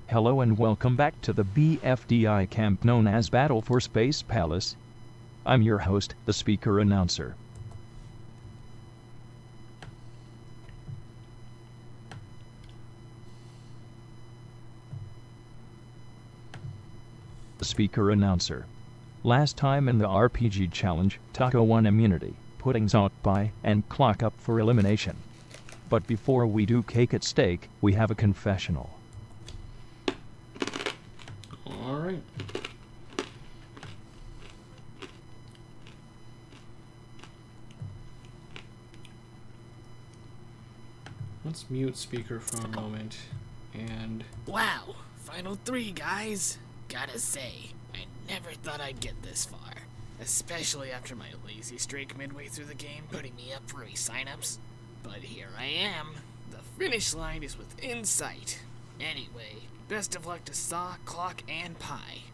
Hello and welcome back to the BFDI camp known as Battle for Space Palace. I'm your host, the speaker announcer. The speaker announcer. Last time in the RPG challenge, Taco won immunity, puddings out by, and clock up for elimination. But before we do cake at stake, we have a confessional. Alright. Let's mute speaker for a moment and Wow, final three, guys. Gotta say, I never thought I'd get this far. Especially after my lazy streak midway through the game putting me up for resign-ups. But here I am. The finish line is within sight. Anyway, best of luck to Saw, Clock, and Pie.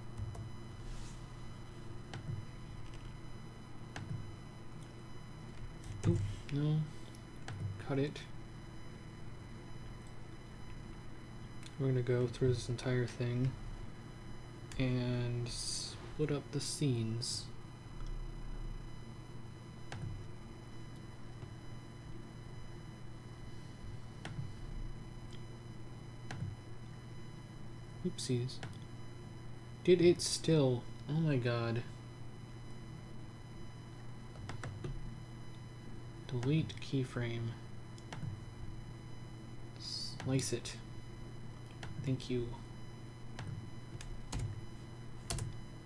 oop, no, cut it. We're gonna go through this entire thing and split up the scenes. Oopsies. Did it still? Oh my god. Delete keyframe. Slice it. Thank you.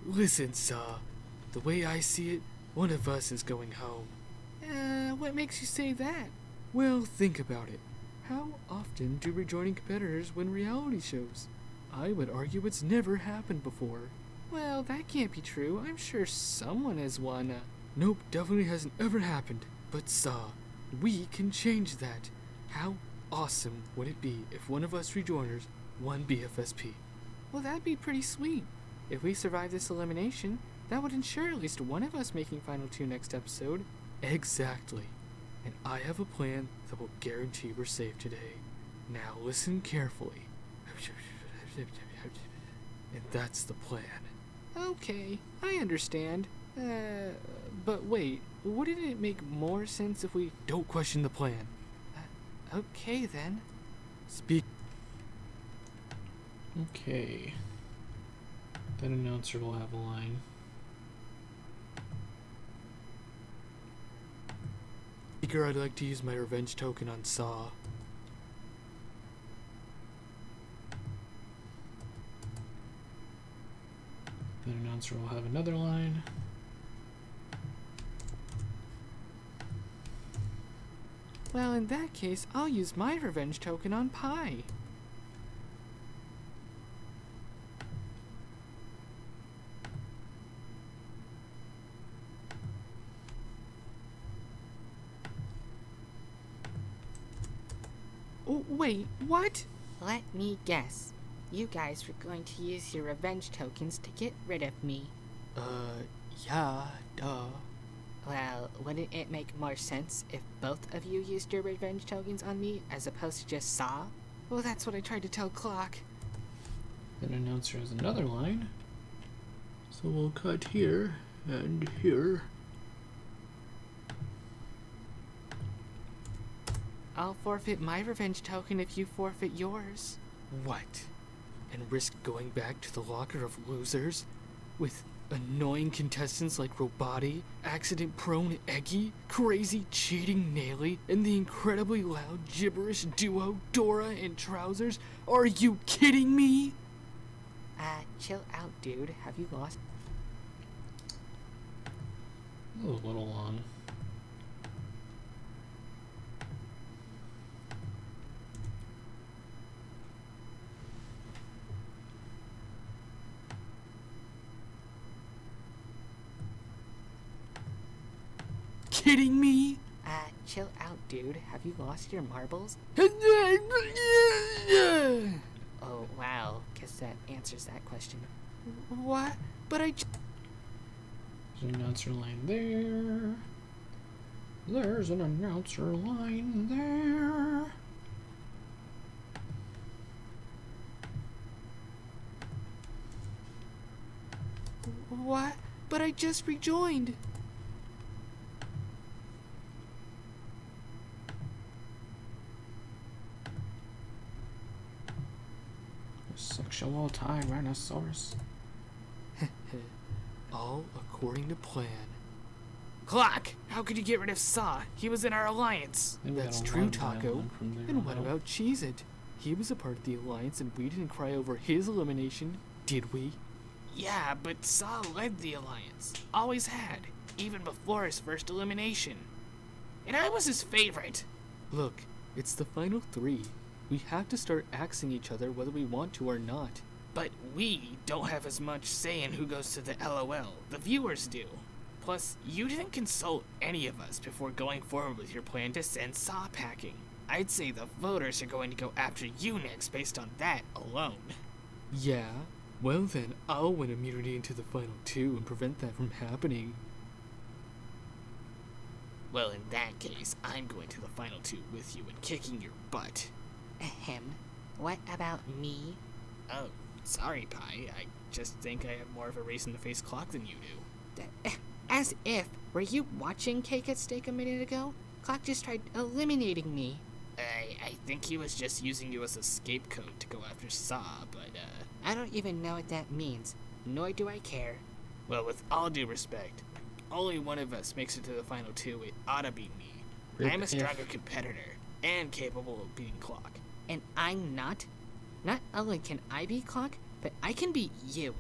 Listen, Saw. The way I see it, one of us is going home. What makes you say that? Well, think about it. How often do rejoining competitors win reality shows? I would argue it's never happened before. Well, that can't be true. I'm sure someone has won. Nope, definitely hasn't ever happened. But Saw, we can change that. How awesome would it be if one of us rejoiners won BFSP? Well, that'd be pretty sweet. If we survive this elimination, that would ensure at least one of us making Final 2 next episode. Exactly. And I have a plan that will guarantee we're safe today. Now listen carefully. And that's the plan. Okay, I understand. But wait, wouldn't it make more sense if we... Don't question the plan. Okay then. Speak. Okay. That announcer will have a line. Speaker, I'd like to use my revenge token on Saw. That announcer will have another line. Well, in that case, I'll use my revenge token on Pie. Oh, wait, what? Let me guess. You guys were going to use your revenge tokens to get rid of me. Yeah, duh. Well, wouldn't it make more sense if both of you used your revenge tokens on me as opposed to just Saw? Well, that's what I tried to tell Clock. That announcer has another line. So we'll cut here and here. I'll forfeit my revenge token if you forfeit yours. What? And risk going back to the locker of losers? With annoying contestants like Robati, accident-prone Eggy, crazy cheating Naily, and the incredibly loud gibberish duo Dora and Trousers? Are you kidding me? Chill out, dude. Have you lost? A little long. Kidding me? Chill out, dude. Have you lost your marbles? Oh, wow. Guess that answers that question. What? But I... There's an announcer line there. There's an announcer line there. What? But I just rejoined. Sexual Tyrannosaurus. All according to plan. Clock! How could you get rid of Saw? He was in our alliance. And we That's got a true, log Taco. dialogue from there And what on out. about Cheez-It? He was a part of the Alliance and we didn't cry over his elimination, did we? Yeah, but Saw led the alliance. Always had. Even before his first elimination. And I was his favorite. Look, it's the final three. We have to start axing each other whether we want to or not. But we don't have as much say in who goes to the LOL. The viewers do. Plus, you didn't consult any of us before going forward with your plan to send saw packing. I'd say the voters are going to go after you next based on that alone. Yeah? Well then, I'll win immunity into the final 2 and prevent that from happening. Well, in that case, I'm going to the final 2 with you and kicking your butt. Ahem. What about me? Oh, sorry, Pi. I just think I have more of a reason to face Clock than you do. As if. Were you watching Cake at Steak a minute ago? Clock just tried eliminating me. I think he was just using you as a scapegoat to go after Saw, but, I don't even know what that means, nor do I care. Well, with all due respect, only one of us makes it to the final 2. It ought to be me. I'm a stronger competitor and capable of beating Clock. And I'm not? Not only can I beat Clock, but I can beat you.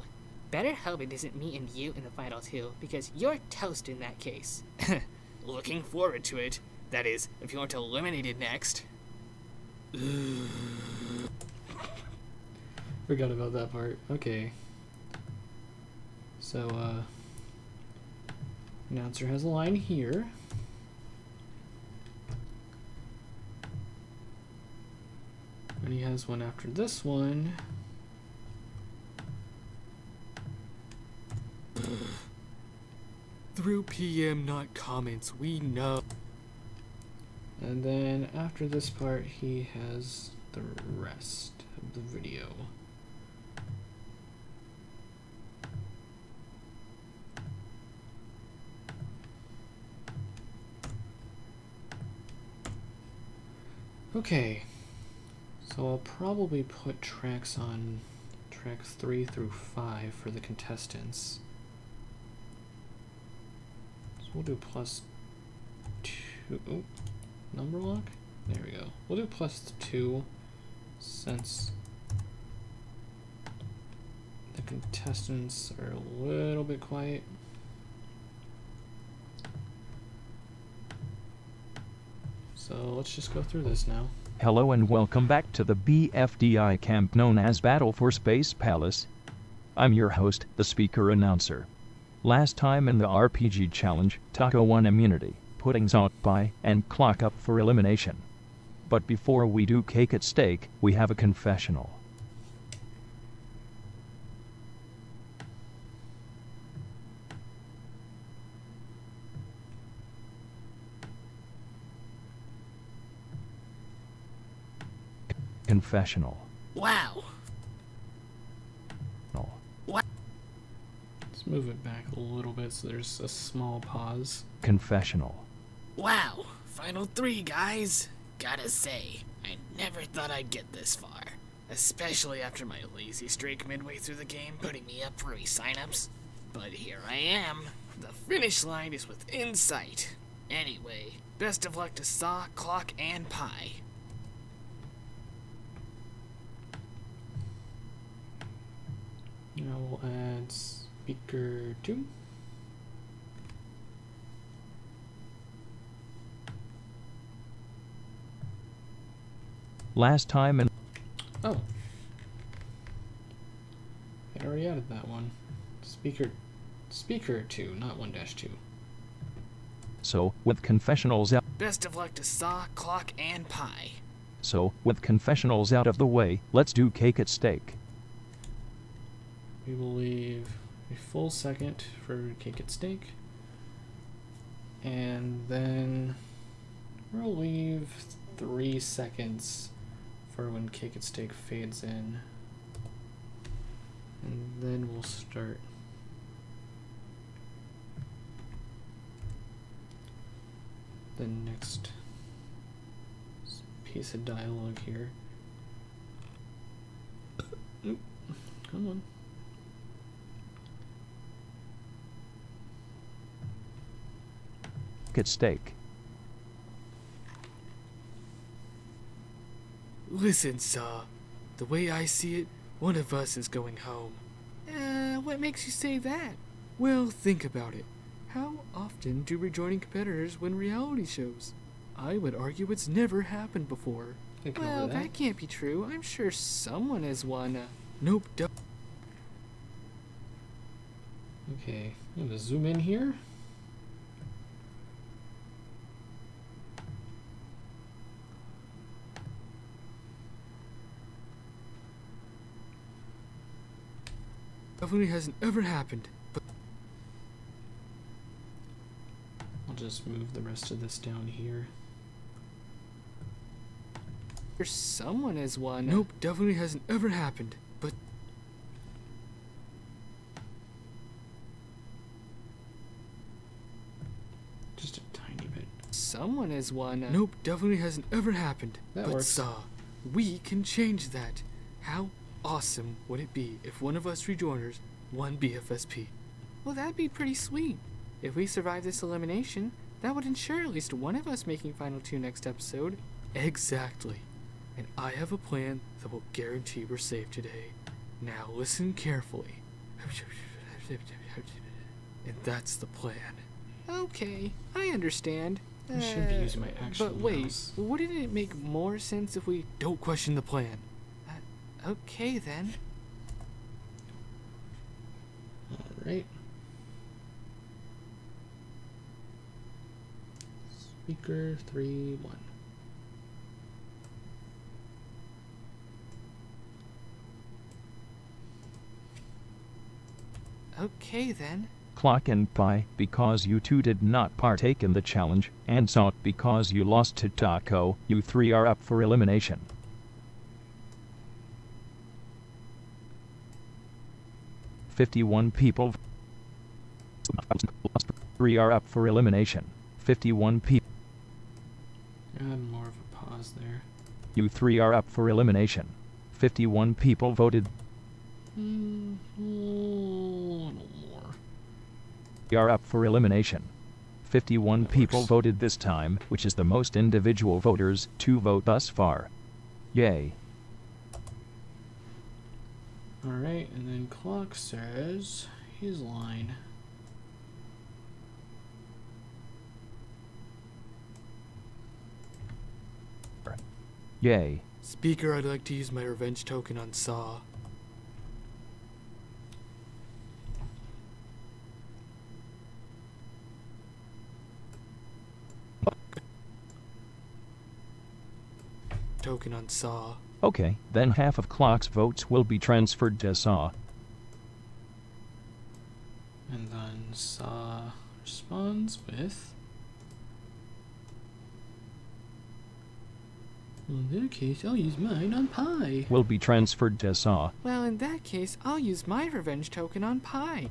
Better hope it isn't me and you in the final 2, because you're toast in that case. Looking forward to it. That is, if you aren't eliminated next. Forgot about that part. Okay. So, announcer has a line here. And he has one after this one. Through PM, not comments, we know. And then after this part, he has the rest of the video. Okay, so I'll probably put tracks on tracks 3 through 5 for the contestants. So we'll do +2. Oh, number lock? There we go. We'll do +2 since the contestants are a little bit quiet. So let's just go through this now. Hello and welcome back to the BFDI camp known as Battle for Space Palace. I'm your host, the speaker announcer. Last time in the RPG challenge, Taco won immunity, putting Zot by and Clock up for elimination. But before we do Cake at Steak, we have a confessional. Confessional. Wow. No. Let's move it back a little bit so there's a small pause. Confessional. Wow. Final 3, guys. Gotta say, I never thought I'd get this far. Especially after my lazy streak midway through the game putting me up for resign-ups. But here I am. The finish line is within sight. Anyway, best of luck to Saw, Clock, and Pi. Now we'll add speaker 2. Last time in Oh. I already added that one. Speaker 2, not 1-2. So, with confessionals out Best of luck to Saw, Clock, and Pi. So, with confessionals out of the way, let's do Cake at Steak. We will leave a full second for Cake at Steak. And then we'll leave 3 seconds for when Cake at Steak fades in. And then we'll start. The next piece of dialogue here. Oop, come on. Cake at Steak. Listen, Saw. The way I see it, one of us is going home. What makes you say that? Well, think about it. How often do rejoining competitors win reality shows? I would argue it's never happened before. I can Well, over that can't be true. I'm sure someone has won. Nope. Okay, I'm gonna zoom in here. Definitely hasn't ever happened. But I'll just move the rest of this down here. someone has won. Nope, definitely hasn't ever happened. But Just a tiny bit. someone has won. Nope, definitely hasn't ever happened. That but works. We can change that. How awesome would it be if one of us rejoiners won BFSP? Well, that'd be pretty sweet. If we survive this elimination, that would ensure at least one of us making Final 2 next episode. Exactly. And I have a plan that will guarantee we're safe today. Now listen carefully. And that's the plan. Okay, I understand. I should be using my actual But wait, mouse. wouldn't it make more sense if we don't question the plan? Okay then. Alright. Speaker 3-1. Okay then. Clock and Pi, because you two did not partake in the challenge, and Salt, because you lost to Taco, you three are up for elimination. "51 people. 3 are up for elimination. 51 people. Add more of a pause there. You three are up for elimination. 51 people voted. A little more. You are up for elimination. 51 That people works. voted this time, which is the most individual voters to vote thus far. Yay. Alright, and then Clock says his line. Yay. Speaker, I'd like to use my revenge token on Saw. Token on Saw. Okay, then half of Clock's votes will be transferred to Saw. And then Saw responds with... In that case, I'll use mine on Pi. Will be transferred to Saw. Well, in that case, I'll use my revenge token on Pi.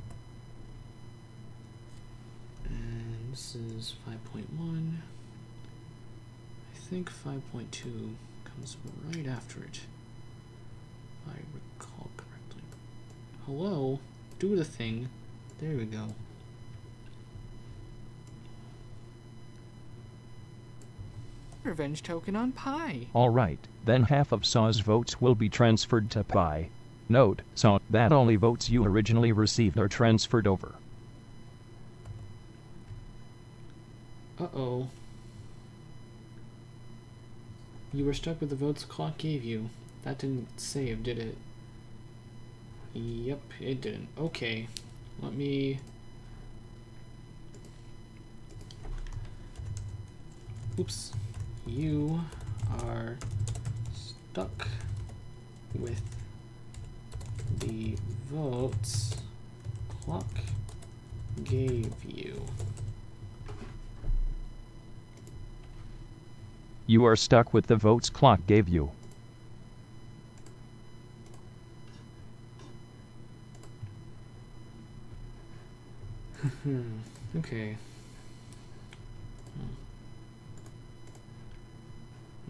And this is 5.1. I think 5.2 comes right after it, if I recall correctly. Hello? Do the thing. There we go. Revenge token on Pi. Alright, then half of Saw's votes will be transferred to Pi. Note, Saw, that only votes you originally received are transferred over. Uh-oh. You were stuck with the votes Clock gave you. That didn't save, did it? Yep, it didn't. Okay. Let me... Oops. You are stuck with the votes Clock gave you. You are stuck with the votes Clock gave you. Okay.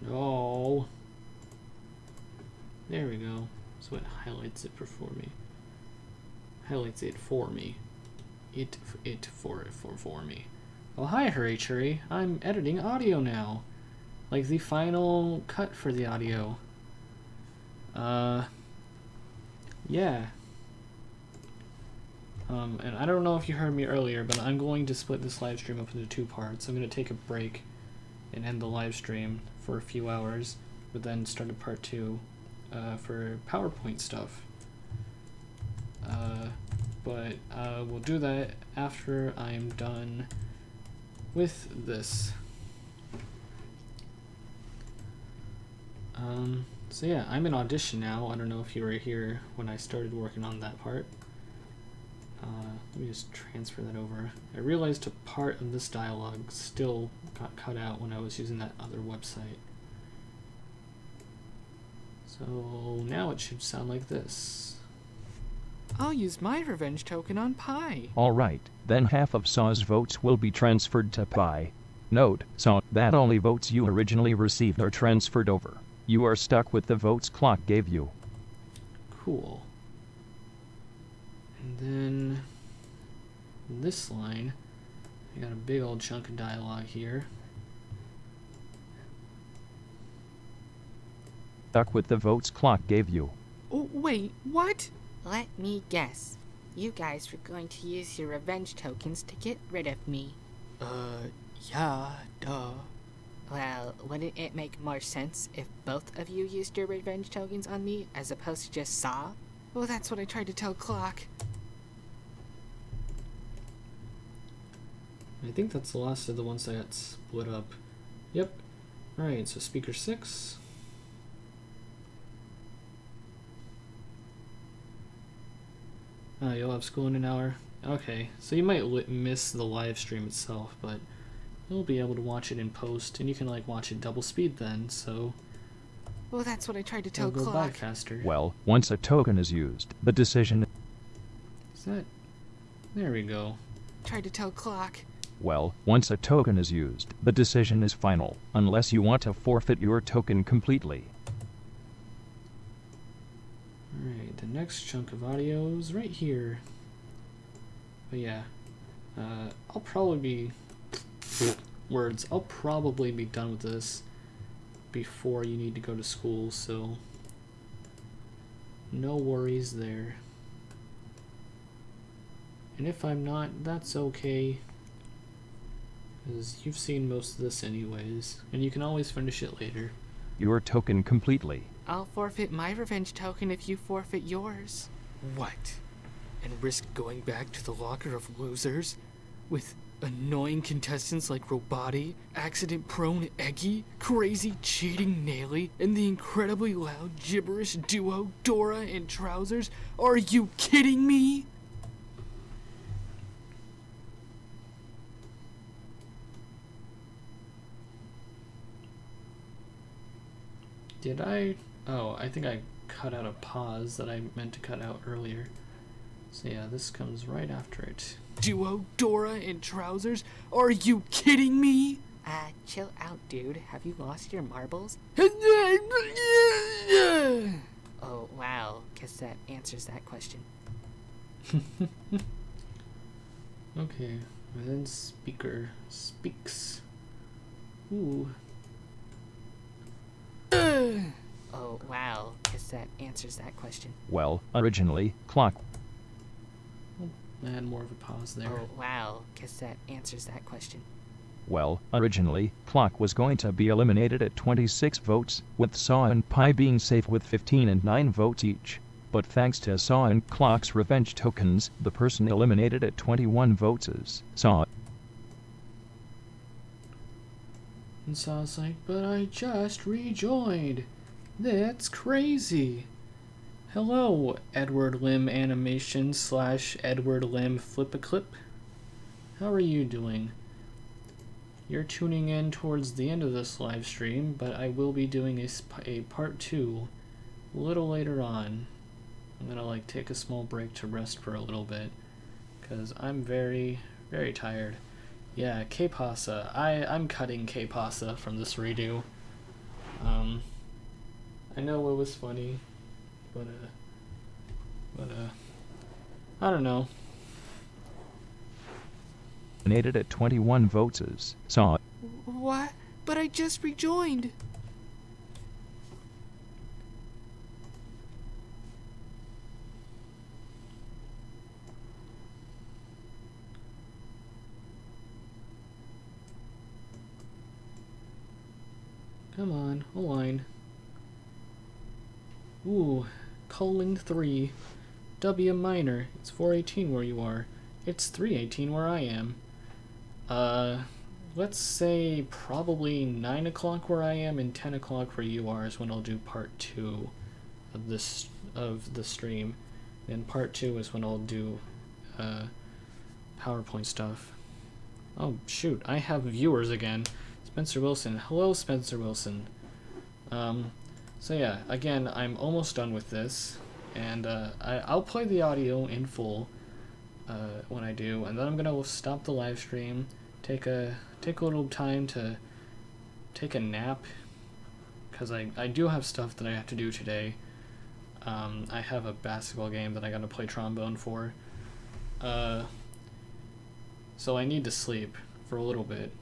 No. There we go. So it highlights it for me. Highlights it for me. It for me. Oh hi Hurry. I'm editing audio now. Like the final cut for the audio. Yeah. And I don't know if you heard me earlier, but I'm going to split this live stream up into 2 parts. I'm going to take a break and end the live stream for a few hours. but then started part 2 for PowerPoint stuff. But we'll do that after I'm done with this. So yeah, I'm in Audition now. I don't know if you were here when I started working on that part. Let me just transfer that over. I realized a part of this dialogue still got cut out when I was using that other website. So now it should sound like this. I'll use my revenge token on Pi. Alright, then half of Saw's votes will be transferred to Pi. Note, Saw, that only votes you originally received are transferred over. You are stuck with the votes clock gave you. Cool. And then this line, I got a big old chunk of dialogue here. Stuck with the votes clock gave you. Oh, wait, what? Let me guess. You guys were going to use your revenge tokens to get rid of me. Yeah, duh. Well, wouldn't it make more sense if both of you used your revenge tokens on me as opposed to just Saw? Well, that's what I tried to tell Clock. I think that's the last of the ones that got split up. Yep. Alright, so speaker 6. Oh, you'll have school in an hour? Okay, so you might miss the live stream itself, but you'll be able to watch it in post, and you can like watch it double speed then, so Well, that's what I tried to tell it'll go by Clock. faster. Well, once a token is used, the decision... Is that... There we go. Tried to tell Clock. Well, once a token is used, the decision is final, unless you want to forfeit your token completely. Alright, the next chunk of audio is right here. But yeah, I'll probably be... Words. I'll probably be done with this before you need to go to school, so no worries there. And if I'm not, that's okay, because you've seen most of this anyways, and you can always finish it later. Your token completely. I'll forfeit my revenge token if you forfeit yours. What? And risk going back to the locker of losers? With annoying contestants like Roboti, accident-prone Eggy, crazy cheating Naily, and the incredibly loud gibberish duo Dora and Trousers? Are you kidding me? Did I? Oh, I think I cut out a pause that I meant to cut out earlier. So yeah, this comes right after it. Duo Dora and Trousers? Are you kidding me? Chill out, dude. Have you lost your marbles? Oh, wow. Guess that answers that question. Okay, and then speaker speaks. Ooh. Oh, wow. Guess that answers that question. Well, originally, Clock... I had more of a pause there. Oh, wow. Guess that answers that question. Well, originally, Clock was going to be eliminated at 26 votes, with Saw and Pi being safe with 15 and 9 votes each. But thanks to Saw and Clock's revenge tokens, the person eliminated at 21 votes is Saw. And Saw's like, but I just rejoined. That's crazy. Hello, Edward Lim Animation / Edward Lim Flip-a-Clip. How are you doing? You're tuning in towards the end of this live stream, but I will be doing a part 2 a little later on. I'm gonna like take a small break to rest for a little bit, because I'm very, very tired. Yeah, K-Pasa. I'm cutting K-Pasa from this redo. I know it was funny, but I don't know. Eliminated at 21 votes is Saw. What? But I just rejoined. Come on, align. Ooh, colon 3. W minor. It's 4:18 where you are. It's 3:18 where I am. Let's say probably 9 o'clock where I am and 10 o'clock where you are is when I'll do part 2 of the stream. And part 2 is when I'll do PowerPoint stuff. Oh shoot, I have viewers again. Spencer Wilson. Hello, Spencer Wilson. So yeah, again, I'm almost done with this, and I'll play the audio in full when I do, and then I'm gonna stop the live stream, take a little time to take a nap, because I do have stuff that I have to do today. I have a basketball game that I gotta play trombone for, so I need to sleep for a little bit.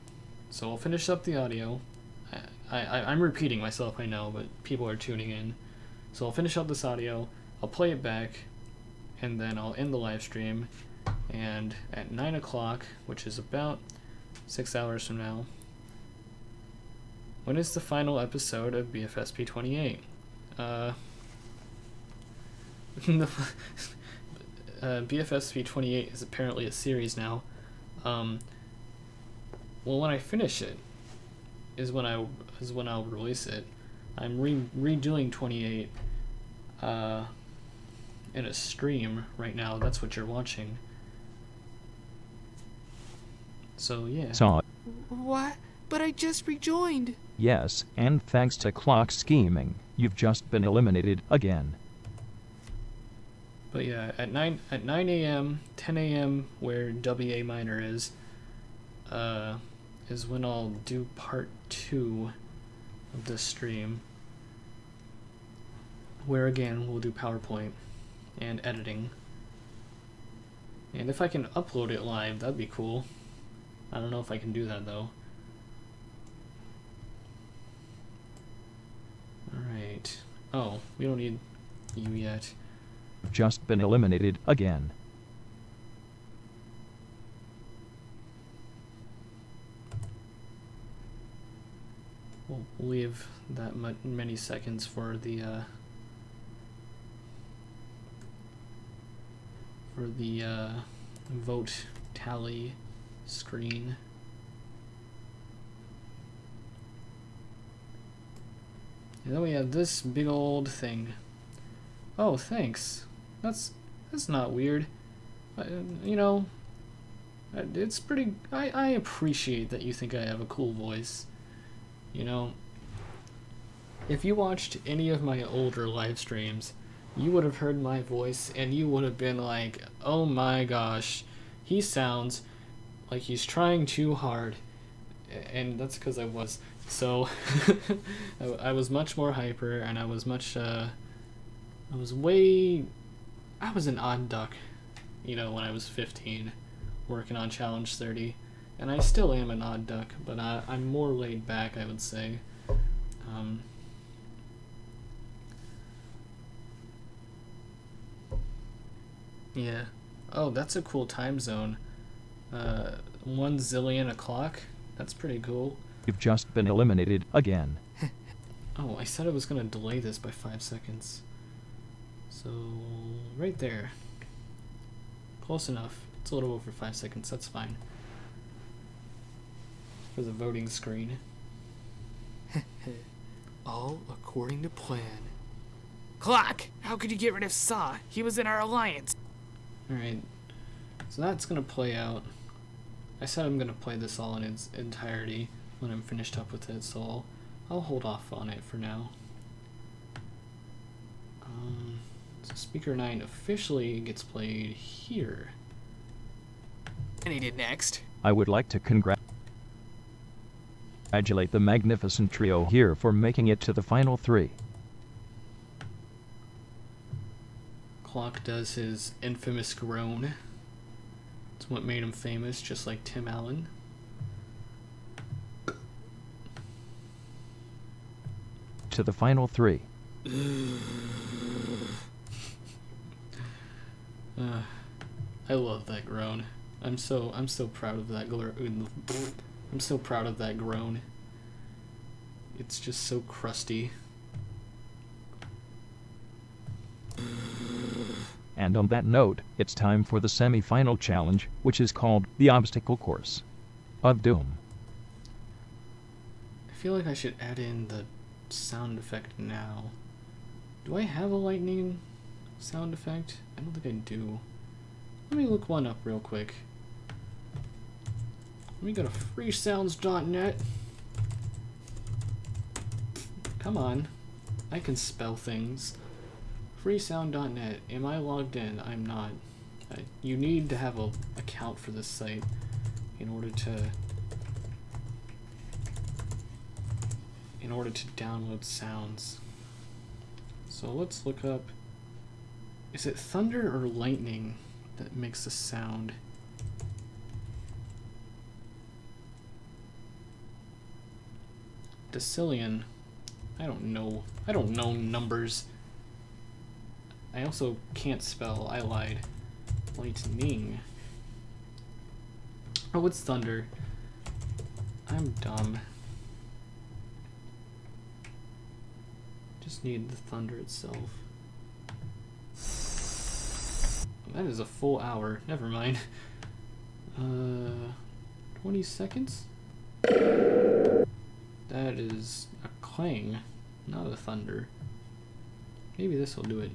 So I'll finish up the audio. I'm repeating myself, I know, but people are tuning in. So I'll finish up this audio, I'll play it back, and then I'll end the live stream. And at 9 o'clock, which is about 6 hours from now, when is the final episode of BFSP 28? BFSP 28 is apparently a series now. Well, when I finish it, is when I'll release it. I'm redoing 28 in a stream right now. That's what you're watching. So yeah. Saw it. What? But I just rejoined. Yes, and thanks to clock scheming, you've just been eliminated again. But yeah, at 9 a.m., 10 a.m. where WA minor is when I'll do part 2 of this stream, where again we'll do PowerPoint and editing. And if I can upload it live, that'd be cool. I don't know if I can do that though. Alright. Oh, we don't need you yet. You've just been eliminated again. We'll leave that many seconds for the vote tally screen. And then we have this big old thing. Oh, thanks. That's not weird. You know, it's pretty. I appreciate that you think I have a cool voice. You know, if you watched any of my older live streams, you would have heard my voice and you would have been like, oh my gosh, he sounds like he's trying too hard. And that's because I was. So I was much more hyper, and I was an odd duck, you know, when I was 15, working on Challenge 30. And I still am an odd duck, but I'm more laid back, I would say. Yeah. Oh, that's a cool time zone. 1 zillion o'clock? That's pretty cool. You've just been eliminated again. Oh, I said I was going to delay this by 5 seconds. So, right there. Close enough. It's a little over 5 seconds, that's fine. For the voting screen. All according to plan. Clock! How could you get rid of Saw? He was in our alliance. Alright. So that's going to play out. I said I'm going to play this all in its entirety when I'm finished up with it, so I'll hold off on it for now. So Speaker 9 officially gets played here. And he did next. I would like to congratulate the magnificent trio here for making it to the final 3. Clock does his infamous groan. It's what made him famous, just like Tim Allen. To the final 3. I love that groan. I'm so proud of that I'm so proud of that groan. It's just so crusty. And on that note, it's time for the semi-final challenge, which is called the Obstacle Course of Doom. I feel like I should add in the sound effect now. Do I have a lightning sound effect? I don't think I do. Let me look one up real quick. Let me go to freesounds.net. Come on. I can spell things. Freesound.net. Am I logged in? I'm not. You need to have an account for this site in order to download sounds. So let's look up. Is it thunder or lightning that makes a sound? Decillion. I don't know. I don't know numbers. I also can't spell. I lied. Lightning. Oh, it's thunder. I'm dumb. Just need the thunder itself. That is a full hour. Never mind. 20 seconds? That is a clang, not a thunder. Maybe this will do it.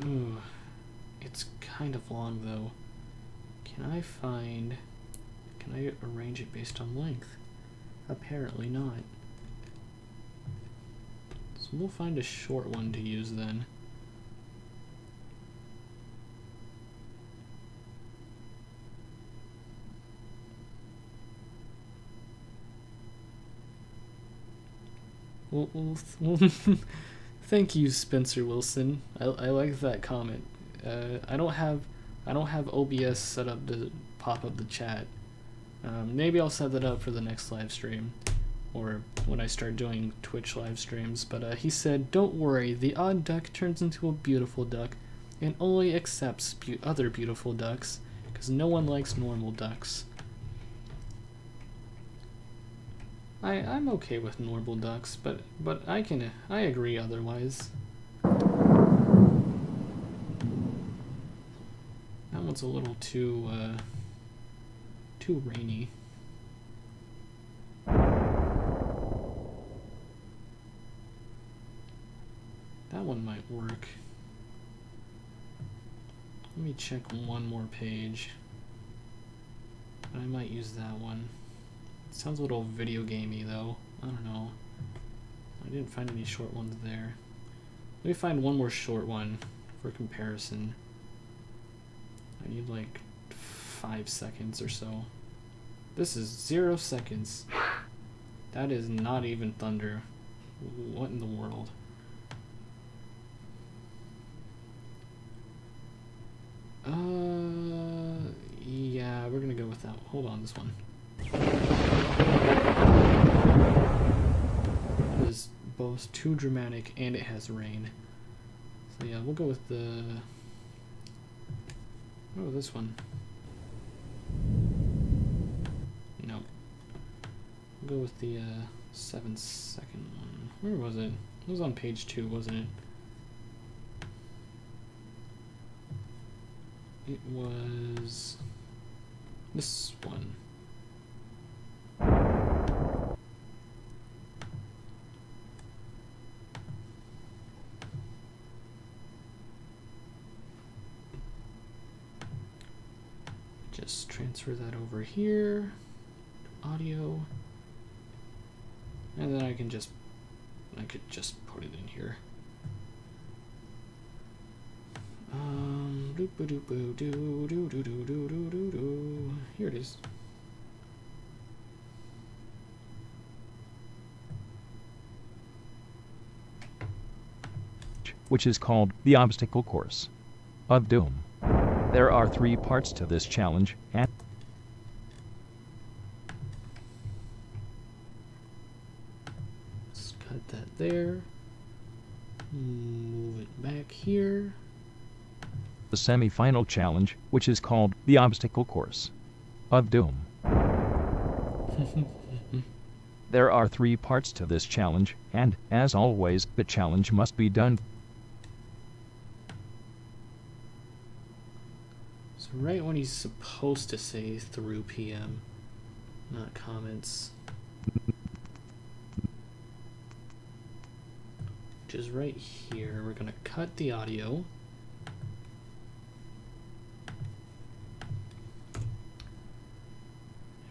Ooh, it's kind of long though. Can I arrange it based on length? Apparently not. So we'll find a short one to use then. Well, thank you, Spencer Wilson. I like that comment. I don't have OBS set up to pop up the chat. Maybe I'll set that up for the next live stream, or when I start doing Twitch live streams. But he said, "Don't worry, the odd duck turns into a beautiful duck, and only accepts other beautiful ducks, because no one likes normal ducks." I'm okay with normal ducks, but I agree otherwise. That one's a little too rainy. That one might work. Let me check one more page. I might use that one. Sounds a little video gamey though. I don't know. I didn't find any short ones there. Let me find one more short one for comparison. I need like 5 seconds or so. This is 0 seconds. That is not even thunder. What in the world? Yeah, we're gonna go with that. Hold on, this one. It is both too dramatic and it has rain. So yeah, we'll go with the... Oh, this one. No. We'll go with the 7-second one. Where was it? It was on page 2, wasn't it? It was this one. Just transfer that over here to audio, and then I could just put it in here. Here it is. Which is called the Obstacle Course of Doom. There are 3 parts to this challenge, and let's cut that there. Move it back here. the semi-final challenge, which is called the Obstacle Course of Doom. There are 3 parts to this challenge, and, as always, the challenge must be done. So right when he's supposed to say through PM, not comments. Which is right here. We're gonna cut the audio.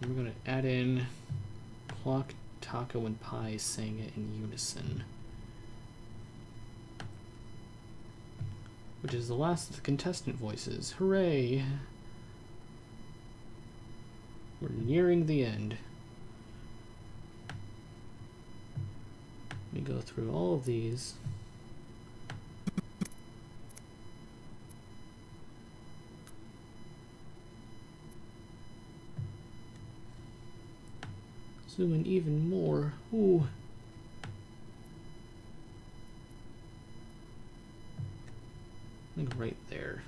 And we're gonna add in Clock, Taco, and Pie saying it in unison. Which is the last of the contestant voices. Hooray! We're nearing the end. Let me go through all of these. Zoom in even more. Ooh. Like right there.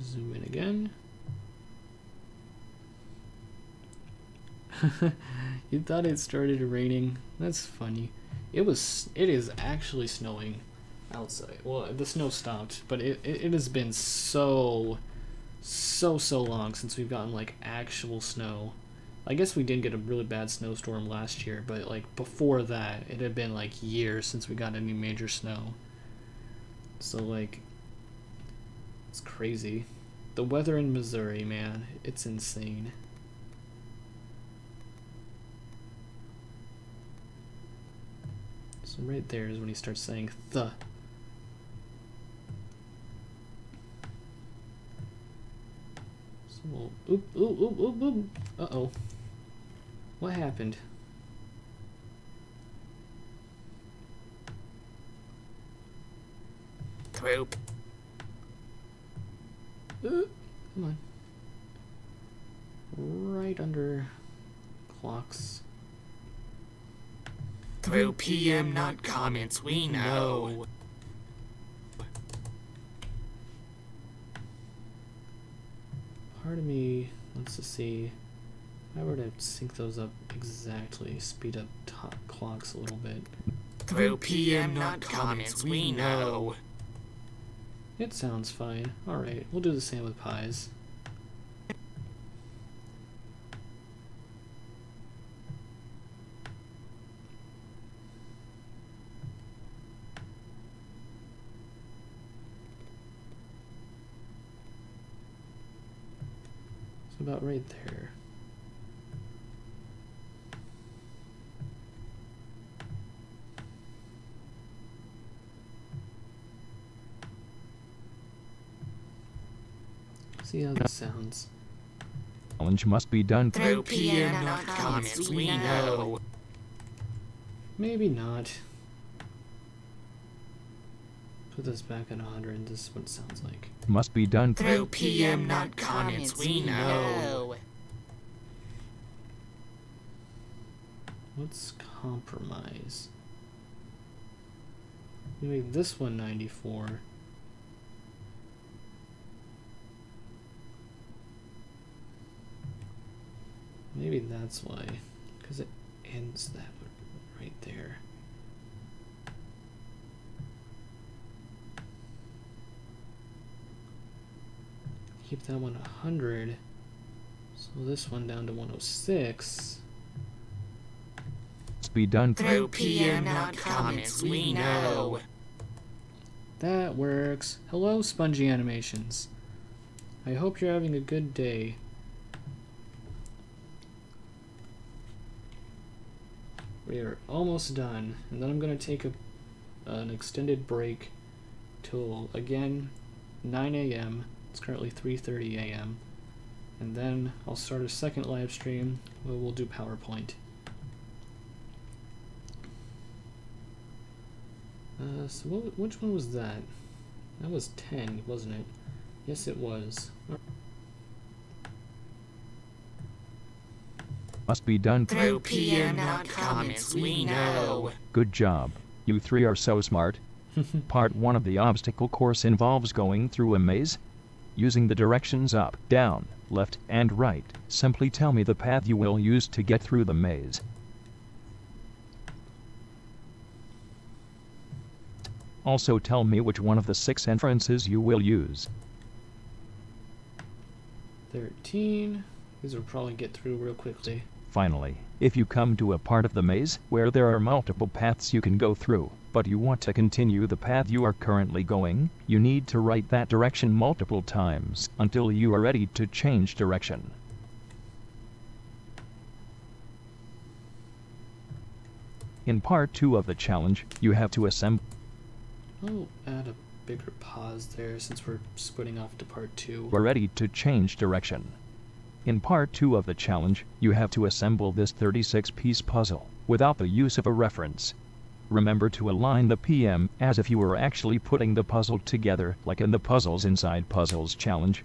Zoom in again. You thought it started raining? That's funny. It is actually snowing outside. Well, the snow stopped, but it has been so long since we've gotten like actual snow. I guess we did get a really bad snowstorm last year, but like before that, it had been like years since we got any major snow. So like, it's crazy. The weather in Missouri, man, it's insane. So right there is when he starts saying the. So we'll, oop. Uh-oh. What happened? Through. Come on. Right under clocks. Through PM, not comments, we know. Part of me wants to see if I were to sync those up exactly, speed up top clocks a little bit. Through PM, not comments, we know. It sounds fine. Alright, we'll do the same with pies. It's about right there. See how this sounds. Challenge must be done. Through PM, not comments, we know. Maybe not. Put this back at 100. This is what it sounds like. Must be done. Through PM, not comments, we know. Let's compromise. We make this one 94. Maybe that's why, because it ends that right there. Keep that one 100. So this one down to 106. Must be done. Through PM, not comments, we know. That works. Hello, Spongy Animations. I hope you're having a good day. We are almost done, and then I'm going to take an extended break till, again, 9 a.m. It's currently 3:30 a.m. And then I'll start a second live stream where we'll do PowerPoint. So which one was that? That was 10, wasn't it? Yes, it was. must be done Through PM, not comments, we know. Good job. You three are so smart. Part 1 of the obstacle course involves going through a maze. Using the directions up, down, left, and right, simply tell me the path you will use to get through the maze. Also tell me which one of the 6 entrances you will use. 13. These will probably get through real quickly. Finally, if you come to a part of the maze where there are multiple paths you can go through, but you want to continue the path you are currently going, you need to write that direction multiple times until you are ready to change direction. In part 2 of the challenge, you have to assemble. I'll add a bigger pause there since we're splitting off to part 2. We're ready to change direction. In part 2 of the challenge, you have to assemble this 36-piece puzzle without the use of a reference. Remember to align the PM as if you were actually putting the puzzle together, like in the Puzzles Inside Puzzles challenge.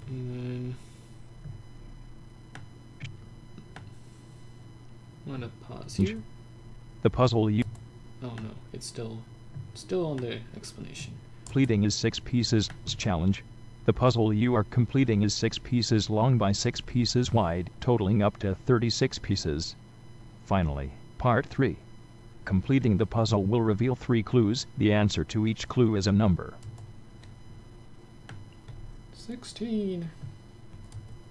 And then I'm gonna pause here. The puzzle you Oh no, it's still on the explanation. completing is 6 pieces challenge. The puzzle you are completing is 6 pieces long by 6 pieces wide, totaling up to 36 pieces. Finally, part 3. Completing the puzzle will reveal 3 clues. The answer to each clue is a number. 16.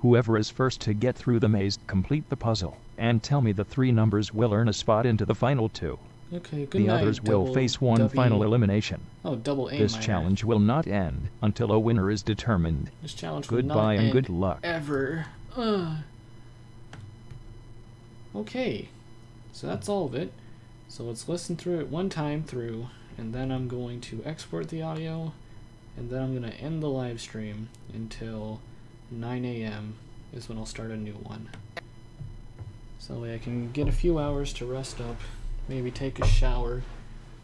Whoever is first to get through the maze, complete the puzzle, and tell me the 3 numbers will earn a spot into the final 2. Okay, good The night, others will double face one W. final elimination. Oh, double A This minor. challenge will not end until a winner is determined. This challenge will Goodbye not and end good luck. ever. Ugh. Okay, so that's all of it. So let's listen through it one time through, and then I'm going to export the audio, and then I'm going to end the live stream until 9 a.m. is when I'll start a new one. So that way I can get a few hours to rest up, maybe take a shower,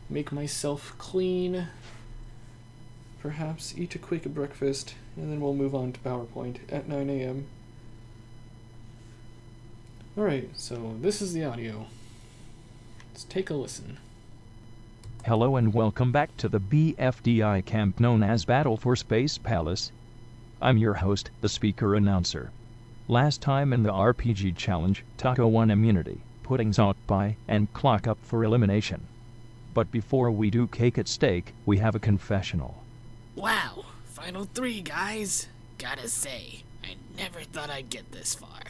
make myself clean, perhaps eat a quick breakfast, and then we'll move on to PowerPoint at 9 a.m. Alright, so this is the audio. Let's take a listen. Hello and welcome back to the BFDI camp known as Battle for Space Palace. I'm your host, the speaker announcer. Last time in the RPG challenge, Taco won immunity, putting Zot by and Clock up for elimination. But before we do cake at stake, we have a confessional. Wow, final 3, guys. Gotta say, I never thought I'd get this far.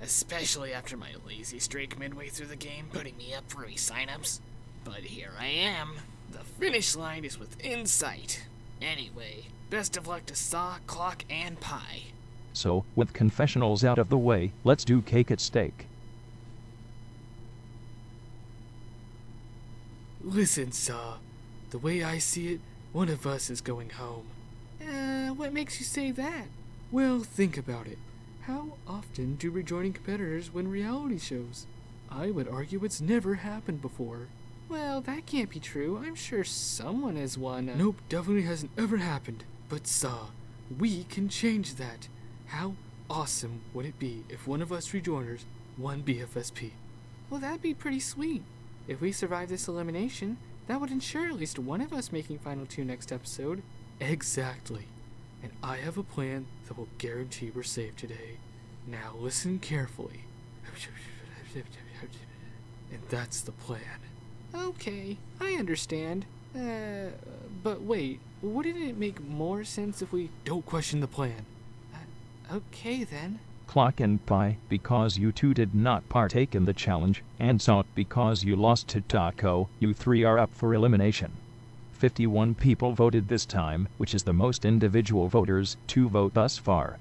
Especially after my lazy streak midway through the game putting me up for resign-ups. But here I am. The finish line is within sight. Anyway, best of luck to Saw, Clock, and Pie. So, with confessionals out of the way, let's do cake at stake. Listen, Saw. The way I see it, one of us is going home. What makes you say that? Well, think about it. How often do rejoining competitors win reality shows? I would argue it's never happened before. Well, that can't be true. I'm sure someone has won. Nope, definitely hasn't ever happened. But Saw, we can change that. How awesome would it be if one of us rejoiners won BFSP? Well, that'd be pretty sweet. If we survive this elimination, that would ensure at least one of us making Final 2 next episode. Exactly. And I have a plan that will guarantee we're safe today. Now listen carefully. And that's the plan. Okay, I understand. But wait, wouldn't it make more sense if we... Don't question the plan. Okay then. Clock and Pie, because you two did not partake in the challenge, and Zot, because you lost to Taco, you three are up for elimination. 51 people voted this time, which is the most individual voters to vote thus far.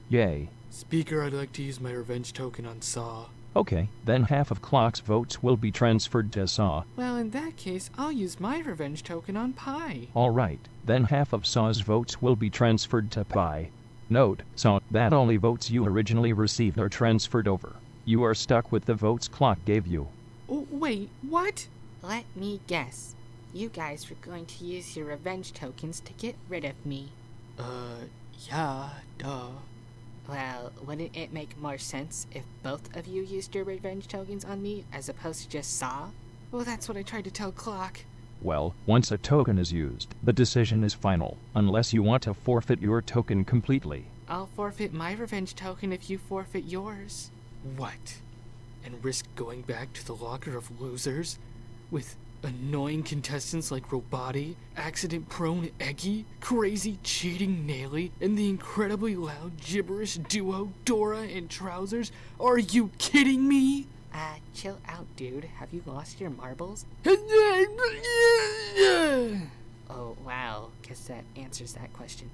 Yay. Speaker, I'd like to use my revenge token on Saw. Okay, then half of Clock's votes will be transferred to Saw. Well, in that case, I'll use my revenge token on Pie. Alright, then half of Saw's votes will be transferred to Pie. Note, Saw, that only votes you originally received are transferred over. You are stuck with the votes Clock gave you. Oh, wait, what? Let me guess. You guys were going to use your revenge tokens to get rid of me. Yeah, duh. Well, wouldn't it make more sense if both of you used your revenge tokens on me as opposed to just Saw? Well, that's what I tried to tell Clock. Well, once a token is used, the decision is final, unless you want to forfeit your token completely. I'll forfeit my revenge token if you forfeit yours. What? And risk going back to the locker of losers? With annoying contestants like Robati, accident-prone Eggy, crazy cheating Naily, and the incredibly loud gibberish duo Dora and Trousers? Are you kidding me? Chill out, dude. Have you lost your marbles? Oh, wow. Guess that answers that question.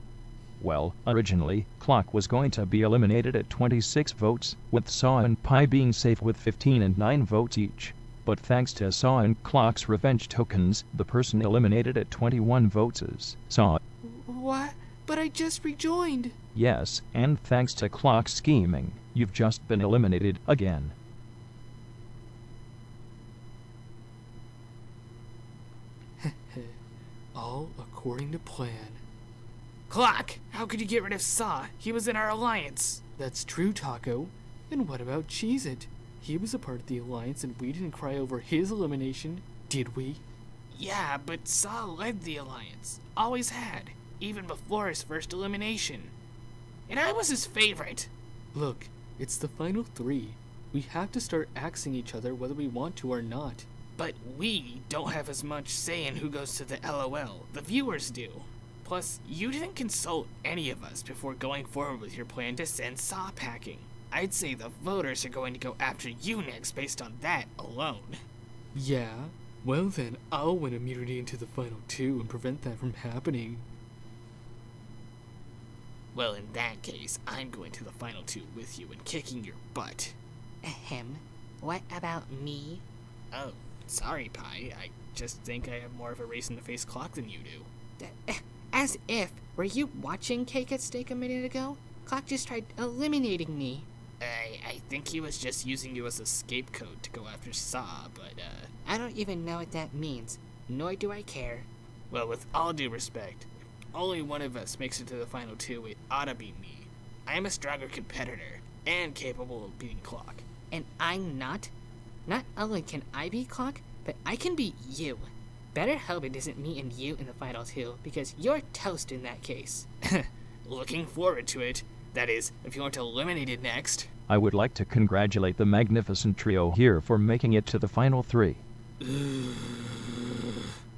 Well, originally, Clock was going to be eliminated at 26 votes, with Saw and Pi being safe with 15 and 9 votes each. But thanks to Saw and Clock's revenge tokens, the person eliminated at 21 votes is Saw. What? But I just rejoined. Yes, and thanks to Clock's scheming, you've just been eliminated again. All according to plan. Clock! How could you get rid of Saw? He was in our alliance. That's true, Taco. And what about Cheez-It? He was a part of the alliance and we didn't cry over his elimination, did we? Yeah, but Saw led the alliance. Always had. Even before his first elimination. And I was his favorite. Look, it's the final 3. We have to start axing each other whether we want to or not. But we don't have as much say in who goes to the LOL. The viewers do. Plus, you didn't consult any of us before going forward with your plan to send Saw packing. I'd say the voters are going to go after you next based on that alone. Yeah? Well then, I'll win immunity into the final 2 and prevent that from happening. Well, in that case, I'm going to the final 2 with you and kicking your butt. Ahem. What about me? Oh, sorry, Pi. I just think I have more of a reason to face Clock than you do. As if. Were you watching Cake at Steak a minute ago? Clock just tried eliminating me. I think he was just using you as a scapegoat to go after Saw, but, I don't even know what that means, nor do I care. Well, with all due respect, if only one of us makes it to the final 2, it ought to be me. I am a stronger competitor, and capable of beating Clock. And I'm not? Not only can I beat Clock, but I can beat you. Better hope it isn't me and you in the final 2, because you're toast in that case. Looking forward to it. That is, if you aren't eliminated next. I would like to congratulate the magnificent trio here for making it to the final 3.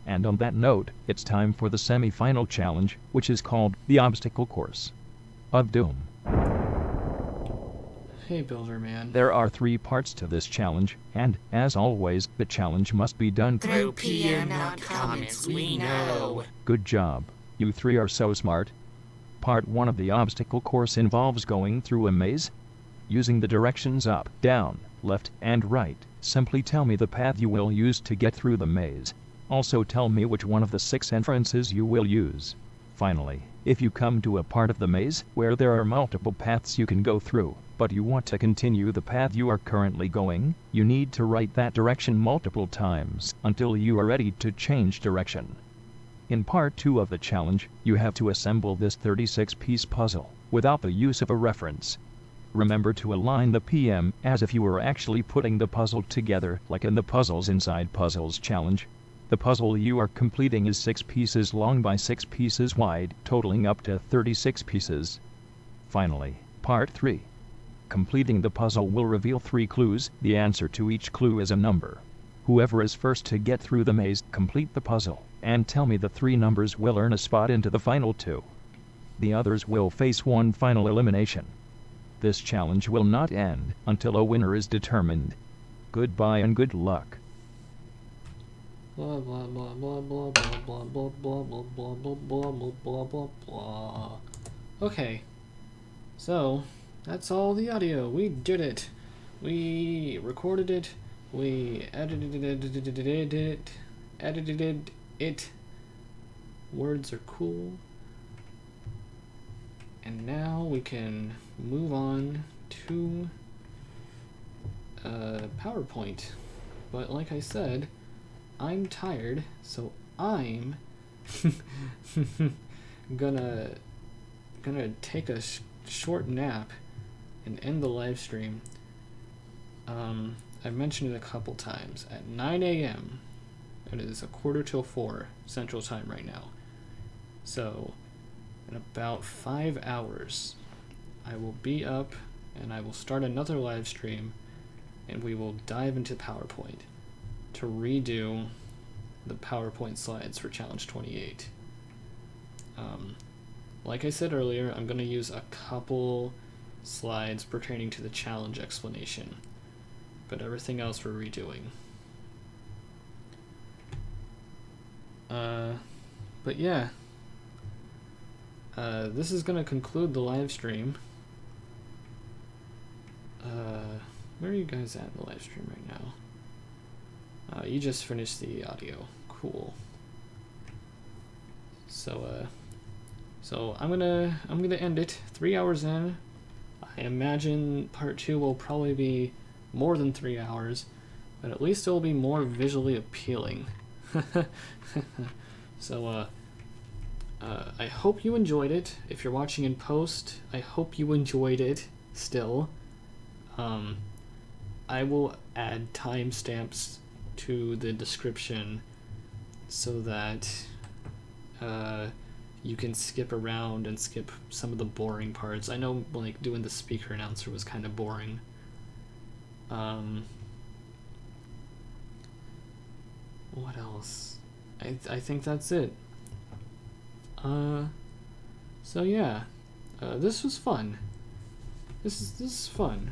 And on that note, it's time for the semi-final challenge, which is called the Obstacle Course of Doom. Hey, Builder Man. There are 3 parts to this challenge, and, as always, the challenge must be done Through PM, not comments, we know. Good job. You 3 are so smart. Part 1 of the obstacle course involves going through a maze. Using the directions up, down, left, and right, simply tell me the path you will use to get through the maze. Also tell me which one of the 6 entrances you will use. Finally, if you come to a part of the maze where there are multiple paths you can go through, but you want to continue the path you are currently going, you need to write that direction multiple times until you are ready to change direction. In part 2 of the challenge, you have to assemble this 36-piece puzzle without the use of a reference. Remember to align the PM as if you were actually putting the puzzle together, like in the Puzzles Inside Puzzles challenge. The puzzle you are completing is 6 pieces long by 6 pieces wide, totaling up to 36 pieces. Finally, part 3. Completing the puzzle will reveal 3 clues. The answer to each clue is a number. Whoever is first to get through the maze, complete the puzzle, and tell me the 3 numbers will earn a spot into the final 2. The others will face one final elimination. This challenge will not end until a winner is determined. Goodbye and good luck. Blah blah blah blah blah blah blah blah blah blah blah blah blah blah blah blah. Okay, so that's all the audio. We did it. We recorded it. We edited it. Words are cool. And now we can move on to PowerPoint. But like I said, I'm tired, so I'm gonna take a short nap and end the live stream, I've mentioned it a couple times. At 9 a.m., it is 3:45 Central Time right now. So, in about 5 hours, I will be up and I will start another live stream, and we will dive into PowerPoint to redo the PowerPoint slides for Challenge 28. Like I said earlier, I'm going to use a couple slides pertaining to the challenge explanation, but everything else we're redoing. But yeah, this is going to conclude the live stream. Where are you guys at in the live stream right now? You just finished the audio. Cool. So I'm gonna end it. 3 hours in. I imagine part 2 will probably be more than 3 hours, but at least it will be more visually appealing. So I hope you enjoyed it. If you're watching in post, I hope you enjoyed it still. I will add timestamps to the description so that you can skip around and skip some of the boring parts. I know, like, doing the speaker announcer was kind of boring. What else? I think that's it. So yeah, this was fun. This is fun.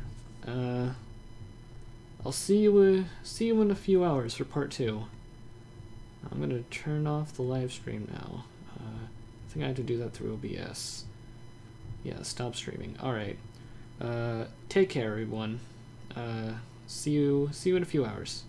I'll see you in a few hours for part 2. I'm gonna turn off the live stream now. I think I have to do that through OBS. Yeah, stop streaming. Alright. Take care, everyone. See you in a few hours.